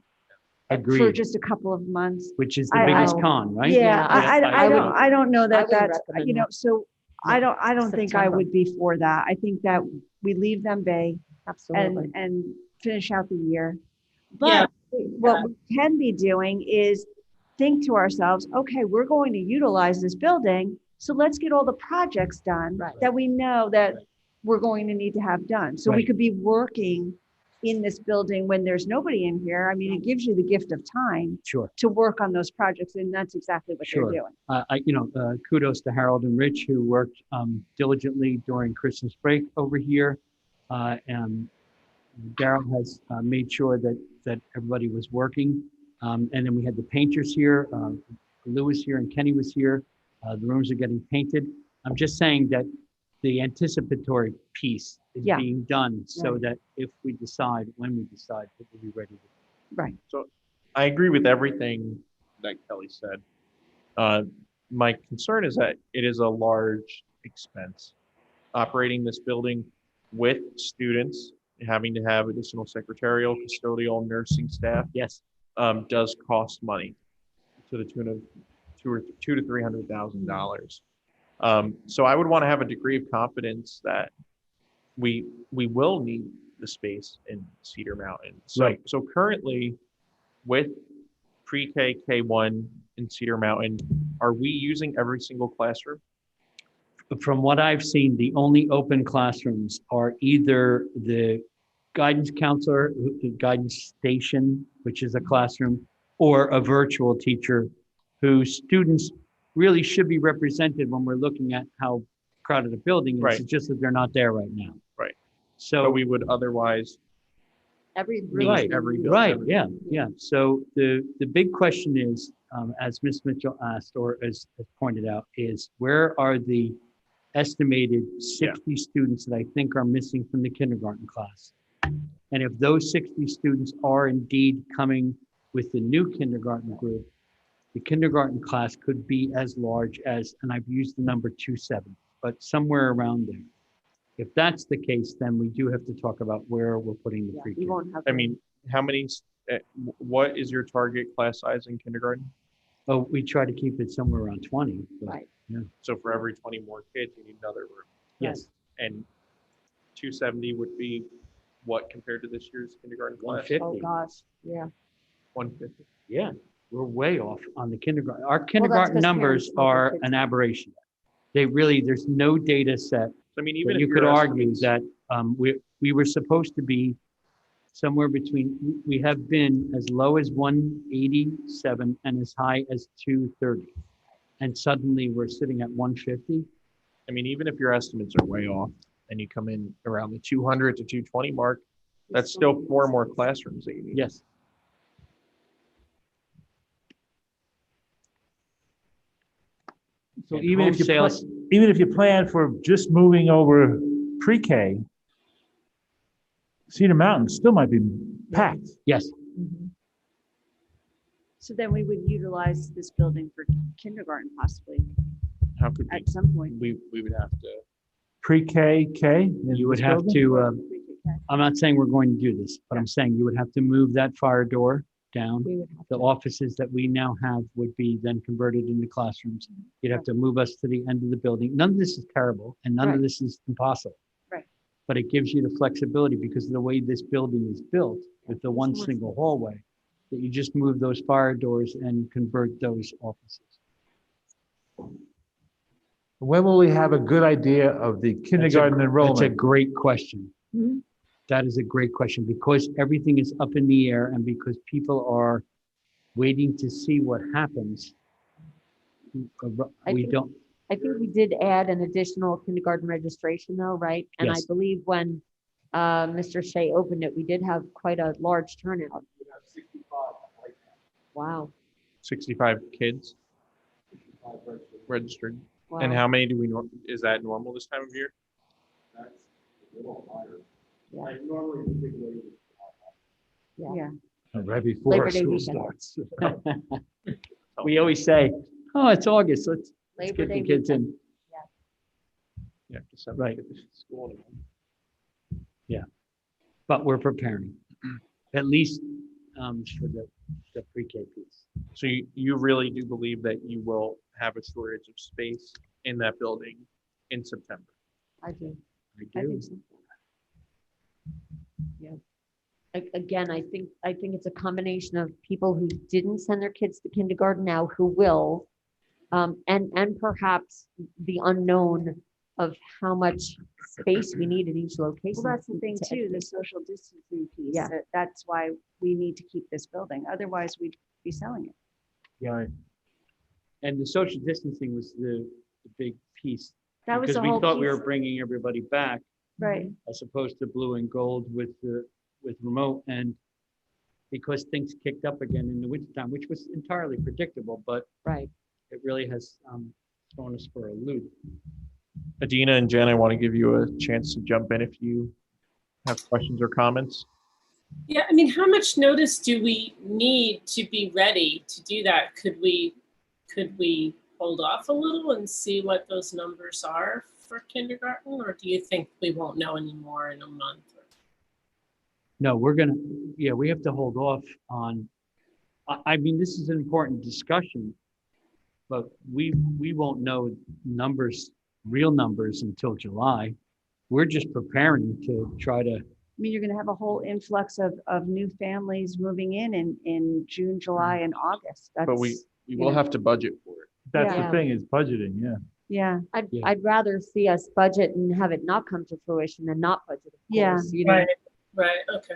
for Agreed. just a couple of months. Which is the biggest con, right? Yeah, I don't know that wouldn't that's, recommend that. so I don't think I September. would be for that. I think that we leave them be Absolutely. and finish out the year. Yeah. But what we can be doing is think to ourselves, okay, we're going to utilize this building, so let's get all the projects done that we know that we're going to need to have done. So we could be working in this building when there's nobody in here. I mean, it gives you the gift of time to work on those projects, and that's exactly what they're doing. Kudos to Harold and Rich, who worked diligently during Christmas break over here. And Daryl has made sure that everybody was working. And then we had the painters here. Lou was here and Kenny was here. The rooms are getting painted. I'm just saying that the anticipatory piece is being done so that if we decide, when we decide, that we'll be ready. Right. So I agree with everything that Kelly said. My concern is that it is a large expense. Operating this building with students, having to have additional secretarial, custodial, nursing staff, does cost money to the tune of $200,000 to $300,000. So I would want to have a degree of confidence that we will need the space in Cedar Mountain. So currently, with pre-K, K1 in Cedar Mountain, are we using every single classroom? From what I've seen, the only open classrooms are either the guidance counselor, the guidance station, which is a classroom, or a virtual teacher whose students really should be represented when we're looking at how crowded a building is. It's just that they're not there right now. Right. So we would otherwise Every meet Right, every building. right, yeah, yeah. So the big question is, as Ms. Mitchell asked, or as pointed out, is where are the estimated 60 students that I think are missing from the kindergarten class? And if those 60 students are indeed coming with the new kindergarten group, the kindergarten class could be as large as, and I've used the number 270, but somewhere around there. If that's the case, then we do have to talk about where we're putting the Yeah, pre-K. we won't have. I mean, how many, what is your target class size in kindergarten? Oh, we try to keep it somewhere around 20. But Right. So for every 20 more kids, you need another room. yes, And 270 would be what compared to this year's kindergarten class? 150. Oh, gosh, yeah. 150. Yeah, we're way off on the kindergarten. Our kindergarten 'cause numbers parents move their are kids an in. aberration. They really, there's no data set I mean, that even if you could your argue estimates- that we were supposed to be somewhere between, we have been as low as 187 and as high as 230. And suddenly we're sitting at 150. I mean, even if your estimates are way off and you come in around the 200 to 220 mark, that's still 4 more classrooms that you need. Yes. So And even if home sales- even if you plan for just moving over pre-K, Cedar Mountain still might be packed. Yes, So then we would utilize this building for kindergarten possibly How could at some point. we would have to, Pre-K, K? in you would this have building? to, I'm not saying we're going to do this, but I'm saying you would have to move that fire door down. We would have The to. offices that we now have would be then converted into classrooms. You'd have to move us to the end of the building. None of this is terrible and none of Right. this is impossible. Right. But it gives you the flexibility because of the way this building is built with the one more single hallway, that you just move those fire doors and convert those offices. When will we have a good idea of the kindergarten That's a enrollment? great question. Mhm. That is a great question because everything is up in the air and because people are waiting to see what happens. I We think- don't, I think we did add an additional kindergarten registration though, right? And I Yes. believe when Mr. Shea opened it, we did have quite a large turnout. Wow. 65 kids registered. Wow. And how many do we, is that normal this time of year? Yeah. Right before Labor Day school weekend. starts. we always say, oh, it's August, let's Labor get the Day kids weekend. in. Yeah, December. Right. get to School. But we're preparing, at least for the pre-K piece. So you really do believe that you will have a shortage of space in that building in September? I do. I I do. think so. Yeah. Again, I think it's a combination of people who didn't send their kids to kindergarten now who will, and perhaps the unknown of how much space we need in each location. Well, that's the thing to too, the educate. social distancing piece. Yeah. That's why we need to keep this building. Otherwise, we'd be selling it. Yeah. And the social distancing was the big piece. That was Because the we whole thought we were piece. bringing everybody back Right. as opposed to blue and gold with remote. And because things kicked up again in the wintertime, which was entirely predictable, but Right. it really has thrown us for a loop. Adina and Jen, I want to give you a chance to jump in if you have questions or comments. Yeah, I mean, how much notice do we need to be ready to do that? Could we hold off a little and see what those numbers are for kindergarten? Or do you think we won't know anymore in a month? No, we have to hold off on, I mean, this is an important discussion, but we won't know real numbers until July. We're just preparing to try to, I mean, you're gonna have a whole influx of new families moving in June, July, and August. But we will have to budget for it. That's Yeah. the thing, is budgeting, yeah. Yeah, Yeah. I'd rather see us budget and have it not come to fruition than not budget. Of Yeah. course, you know? Right, okay.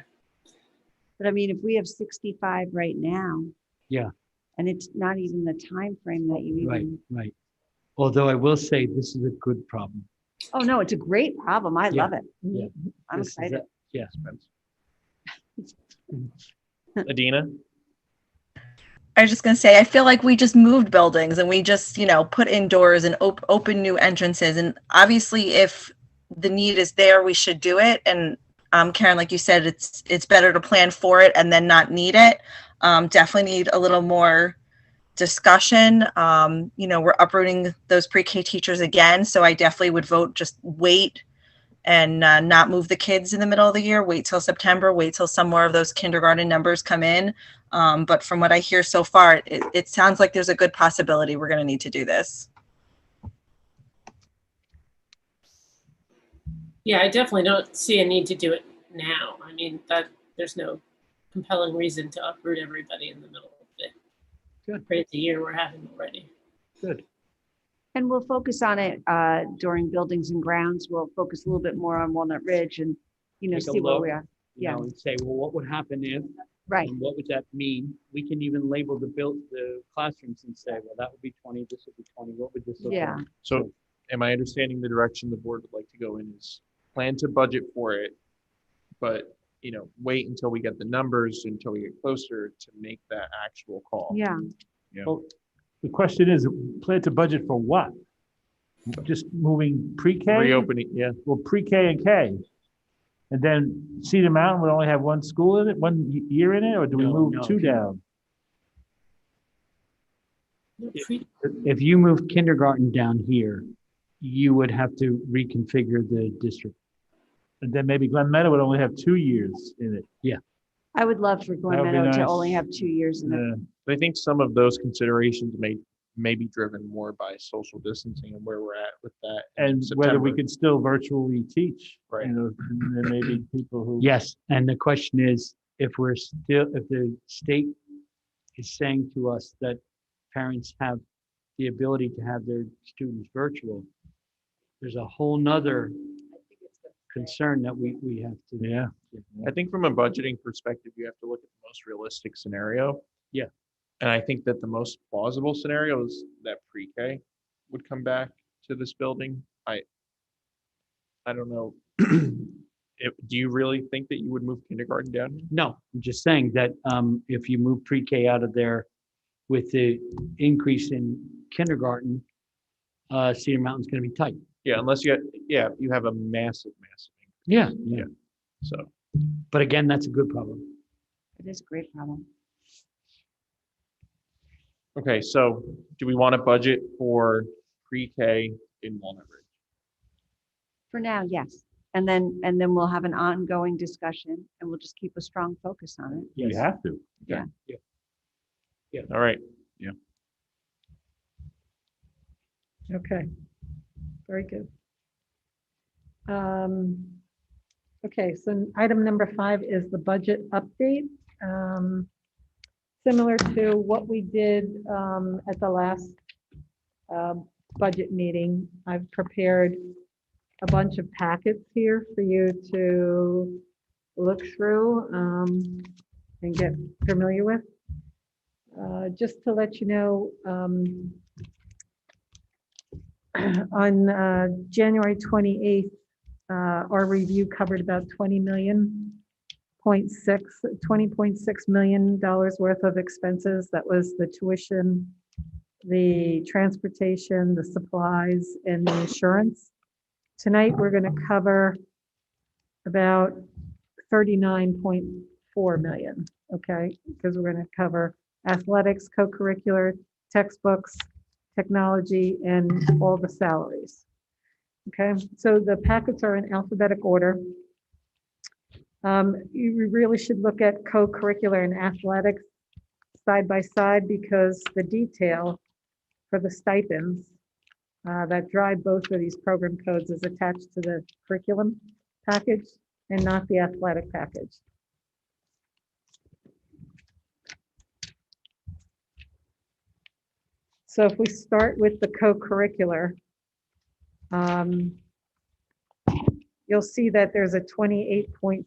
but I mean, if we have 65 right now. Yeah. And it's not even the time frame that you right, even, right. Although I will say this is a good problem. Oh, no, it's a great problem. I Yeah. love it. Yeah. I'm This is excited. it. Yeah. Adina? I was just gonna say, I feel like we just moved buildings and we just, put indoors and open new entrances. And obviously, if the need is there, we should do it. And Karen, like you said, it's better to plan for it and then not need it. Definitely need a little more discussion. We're uprooting those pre-K teachers again, so I definitely would vote just wait and not move the kids in the middle of the year. Wait till September. Wait till some more of those kindergarten numbers come in. But from what I hear so far, it sounds like there's a good possibility we're going to need to do this. Yeah, I definitely don't see a need to do it now. I mean, there's no compelling reason to uproot everybody in the middle of the Good. crazy year we're having already. Good. And we'll focus on it during buildings and grounds. We'll focus a little bit more on Walnut Ridge and, Take a see where look, we are. Yeah. And say, well, what would happen if, Right. and what would that mean? We can even label the classrooms and say, well, that would be 20, this would be 20, what would this look Yeah. like? So am I understanding the direction the board would like to go in is plan to budget for it, but, wait until we get the numbers, until we get closer to make that actual call? Yeah. Well, the question is, plan to budget for what? Just moving pre-K? Reopening, yeah. Well, pre-K and K. And then Cedar Mountain would only have one school in it, one year in it, or do we No, move no, two if you- down? If you move kindergarten down here, you would have to reconfigure the district. And then maybe Glen Meadow would only have 2 years in it. Yeah. I would love for Glen That would be Meadow to nice. only have 2 years in it. Yeah. But I think some of those considerations may be driven more by social distancing and where we're at with that. in And whether we September. could still virtually teach. Right. And there may be people who. Yes, and the question is, if the state is saying to us that parents have the ability to have their students virtual, there's a whole nother concern that we have to. Yeah. I think from a budgeting perspective, you have to look at the most realistic scenario. Yeah. And I think that the most plausible scenario is that pre-K would come back to this building. I don't know. Do you really think that you would move kindergarten down here? No, I'm just saying that if you move pre-K out of there with the increase in kindergarten, Cedar Mountain's going to be tight. Yeah, unless you have a massive. Yeah. So, But again, that's a good problem. It is a great problem. okay, so do we want to budget for pre-K in Walnut Ridge? For now, yes. And then we'll have an ongoing discussion and we'll just keep a strong focus on it. You have to. Yeah. All right. Okay, very good. Okay, so item number 5 is the budget update. Similar to what we did at the last budget meeting, I've prepared a bunch of packets here for you to look through and get familiar with. Just to let you know, on January 28th, our review covered about $20.6 million worth of expenses. That was the tuition, the transportation, the supplies, and the insurance. Tonight, we're going to cover about 39.4 million, okay? Because we're going to cover athletics, co-curricular, textbooks, technology, and all the salaries. Okay, so the packets are in alphabetic order. You really should look at co-curricular and athletics side by side because the detail for the stipends that drive both of these program codes is attached to the curriculum package and not the athletic package. So if we start with the co-curricular, you'll see that there's a 28.66%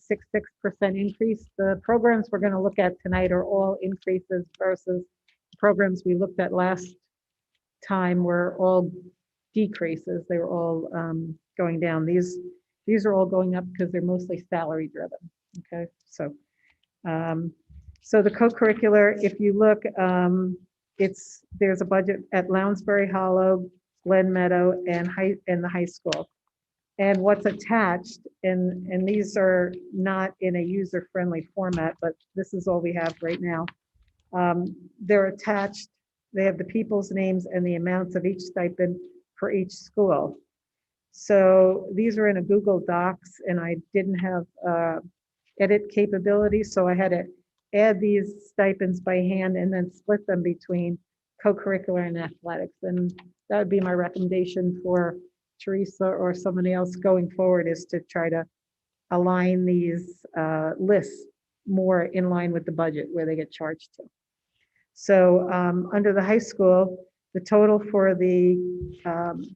increase. The programs we're going to look at tonight are all increases versus programs we looked at last time were all decreases. They were all going down. These are all going up because they're mostly salary driven. Okay, so so the co-curricular, if you look, there's a budget at Lounsbury Hollow, Glen Meadow, and the high school. And what's attached, and these are not in a user-friendly format, but this is all we have right now. They're attached, they have the people's names and the amounts of each stipend for each school. So these are in a Google Docs, and I didn't have edit capability, so I had to add these stipends by hand and then split them between co-curricular and athletics. And that would be my recommendation for Teresa or somebody else going forward, is to try to align these lists more in line with the budget where they get charged to. So under the high school, the total for the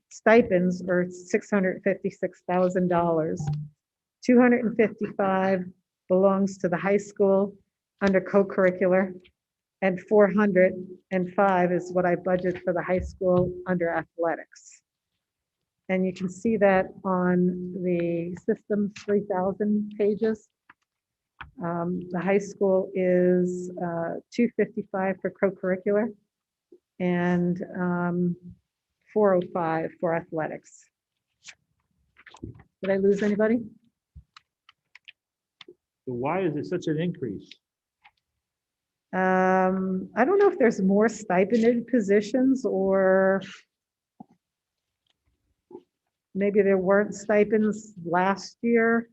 stipends are $656,000. 255 belongs to the high school under co-curricular, and 405 is what I budget for the high school under athletics. And you can see that on the Systems 3000 pages. The high school is 255 for co-curricular and 405 for athletics. Did I lose anybody? So why is it such an increase? I don't know if there's more stipended positions, or maybe there weren't stipends last year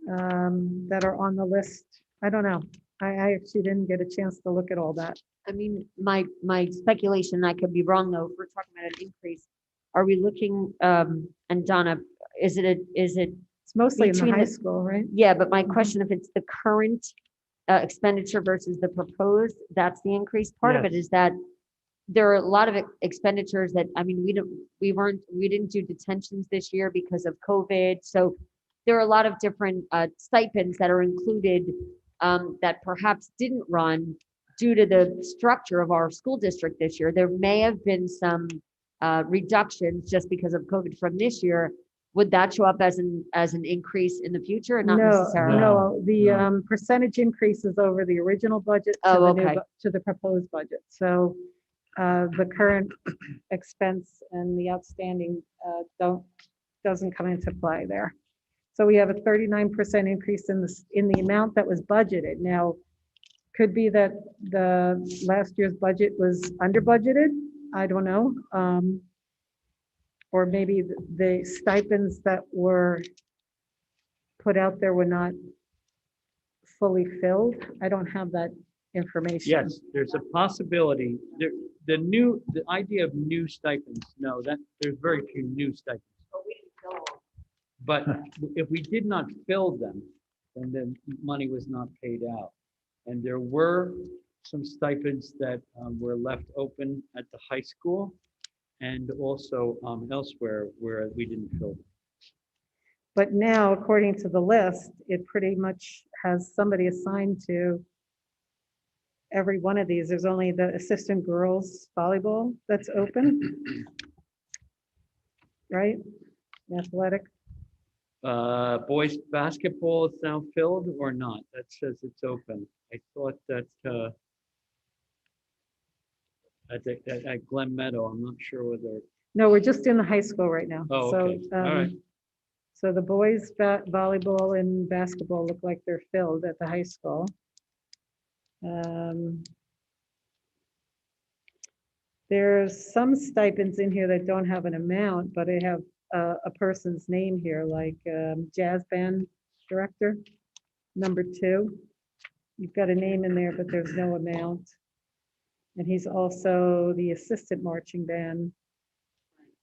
that are on the list. I don't know. I actually didn't get a chance to look at all that. I mean, my speculation, I could be wrong though, if we're talking about an increase, are we looking, and Donna, is it It's mostly in the between high the- school, right? yeah, but my question, if it's the current expenditure versus the proposed, that's the increased part of it, Yes. is that there are a lot of expenditures that, I mean, we didn't do detentions this year because of COVID. So there are a lot of different stipends that are included that perhaps didn't run due to the structure of our school district this year. There may have been some reductions just because of COVID from this year. Would that show up as an increase in the future, or not necessarily? No, the No. percentage increases over the original budget to Oh, the new, okay. to the proposed budget. So the current expense and the outstanding doesn't come into play there. So we have a 39% increase in the amount that was budgeted. Now, could be that the last year's budget was under budgeted. I don't know. Or maybe the stipends that were put out there were not fully filled. I don't have that information. Yes, there's a possibility. The idea of new stipends, no, that there's very few new stipends. But if we did not fill them, then the money was not paid out. And there were some stipends that were left open at the high school and also elsewhere where we didn't fill them. But now, according to the list, it pretty much has somebody assigned to every one of these. There's only the assistant girls volleyball that's open. Right? Athletic. Boys basketball is now filled or not? That says it's open. I thought that at Glen Meadow, I'm not sure whether. No, we're just in the high school right now. Oh, okay. All right. So the boys volleyball and basketball look like they're filled at the high school. There's some stipends in here that don't have an amount, but they have a person's name here, like jazz band director, number 2. You've got a name in there, but there's no amount. And he's also the assistant marching band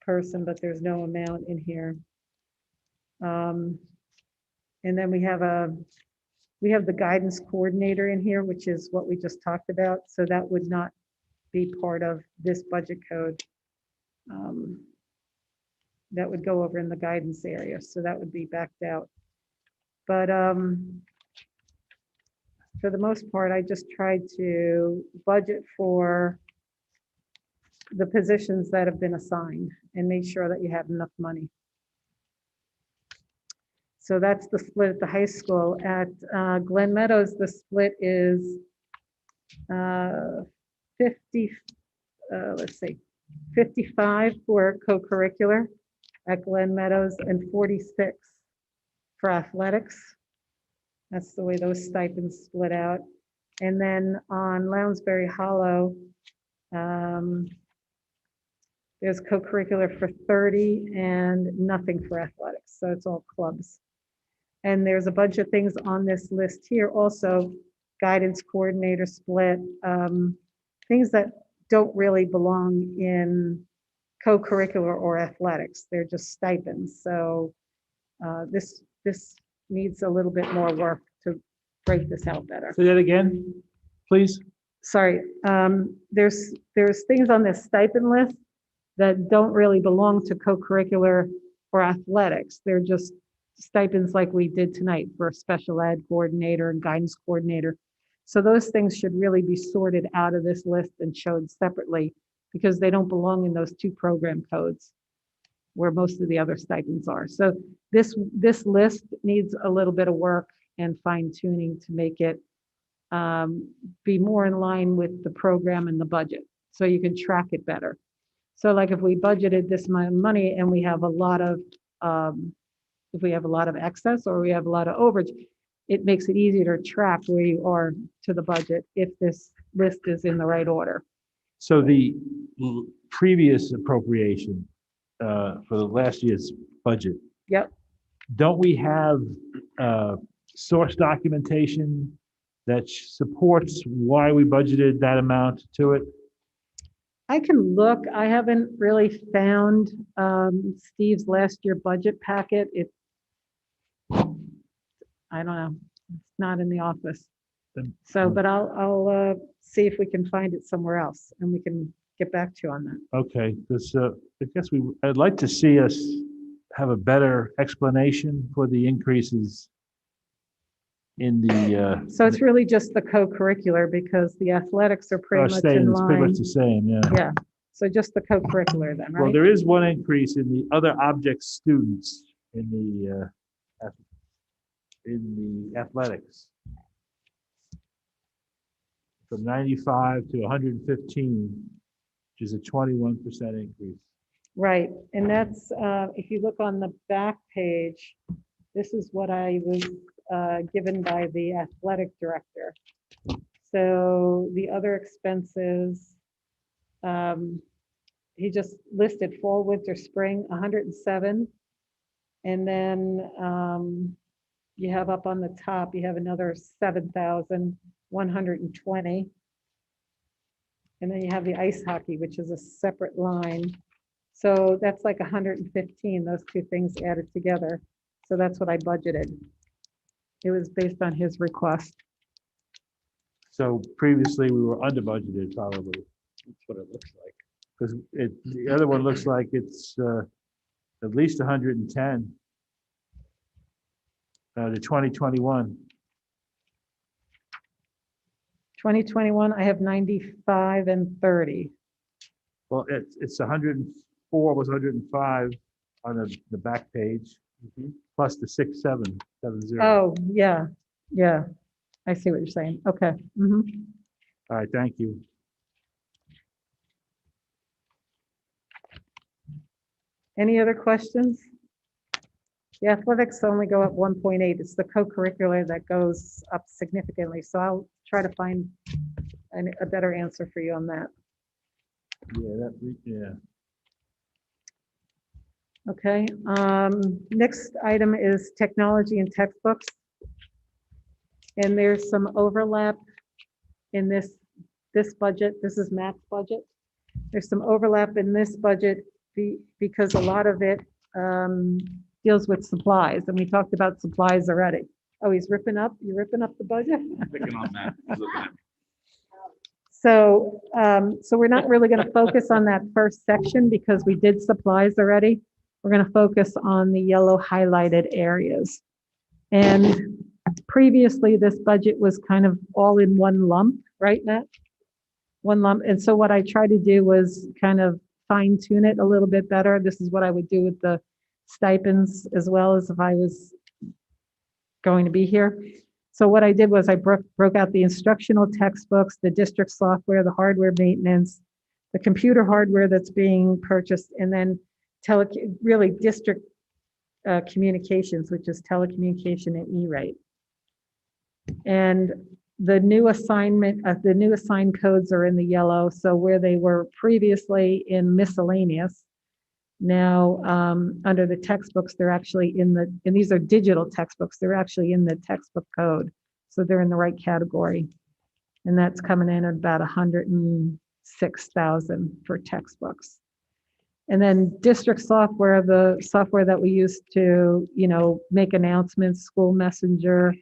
person, but there's no amount in here. And then we have the guidance coordinator in here, which is what we just talked about. So that would not be part of this budget code. That would go over in the guidance area. So that would be backed out. But for the most part, I just tried to budget for the positions that have been assigned and make sure that you have enough money. So that's the split at the high school. At Glen Meadows, the split is 50, let's see, 55 for co-curricular at Glen Meadows and 46 for athletics. That's the way those stipends split out. And then on Lounsbury Hollow, there's co-curricular for 30 and nothing for athletics. So it's all clubs. And there's a bunch of things on this list here also, guidance coordinator split, things that don't really belong in co-curricular or athletics. They're just stipends. So this needs a little bit more work to break this out better. Say that again, please. Sorry, there's things on this stipend list that don't really belong to co-curricular or athletics. They're just stipends like we did tonight for a special ed coordinator and guidance coordinator. So those things should really be sorted out of this list and showed separately because they don't belong in those two program codes where most of the other stipends are. So this list needs a little bit of work and fine tuning to make it be more in line with the program and the budget so you can track it better. So like if we budgeted this amount of money and we have a lot of if we have a lot of excess or we have a lot of overage, it makes it easier to track where you are to the budget if this list is in the right order. So the previous appropriation for the last year's budget, Yep. don't we have source documentation that supports why we budgeted that amount to it? I can look. I haven't really found Steve's last year budget packet. I don't know. It's not in the office. So, but I'll see if we can find it somewhere else and we can get back to you on that. Okay, because I guess I'd like to see us have a better explanation for the increases in the. So it's really just the co-curricular because the athletics are pretty much in It's pretty line. much the same, yeah. Yeah. So just the co-curricular then, Well, right? there is one increase in the other object students in the athletics. From 95 to 115, which is a 21% increase. Right. And that's, if you look on the back page, this is what I was given by the athletic director. So the other expenses, he just listed fall, winter, spring, 107. And then you have up on the top, you have another 7,120. And then you have the ice hockey, which is a separate line. So that's like 115, those two things added together. So that's what I budgeted. It was based on his request. So previously we were under budgeted probably. That's what it looks like. Because the other one looks like it's at least 110. The 2021. 2021, I have 95 and 30. Well, it's 104 was 105 on the back page, plus the 6770. Oh, yeah, yeah. I see what you're saying. Okay. Mhm. All right, thank you. Any other questions? The athletics only go up 1.8. It's the co-curricular that goes up significantly. So I'll try to find a better answer for you on that. Yeah. Okay. Next item is technology and textbooks. And there's some overlap in this budget. This is Matt's budget. There's some overlap in this budget because a lot of it deals with supplies, and we talked about supplies already. Oh, you're ripping up the budget? Picking on that. So we're not really going to focus on that first section because we did supplies already. We're going to focus on the yellow highlighted areas. And previously, this budget was kind of all in one lump, right, Matt? One lump. And so what I tried to do was kind of fine tune it a little bit better. This is what I would do with the stipends as well as if I was going to be here. So what I did was I broke out the instructional textbooks, the district software, the hardware maintenance, the computer hardware that's being purchased, and then really district communications, which is telecommunication and E-rate. And the new assigned codes are in the yellow. So where they were previously in miscellaneous, now under the textbooks, they're actually and these are digital textbooks, they're actually in the textbook code. So they're in the right category. And that's coming in at about 106,000 for textbooks. And then district software, the software that we use to, make announcements, school messenger,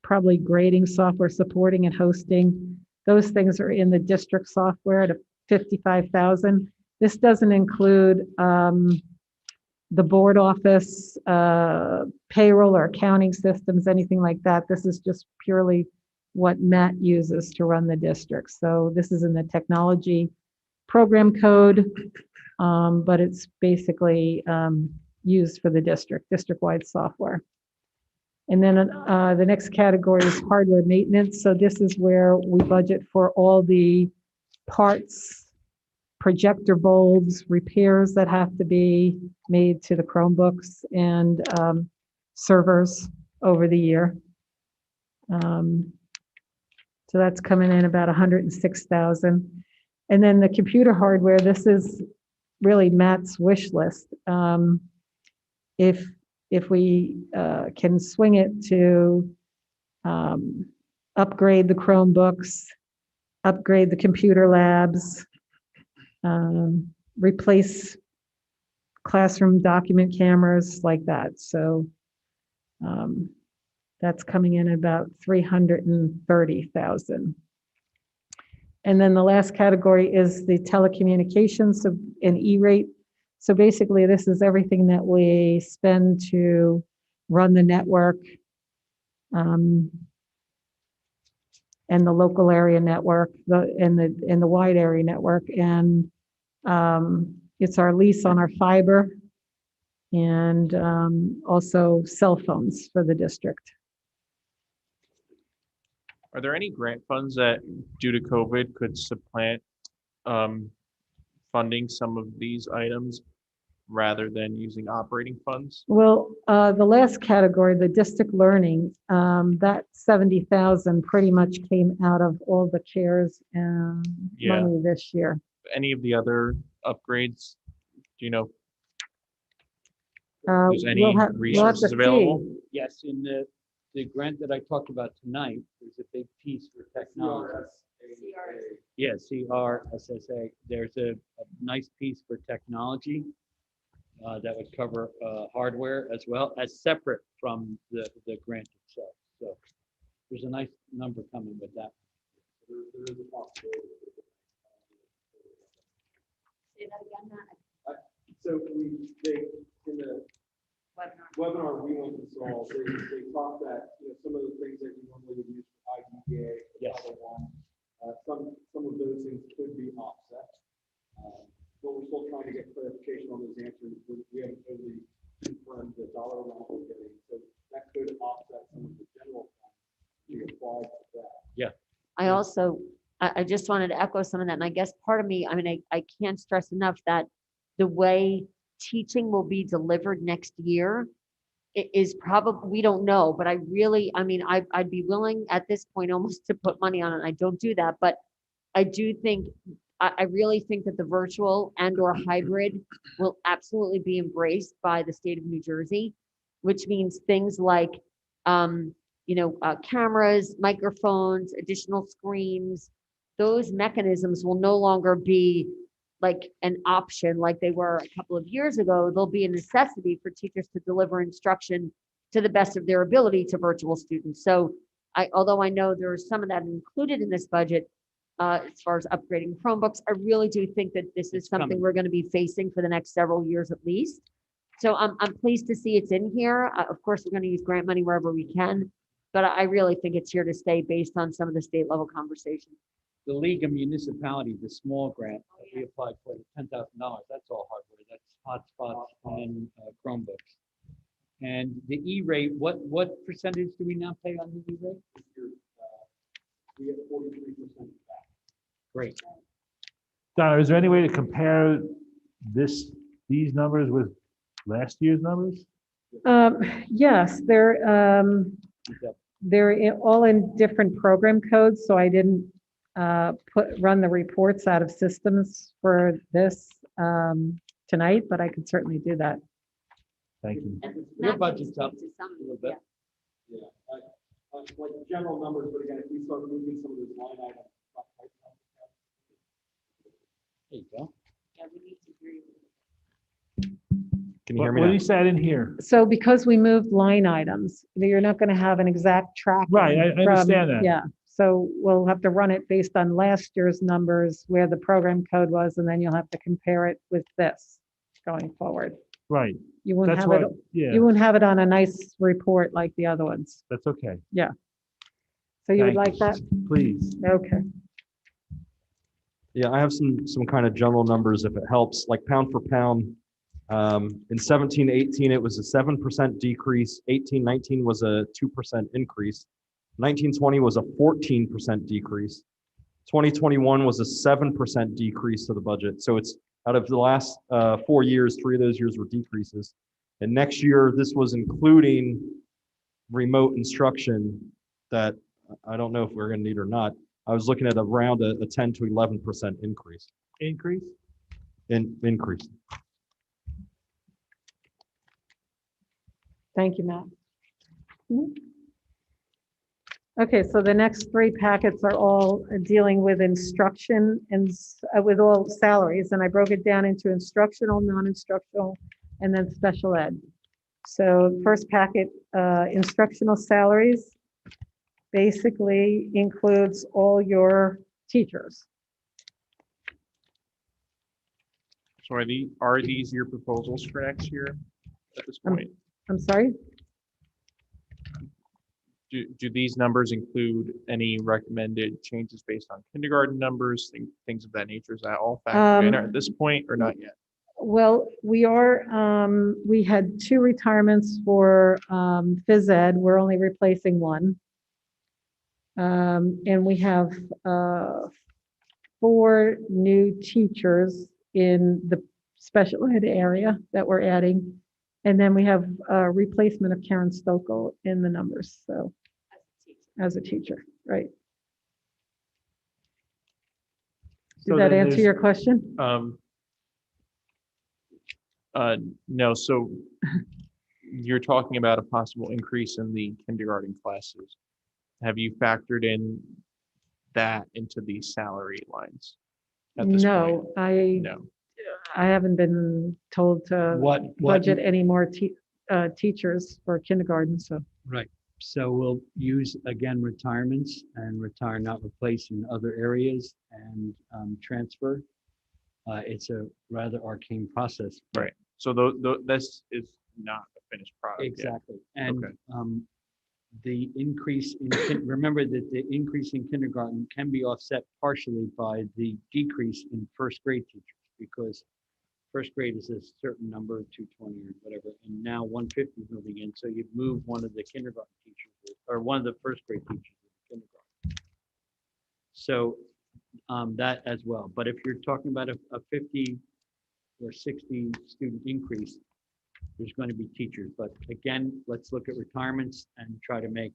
probably grading software, supporting and hosting. Those things are in the district software at 55,000. This doesn't include the board office, payroll or accounting systems, anything like that. This is just purely what Matt uses to run the district. So this is in the technology program code, but it's basically used for the district-wide software. And then the next category is hardware maintenance. So this is where we budget for all the parts, projector bulbs, repairs that have to be made to the Chromebooks and servers over the year. So that's coming in about 106,000. And then the computer hardware, this is really Matt's wish list. If we can swing it to upgrade the Chromebooks, upgrade the computer labs, replace classroom document cameras like that. So that's coming in about 330,000. And then the last category is the telecommunications and E-rate. So basically, this is everything that we spend to run the network and the local area network, and the wide area network. And it's our lease on our fiber and also cell phones for the district. Are there any grant funds that, due to COVID, could supplant funding some of these items rather than using operating funds? Well, the last category, the district learning, that 70,000 pretty much came out of all the CARES money this year. Any of the other upgrades, do you know? There's any we'll have resources to available? see. Yes, in the grant that I talked about tonight, there's a big piece for technology. Yeah, CRSSA. There's a nice piece for technology that would cover hardware as well as separate from the grant itself. So there's a nice number coming with that. There is a possibility. So in the webinar we went and saw, they talked that some of the things that you normally would use for IDEA, Title I, some of those things could be offset. But we're still trying to get clarification on those answers. We haven't totally confirmed the dollar amount we're getting, so that could offset some of the general funds we applied to that. Yeah. I just wanted to echo some of that. And I guess part of me, I can't stress enough that the way teaching will be delivered next year is probably, we don't know, but I'd be willing at this point almost to put money on it. I don't do that, but I really think that the virtual and or hybrid will absolutely be embraced by the state of New Jersey, which means things like, cameras, microphones, additional screens. Those mechanisms will no longer be like an option like they were a couple of years ago. They'll be a necessity for teachers to deliver instruction to the best of their ability to virtual students. So although I know there's some of that included in this budget, as far as upgrading Chromebooks, I really do think that this is something we're going to be facing for the next several years at least. So I'm pleased to see it's in here. Of course, we're going to use grant money wherever we can, but I really think it's here to stay based on some of the state level conversations. The League of Municipalities, the small grant that we applied for, the $10,000, that's all hardware. That's hotspots and Chromebooks. And the E-rate, what percentage do we now pay on the E-rate? We get 43% back. Great. Donna, is there any way to compare these numbers with last year's numbers? Yes, they're all in different program codes, so I didn't run the reports out of systems for this tonight, but I could certainly do that. Thank you. Your budget's up a little bit. Yeah, like general numbers, but again, if we start moving some of those line items. There you go. Yeah, we need to hear you. Can you hear me What now? did you say? I didn't hear. So because we moved line items, you're not going to have an exact track. Right, I understand that. Yeah, so we'll have to run it based on last year's numbers, where the program code was, and then you'll have to compare it with this going forward. Right, You won't that's have what, it, yeah, you won't have it on a nice report like the other ones. that's okay. So you would Thank like that? Please. Okay. Yeah, I have some kind of general numbers if it helps, like pound for pound. In 17-18, it was a 7% decrease. 18-19 was a 2% increase. 19-20 was a 14% decrease. 2021 was a 7% decrease to the budget. So it's out of the last 4 years, 3 of those years were decreases. And next year, this was including remote instruction that I don't know if we're going to need or not. I was looking at around a 10 to 11% increase. Increase? Increase. Thank you, Matt. Okay, so the next 3 packets are all dealing with instruction and with all salaries, and I broke it down into instructional, non-instructional, and then special ed. So first packet, instructional salaries, basically includes all your teachers. So are these your proposals for next year at this point? I'm sorry? Do these numbers include any recommended changes based on kindergarten numbers, things of that nature? Is that all factored in at this point or not yet? Well, we had 2 retirements for phys ed. We're only replacing 1. And we have 4 new teachers in the special ed area that we're adding. And then we have a replacement of Karen Stokel in the numbers, so as a teacher, right? So Did that then answer there's- your question? No, so you're talking about a possible increase in the kindergarten classes. Have you factored in that into these salary lines at this point? No, No. I haven't been told to What? budget any more teachers for kindergarten, so. Right. So we'll use, again, retirements and retire, not replace in other areas and transfer. It's a rather arcane process. Right. So this is not a finished product yet. Exactly. And Okay. the increase in, remember that the increase in kindergarten can be offset partially by the decrease in first grade teachers, because first grade is a certain number, 220 or whatever, and now 150 is moving in. So you've moved one of the kindergarten teachers, or one of the first grade teachers in kindergarten. So that as well. But if you're talking about a 50 or 60 student increase, there's going to be teachers. But again, let's look at retirements and try to make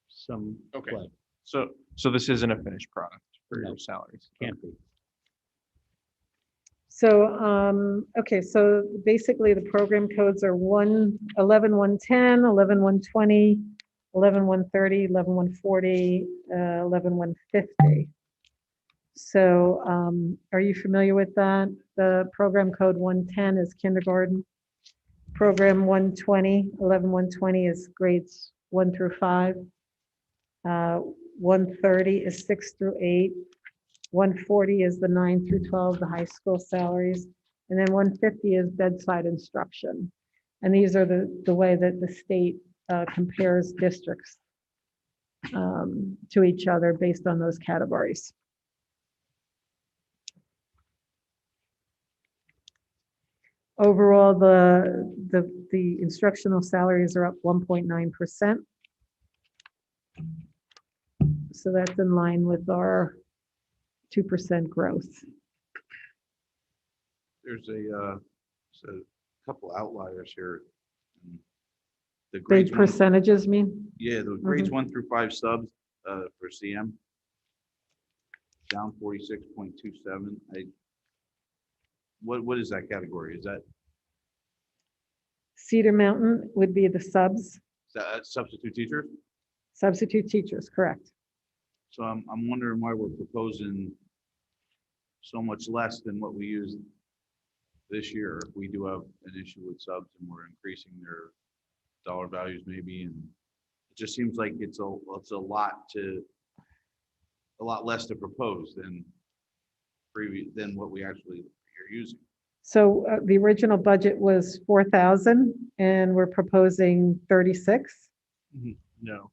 some Okay. play. So this isn't a finished product for No. your salaries. Can't be. So, okay, so basically the program codes are 11-110, 11-120, 11-130, 11-140, 11-150. So are you familiar with that? The program code 110 is kindergarten. Program 120, 11-120 is grades 1 through 5. 130 is 6 through 8. 140 is the 9 through 12, the high school salaries. And then 150 is bedside instruction. And these are the way that the state compares districts to each other based on those categories. Overall, the instructional salaries are up 1.9%. So that's in line with our 2% growth. There's a couple outliers here. The Big grades one, percentages mean? yeah, the grades 1 through 5 subs for CM down 46.27. What is that category? Is Cedar Mountain would be the that substitute teachers? substitute teachers, correct. So I'm wondering why we're proposing so much less than what we used this year. If we do have an issue with subs and we're increasing their dollar values maybe, and it just seems like it's a lot less to propose than what we actually are using. So the original budget was 4,000 and we're proposing 36. No.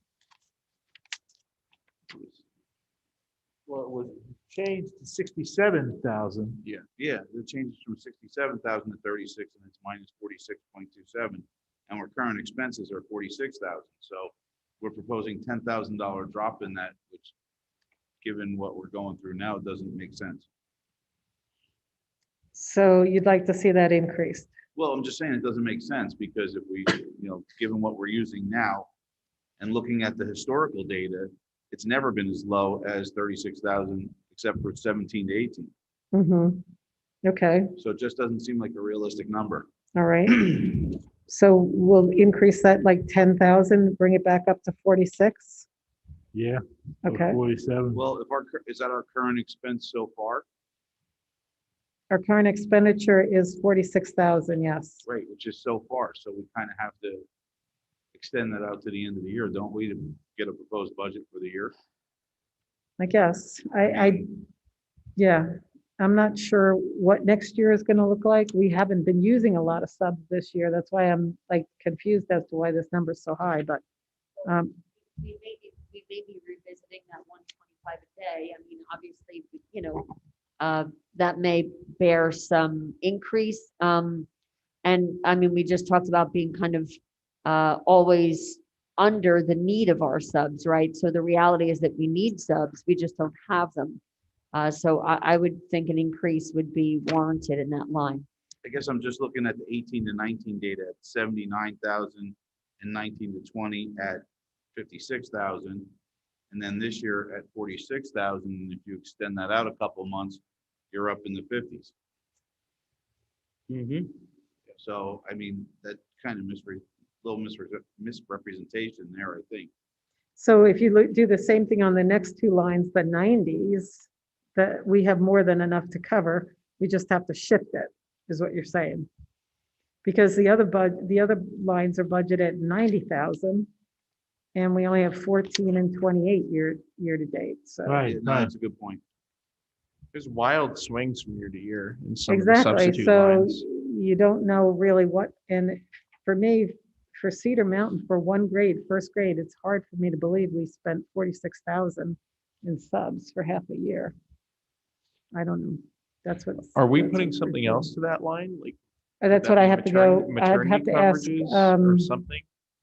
Well, it was changed to 67,000. Yeah, it changes from 67,000 to 36, and it's minus 46.27, and our current expenses are 46,000. So we're proposing $10,000 drop in that, which, given what we're going through now, doesn't make sense. So you'd like to see that increased? Well, I'm just saying it doesn't make sense because if we, given what we're using now, and looking at the historical data, it's never been as low as 36,000, except for 17 to 18. Mm-hmm. Okay. So it just doesn't seem like a realistic number. All right. So we'll increase that like 10,000, bring it back up to 46. Yeah. Okay. 47. Well, is that our current expense so far? Our current expenditure is 46,000, yes. Right, which is so far. So we kind of have to extend that out to the end of the year, don't we, to get a proposed budget for the year? I guess. Yeah, I'm not sure what next year is going to look like. We haven't been using a lot of subs this year. That's why I'm like confused as to why this number is so high, but. We may be revisiting that 125 a day. I mean, obviously, that may bear some increase. And I mean, we just talked about being kind of always under the need of our subs, right? So the reality is that we need subs, we just don't have them. So I would think an increase would be warranted in that line. I guess I'm just looking at the 18 to 19 data at 79,000 and 19 to 20 at 56,000. And then this year at 46,000, and if you extend that out a couple months, you're up in the 50s. Mm-hmm. So, I mean, that kind of misrepresentation there, I think. So if you do the same thing on the next two lines, the 90s, that we have more than enough to cover. We just have to shift it, is what you're saying. Because the other lines are budgeted at 90,000, and we only have 14 and 28 year to date. So Right. No, that's a good point. There's wild swings from year to year in some of the exactly. substitute So lines. you don't know really what. And for me, for Cedar Mountain, for one grade, first grade, it's hard for me to believe we spent 46,000 in subs for half a year. I don't know. That's what. Are we putting something else to that line? Like That's what I have to go. I'd have maternity to ask. coverages or something?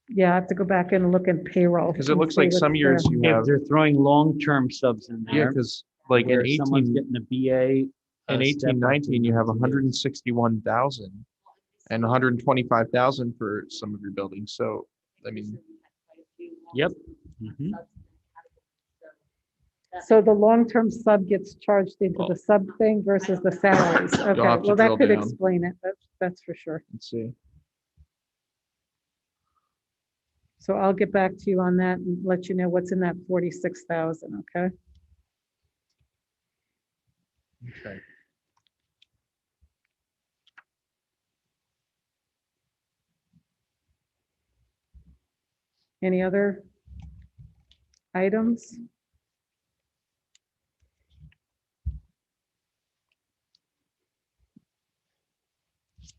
Yeah, I have to go back and look at payroll. Because it and looks see like what's some years there. you If have, they're throwing long-term subs in yeah, there, because like in where someone's 18, getting a BA. in 18, 19, you have 161,000 and 125,000 for some of your buildings. So, I mean, Yep. Mhm. So the long-term sub gets charged into the sub thing versus the salaries. Okay, have to well, that drill could down. explain it. That's for sure. let's see. So I'll get back to you on that and let you know what's in that 46,000, okay? Okay. Any other items?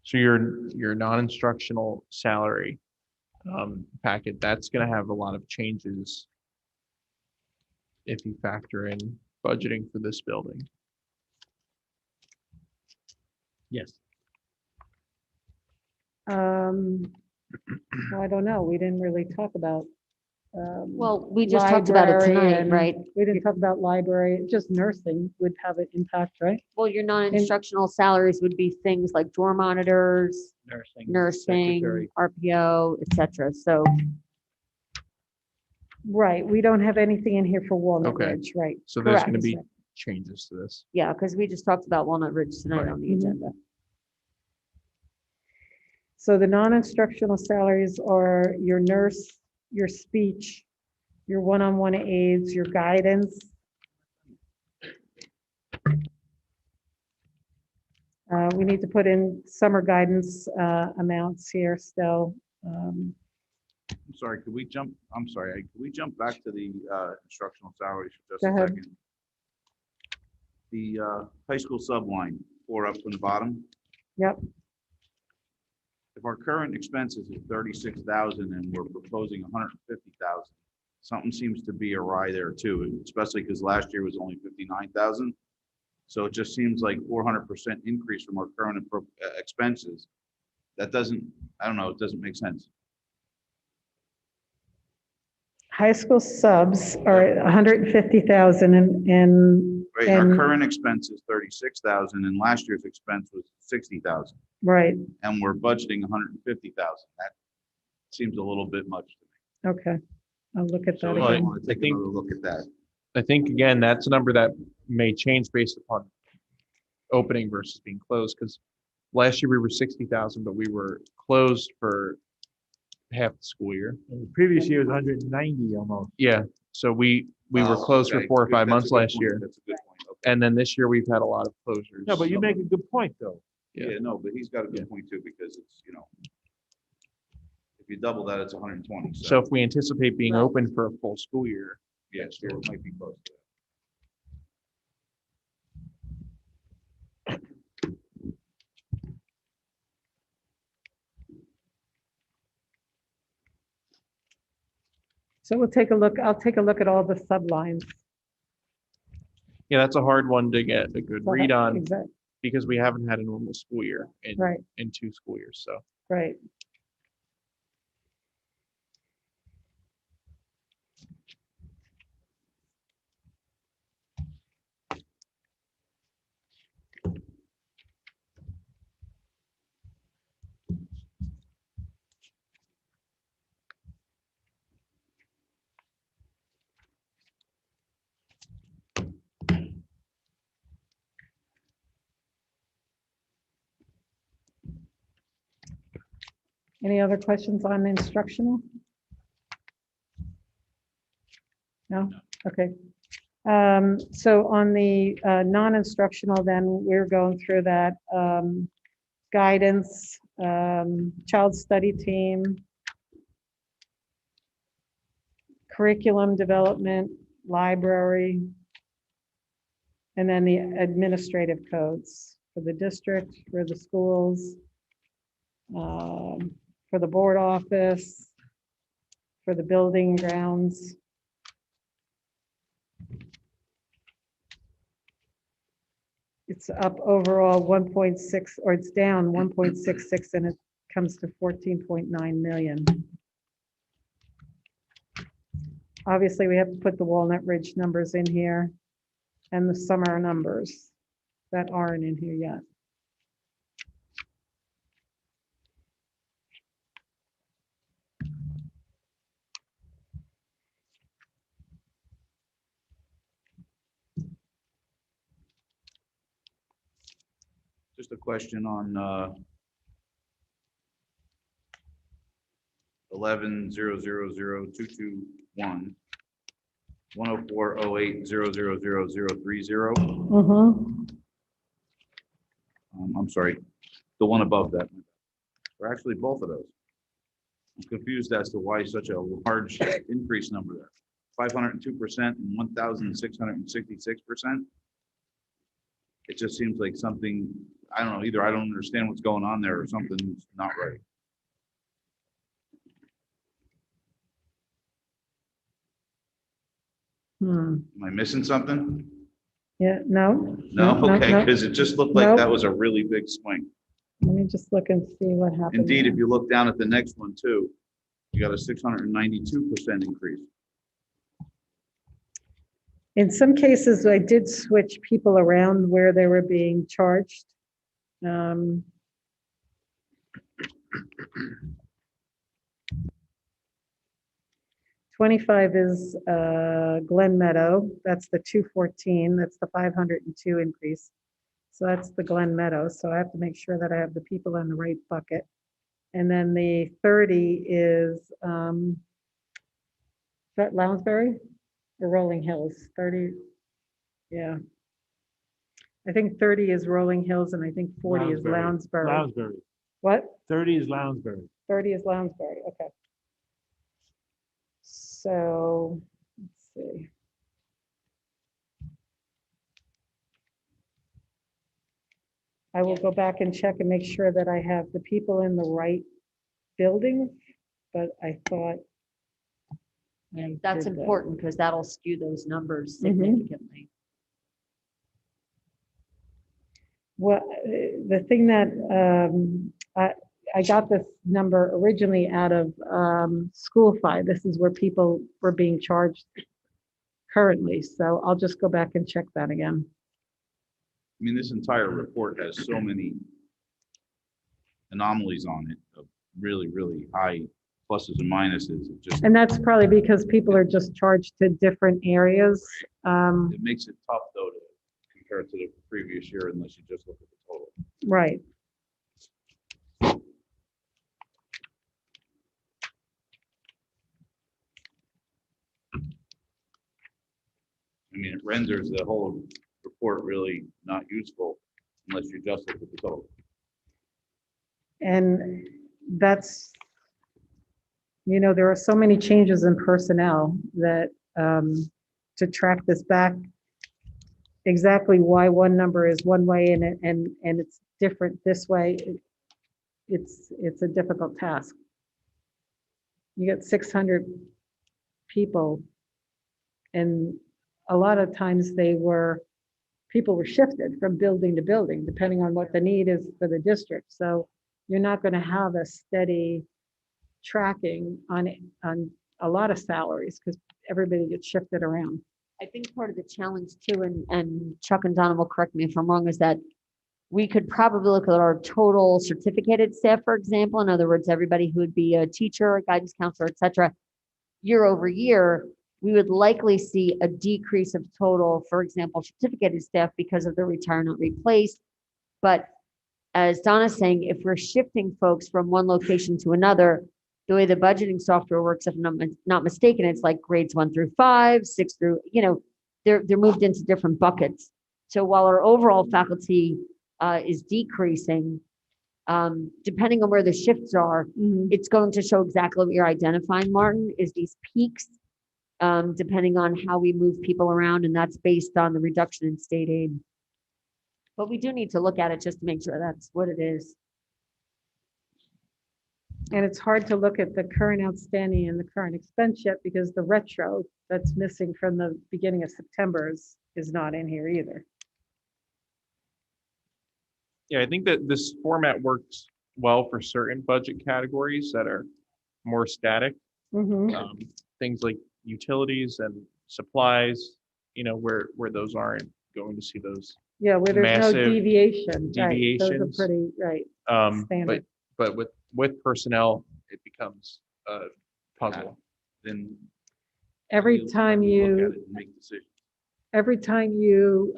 So your non-instructional salary packet, that's going to have a lot of changes if you factor in budgeting for this building. Yes. Well, I don't know. We didn't really talk about. Well, we just talked about it library tonight, and right? We didn't talk about library, just nursing would have an impact, right? Well, your non-instructional salaries would be things like door monitors, nursing, secretary. RPO, et cetera. So, Right, we don't have anything in here for Walnut Okay. Ridge, right? So there's Correct. going to be changes to this. yeah, because we just talked about Walnut Ridge tonight Right. on the Mhm. agenda. So the non-instructional salaries are your nurse, your speech, your one-on-one aides, your guidance. We need to put in summer guidance amounts here still. I'm sorry, could we jump back to the instructional salaries for just Go a ahead. second? The high school subline, 4 up from the bottom. Yep, If our current expenses is 36,000 and we're proposing 150,000, something seems to be awry there too, especially because last year was only 59,000. So it just seems like 400% increase from our current expenses. That doesn't, I don't know, it doesn't make sense. high school subs are 150,000 and, Right, our current expense is 36,000 and last year's expense was 60,000. right, And we're budgeting 150,000. That seems a little bit much to me. okay. I'll look at So that I again. want to take another look at that. I think, again, that's a number that may change based upon opening versus being closed, because last year we were 60,000, but we were closed for half the school year. The previous year was 190 almost. Yeah, so we were closed for Okay, 4 or good. 5 That's a months good last point. year. That's a good point. Okay. And then this year we've had a lot of closures. No, but you make a good point, though. Yeah, no, but he's got a good point too, because it's, if you double that, it's 120. So if we anticipate being open for a full school year, Yeah, so it might be close to that. So we'll take a look, I'll take a look at all the sublines. yeah, that's a hard one to get a good read on Exactly, because we haven't had a normal school year right, in 2 school years. So right. Any other questions on instructional? No? Okay. So on the non-instructional, then we're going through that guidance, child study team, curriculum development, library, and then the administrative codes for the district, for the schools, for the board office, for the building grounds. It's up overall 1.6, or it's down 1.66, and it comes to 14.9 million. Obviously, we have to put the Walnut Ridge numbers in here and the summer numbers that aren't in here yet. Just a question on 11000221 10408000030. I'm sorry, the one above that. Or actually both of those. I'm confused as to why such a large increase number there. 502% and 1,666%. It just seems like something, I don't know, either I don't understand what's going on there or something's not right. Am I missing something? Yeah, no. No, okay, no. because it just looked like Nope. that was a really big swing. Let me just look and see what happened. Indeed, there. if you look down at the next one too, you got a 692% increase. In some cases, I did switch people around where they were being charged. 25 is Glen Meadow. That's the 214. That's the 502 increase. So that's the Glen Meadow. So I have to make sure that I have the people in the right bucket. And then the 30 is that Lounsbury or Rolling Hills? 30, yeah. I think 30 is Rolling Hills and I think 40 is Lounsbury. Lounsbury. What? 30 is Lounsbury. 30 is Lounsbury, okay. So, let's see. I will go back and check and make sure that I have the people in the right building, but I thought. I That's did that. important because that'll skew those numbers Mhm. significantly. Well, the thing that I got this number originally out of Schoolify. This is where people were being charged currently. So I'll just go back and check that again. I mean, this entire report has so many anomalies on it of really, really high pluses and minuses. It just, And that's probably because people are just charged to different areas. it makes it tough though to compare it to the previous year unless you just look at the total. Right. I mean, it renders the whole report really not useful unless you just look at the total. And that's, you know, there are so many changes in personnel that to track this back, exactly why one number is one way and it's different this way, it's a difficult task. You get 600 people, and a lot of times people were shifted from building to building, depending on what the need is for the district. So you're not going to have a steady tracking on a lot of salaries because everybody gets shifted around. I think part of the challenge too, and Chuck and Donna will correct me if I'm wrong, is that we could probably look at our total certificated staff, for example. In other words, everybody who would be a teacher, a guidance counselor, et cetera, year over year, we would likely see a decrease of total, for example, certificated staff because of the retire not replace. But as Donna's saying, if we're shifting folks from one location to another, the way the budgeting software works, if I'm not mistaken, it's like grades 1 through 5, 6 through, they're moved into different buckets. So while our overall faculty is decreasing, depending on where the shifts are, it's going to show exactly what you're identifying, Martin, is these peaks, depending on how we move people around, and that's based on the reduction in state aid. But we do need to look at it just to make sure that's what it is. And it's hard to look at the current outstanding and the current expense yet because the retro that's missing from the beginning of September is not in here either. Yeah, I think that this format works well for certain budget categories that are more static. Things like utilities and supplies, where those aren't going to see those. Yeah, where there's no massive deviation. Right, those are deviations. pretty, right, standard. But with personnel, it becomes a puzzle. Then Every time look at you, it and make decisions. every time you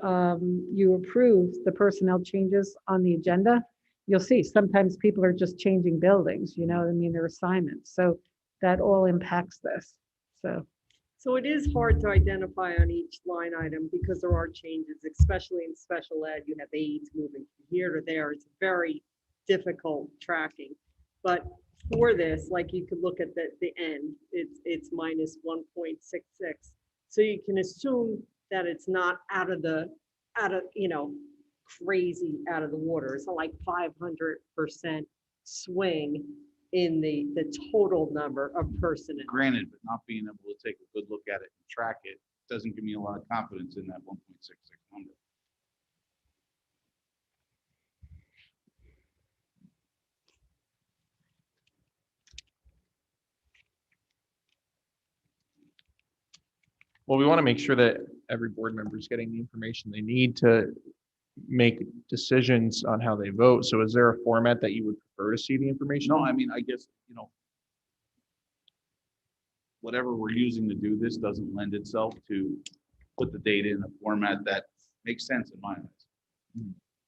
approve the personnel changes on the agenda, you'll see sometimes people are just changing buildings, their assignments. So that all impacts this, So it is hard to identify on each line item because there are changes, especially in special ed. You have aides moving from here to there. It's very difficult tracking. But for this, like you could look at the end, it's minus 1.66. So you can assume that it's not crazy out of the water. It's not like 500% swing in the total number of personnel. Granted, but not being able to take a good look at it and track it doesn't give me a lot of confidence in that 1.66 number. Well, we want to make sure that every board member is getting the information they need to make decisions on how they vote. So is there a format that you would prefer to see the information? No, I mean, I guess, whatever we're using to do this doesn't lend itself to put the data in a format that makes sense in my eyes.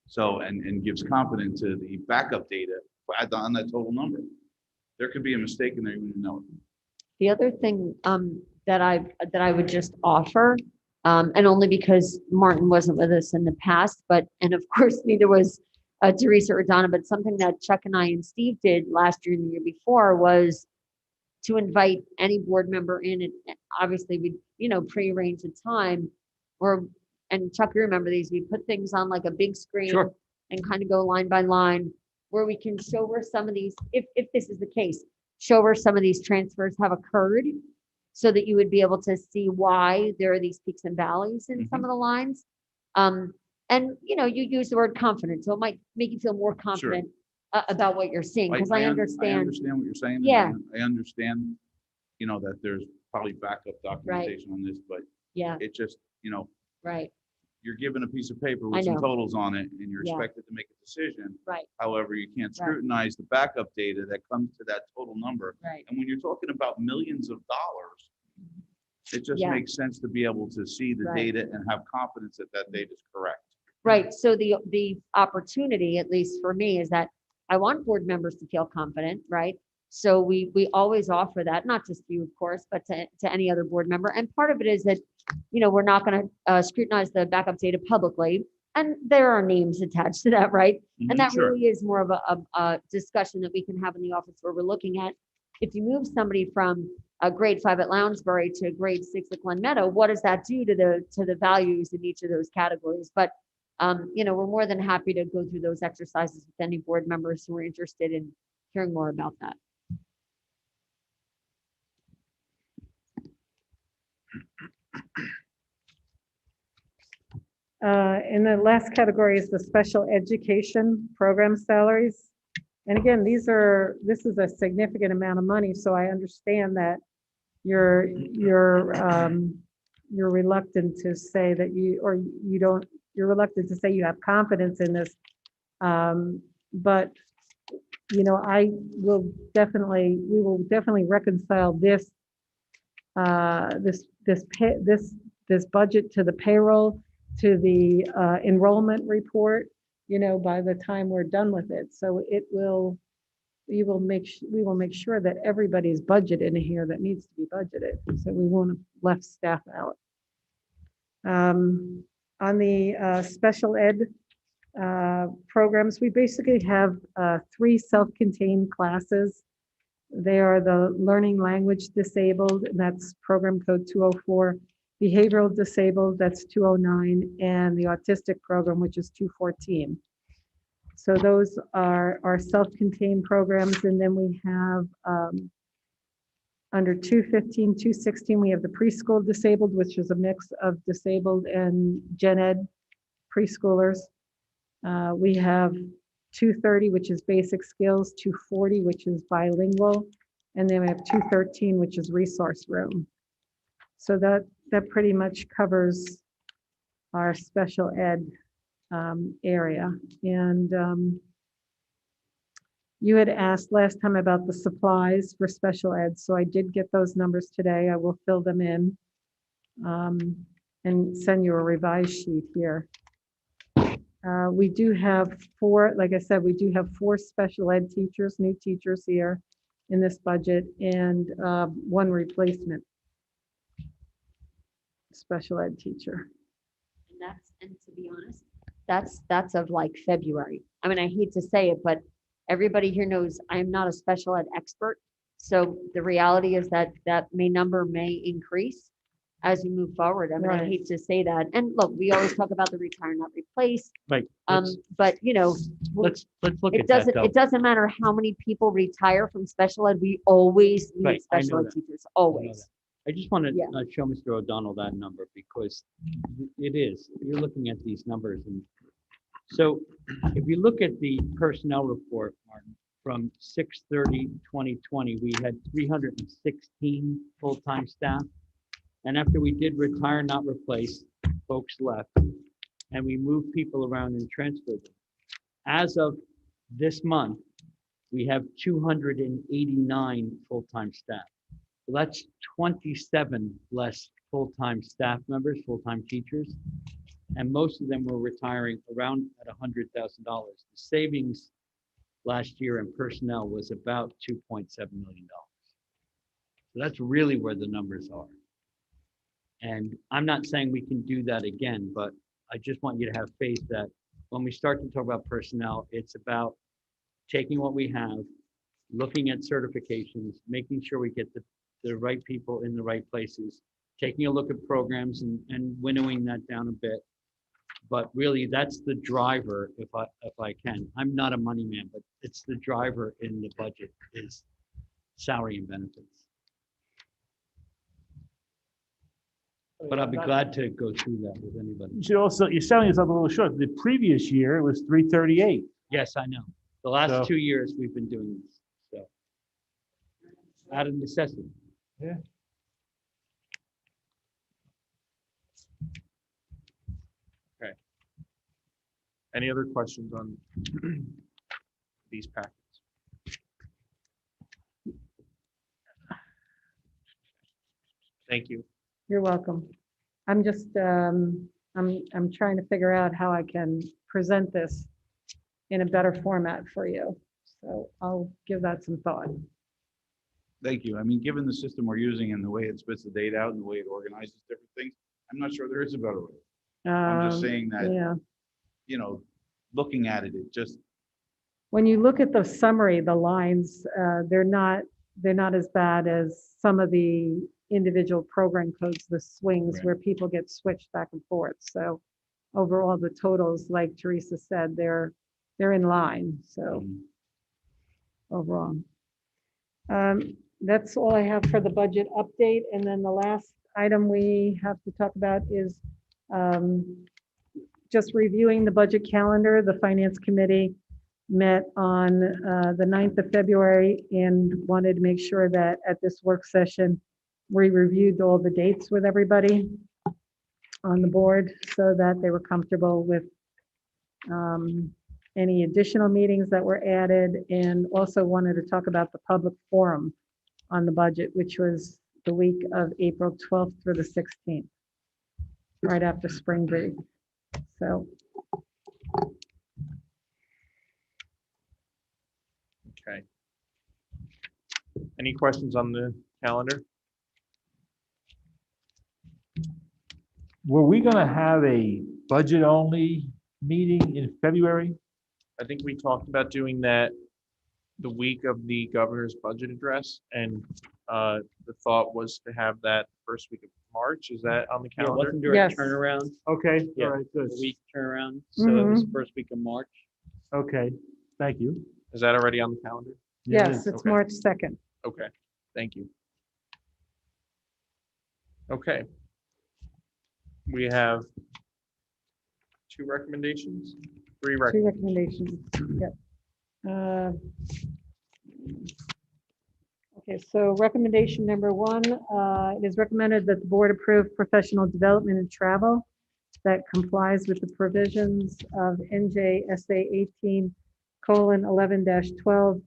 So, and gives confidence to the backup data on that total number. There could be a mistake in there, you wouldn't know it. The other thing that I would just offer, and only because Martin wasn't with us in the past, and of course neither was Teresa or Donna, but something that Chuck and I and Steve did last year and the year before was to invite any board member in, and obviously we, prearrange a time, and Chuck, you remember these, we put things on like a big screen. Sure. And kind of go line by line, where we can show where some of these, if this is the case, show where some of these transfers have occurred, so that you would be able to see why there are these peaks and valleys in some of the lines. And you use the word confident, so it might make you feel more confident about what you're seeing, because I understand. I understand what you're saying. Yeah. I understand, that there's probably backup documentation on this, but Yeah, it just, right, you're given a piece of paper I with some know. totals on it and you're Yeah. expected to make a decision. right, However, you can't Right. scrutinize the backup data that comes to that total number. right. And when you're talking about millions of dollars, it just Yeah. makes sense to be able to see the Right. data and have confidence that that data is correct. Right, so the opportunity, at least for me, is that I want board members to feel confident, right? So we always offer that, not just you, of course, but to any other board member. And part of it is that, we're not going to scrutinize the backup data publicly, and there are names attached to that, right? And that Sure. really is more of a discussion that we can have in the office where we're looking at, if you move somebody from a grade 5 at Lounsbury to grade 6 at Glen Meadow, what does that do to the values in each of those categories? But we're more than happy to go through those exercises with any board members who are interested in hearing more about that. And the last category is the special education program salaries. And again, this is a significant amount of money, so I understand that you're reluctant to say that you're reluctant to say you have confidence in this. But we will definitely reconcile this budget to the payroll, to the enrollment report, by the time we're done with it. So we will make sure that everybody's budget in here that needs to be budgeted, so we won't have left staff out. On the special ed programs, we basically have 3 self-contained classes. They are the learning language disabled, and that's program code 204, behavioral disabled, that's 209, and the autistic program, which is 214. So those are our self-contained programs. And then we have under 215, 216, we have the preschool disabled, which is a mix of disabled and gen ed preschoolers. We have 230, which is basic skills, 240, which is bilingual, and then we have 213, which is resource room. So that pretty much covers our special ed area. And you had asked last time about the supplies for special ed, so I did get those numbers today. I will fill them in and send you a revised sheet here. We do have 4, like I said, we do have 4 special ed teachers, new teachers here in this budget, and 1 replacement special ed teacher. And to be honest, that's of like February. I mean, I hate to say it, but everybody here knows I am not a special ed expert. So the reality is that number may increase as we move forward. I mean, I Right. hate to say that. And look, we always talk about the retire, not replace. Right. But Let's look it at that though. doesn't matter how many people retire from special ed. We always need Right, I special know ed that. teachers, always. I just want to Yeah. show Mr. O'Donnell that number, because you're looking at these numbers. And so if you look at the personnel report, Martin, from 6/30/2020, we had 316 full-time staff. And after we did retire, not replace, folks left, and we moved people around and transferred them. As of this month, we have 289 full-time staff. So that's 27 less full-time staff members, full-time teachers, and most of them were retiring around at $100,000. The savings last year in personnel was about $2.7 million. So that's really where the numbers are. And I'm not saying we can do that again, but I just want you to have faith that when we start to talk about personnel, it's about taking what we have, looking at certifications, making sure we get the right people in the right places, taking a look at programs and winnowing that down a bit. But really, that's the driver, if I can. I'm not a money man, but it's the driver in the budget is salary and benefits. But I'll be glad to go through that with anybody. You should also, you're selling yourself a little short. The previous year, it was 338. Yes, I know. The last So- 2 years, we've been doing this, so. Out of necessity. Yeah. Okay. Any other questions on these packets? Thank you. You're welcome. I'm just, I'm trying to figure out how I can present this in a better format for you. So I'll give that some thought. Thank you. I mean, given the system we're using and the way it spits the data out and the way it organizes different things, I'm not sure there is a better way. I'm just saying that, Yeah. you know, looking at it, it just, When you look at the summary, the lines, they're not as bad as some of the individual program codes, the swings Right. where people get switched back and forth. So overall, the totals, like Teresa said, they're in line. So overall. That's all I have for the budget update. And then the last item we have to talk about is just reviewing the budget calendar. The Finance Committee met on the 9th of February and wanted to make sure that at this work session, we reviewed all the dates with everybody on the board so that they were comfortable with any additional meetings that were added, and also wanted to talk about the public forum on the budget, which was the week of April 12th through the 16th, right after spring break. So Okay. Any questions on the calendar? Were we going to have a budget-only meeting in February? I think we talked about doing that the week of the governor's budget address, and the thought was to have that first week of March. Is that on the Yeah, calendar? wasn't there a Yes. turnaround? Okay, Yeah. all right, good. A week turnaround, so it was Mhm. first week of March. Okay, thank you. Is that already on the calendar? Yeah, it yes, is. it's Okay. March 2nd. Okay, thank you. Okay. We have two recommendations, three Two recommendations. recommendations, yep. Okay, so recommendation number one, it is recommended that the board approve professional development and travel that complies with the provisions of NJSA 18:11-12,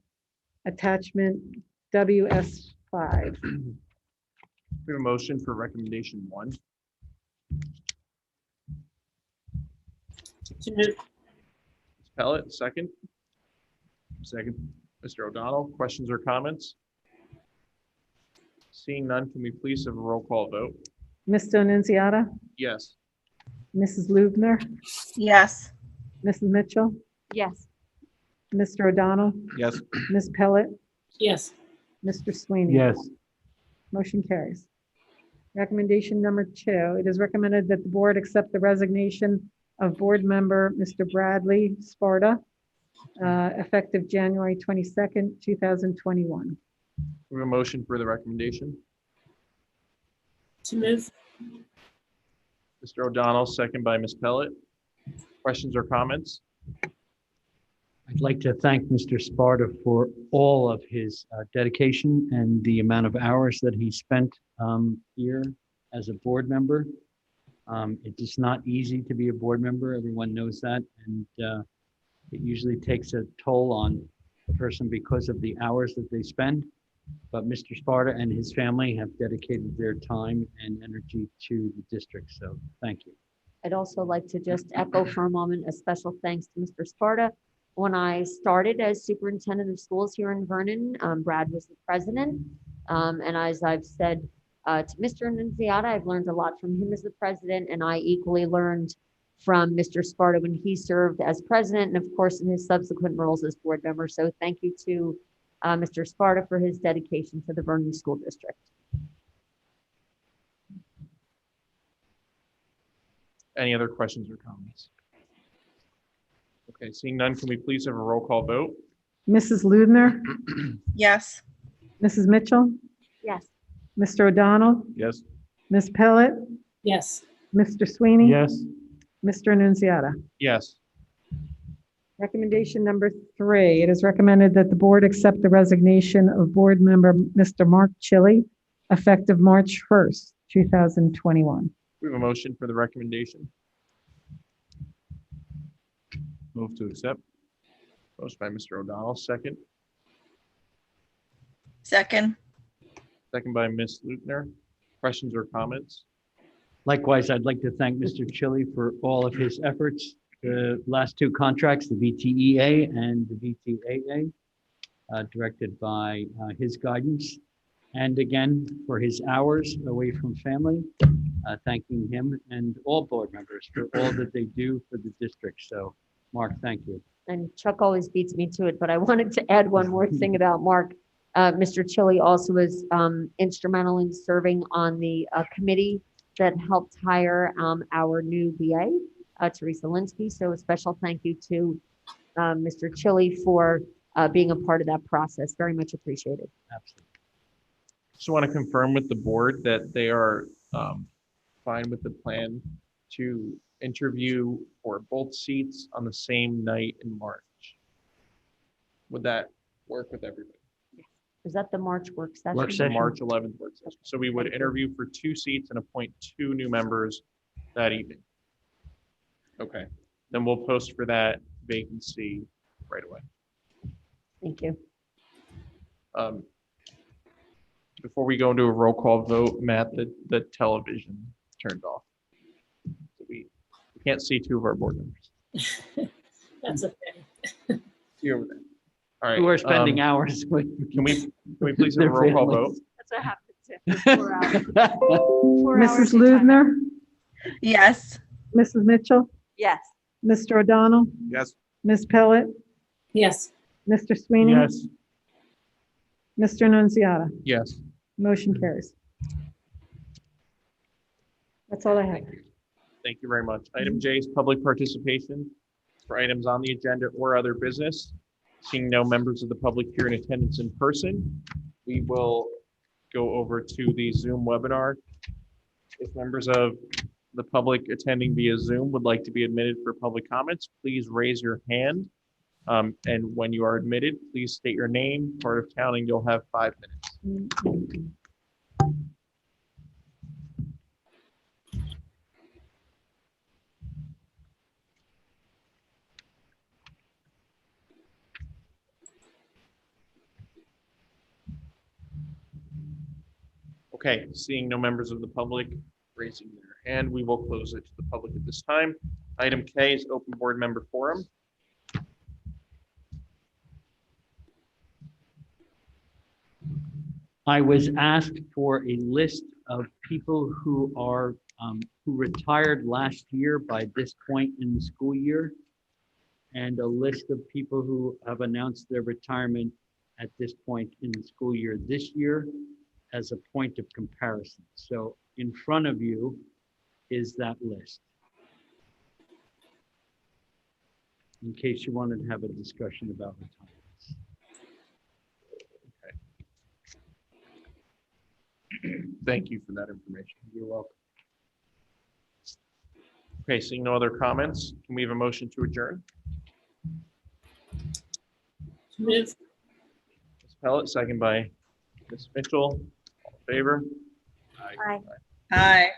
attachment WS5. We have a motion for recommendation one. To move, Ms. Pellet, second. Second. Mr. O'Donnell, questions or comments? Seeing none, can we please have a roll call vote? Mr. Annunziata, Yes. Mrs. Lubner, Yes. Mrs. Mitchell, Yes. Mr. O'Donnell, yes. Ms. Pellet, yes, Mr. Sweeney. Yes, Motion carries. Recommendation number two, it is recommended that the board accept the resignation of board member Mr. Bradley Sparta, effective January 22nd, 2021. We have a motion for the recommendation. to move, Mr. O'Donnell, second by Ms. Pellet. Questions or comments? I'd like to thank Mr. Sparta for all of his dedication and the amount of hours that he spent here as a board member. It is not easy to be a board member. Everyone knows that. And it usually takes a toll on a person because of the hours that they spend. But Mr. Sparta and his family have dedicated their time and energy to the district. So thank you. I'd also like to just echo for a moment a special thanks to Mr. Sparta. When I started as superintendent of schools here in Vernon, Brad was the president. And as I've said to Mr. Annunziata, I've learned a lot from him as the president, and I equally learned from Mr. Sparta when he served as president, and of course in his subsequent roles as board member. So thank you to Mr. Sparta for his dedication to the Vernon School District. Any other questions or comments? Okay, seeing none, can we please have a roll call vote? Mrs. Ludner, Yes. Mrs. Mitchell, Yes. Mr. O'Donnell, Yes. Ms. Pellet, Yes. Mr. Sweeney. Yes. Mr. Annunziata. Yes. Recommendation number 3, it is recommended that the board accept the resignation of board member Mr. Mark Chili effective March 1st, 2021. We have a motion for the recommendation. Move to accept. Motion by Mr. O'Donnell, second. Second. Second by Ms. Lutner. Questions or comments? Likewise, I'd like to thank Mr. Chili for all of his efforts. The last 2 contracts, the VTEA and the VTAA, directed by his guidance. And again, for his hours away from family, thanking him and all board members for all that they do for the district. So, Mark, thank you. And Chuck always beats me to it, but I wanted to add one more thing about Mark. Mr. Chili also was instrumental in serving on the committee that helped hire our new BA, Teresa Linsky. So a special thank you to Mr. Chili for being a part of that process. Very much appreciated. Absolutely. Just want to confirm with the board that they are fine with the plan to interview for both seats on the same night in March. Would that work with everybody? Is that the March work session? Work session. March 11th work session. So we would interview for 2 seats and appoint 2 new members that evening. Okay, then we'll post for that vacancy right away. Thank you. Before we go into a roll call vote, Matt, the television turned off. So we can't see 2 of our board members. That's okay. See over there. All right. Who are spending hours with. Can we please have a their roll call vote? families. That's what happened to 4 hours. Mrs. Ludner, Yes. Mrs. Mitchell, Yes. Mr. O'Donnell, Yes. Ms. Pellet, Yes. Mr. Sweeney. Yes. Mr. Annunziata. Yes. Motion carries. That's all I have. Thank you very much. Item J is public participation for items on the agenda or other business. Seeing no members of the public here in attendance in person, we will go over to the Zoom webinar. If members of the public attending via Zoom would like to be admitted for public comments, please raise your hand. And when you are admitted, please state your name, part of town, and you'll have 5 minutes. Okay, seeing no members of the public raising their hand, we will close it to the public at this time. Item K is open board member forum. I was asked for a list of people who are, who retired last year by this point in the school year, and a list of people who have announced their retirement at this point in the school year this year as a point of comparison. So in front of you is that list. In case you wanted to have a discussion about retirements. Thank you for that information. You're welcome. Okay, seeing no other comments, can we have a motion to adjourn? Move. Ms. Pellet, second by Ms. Mitchell. All in favor? Aye. Aye.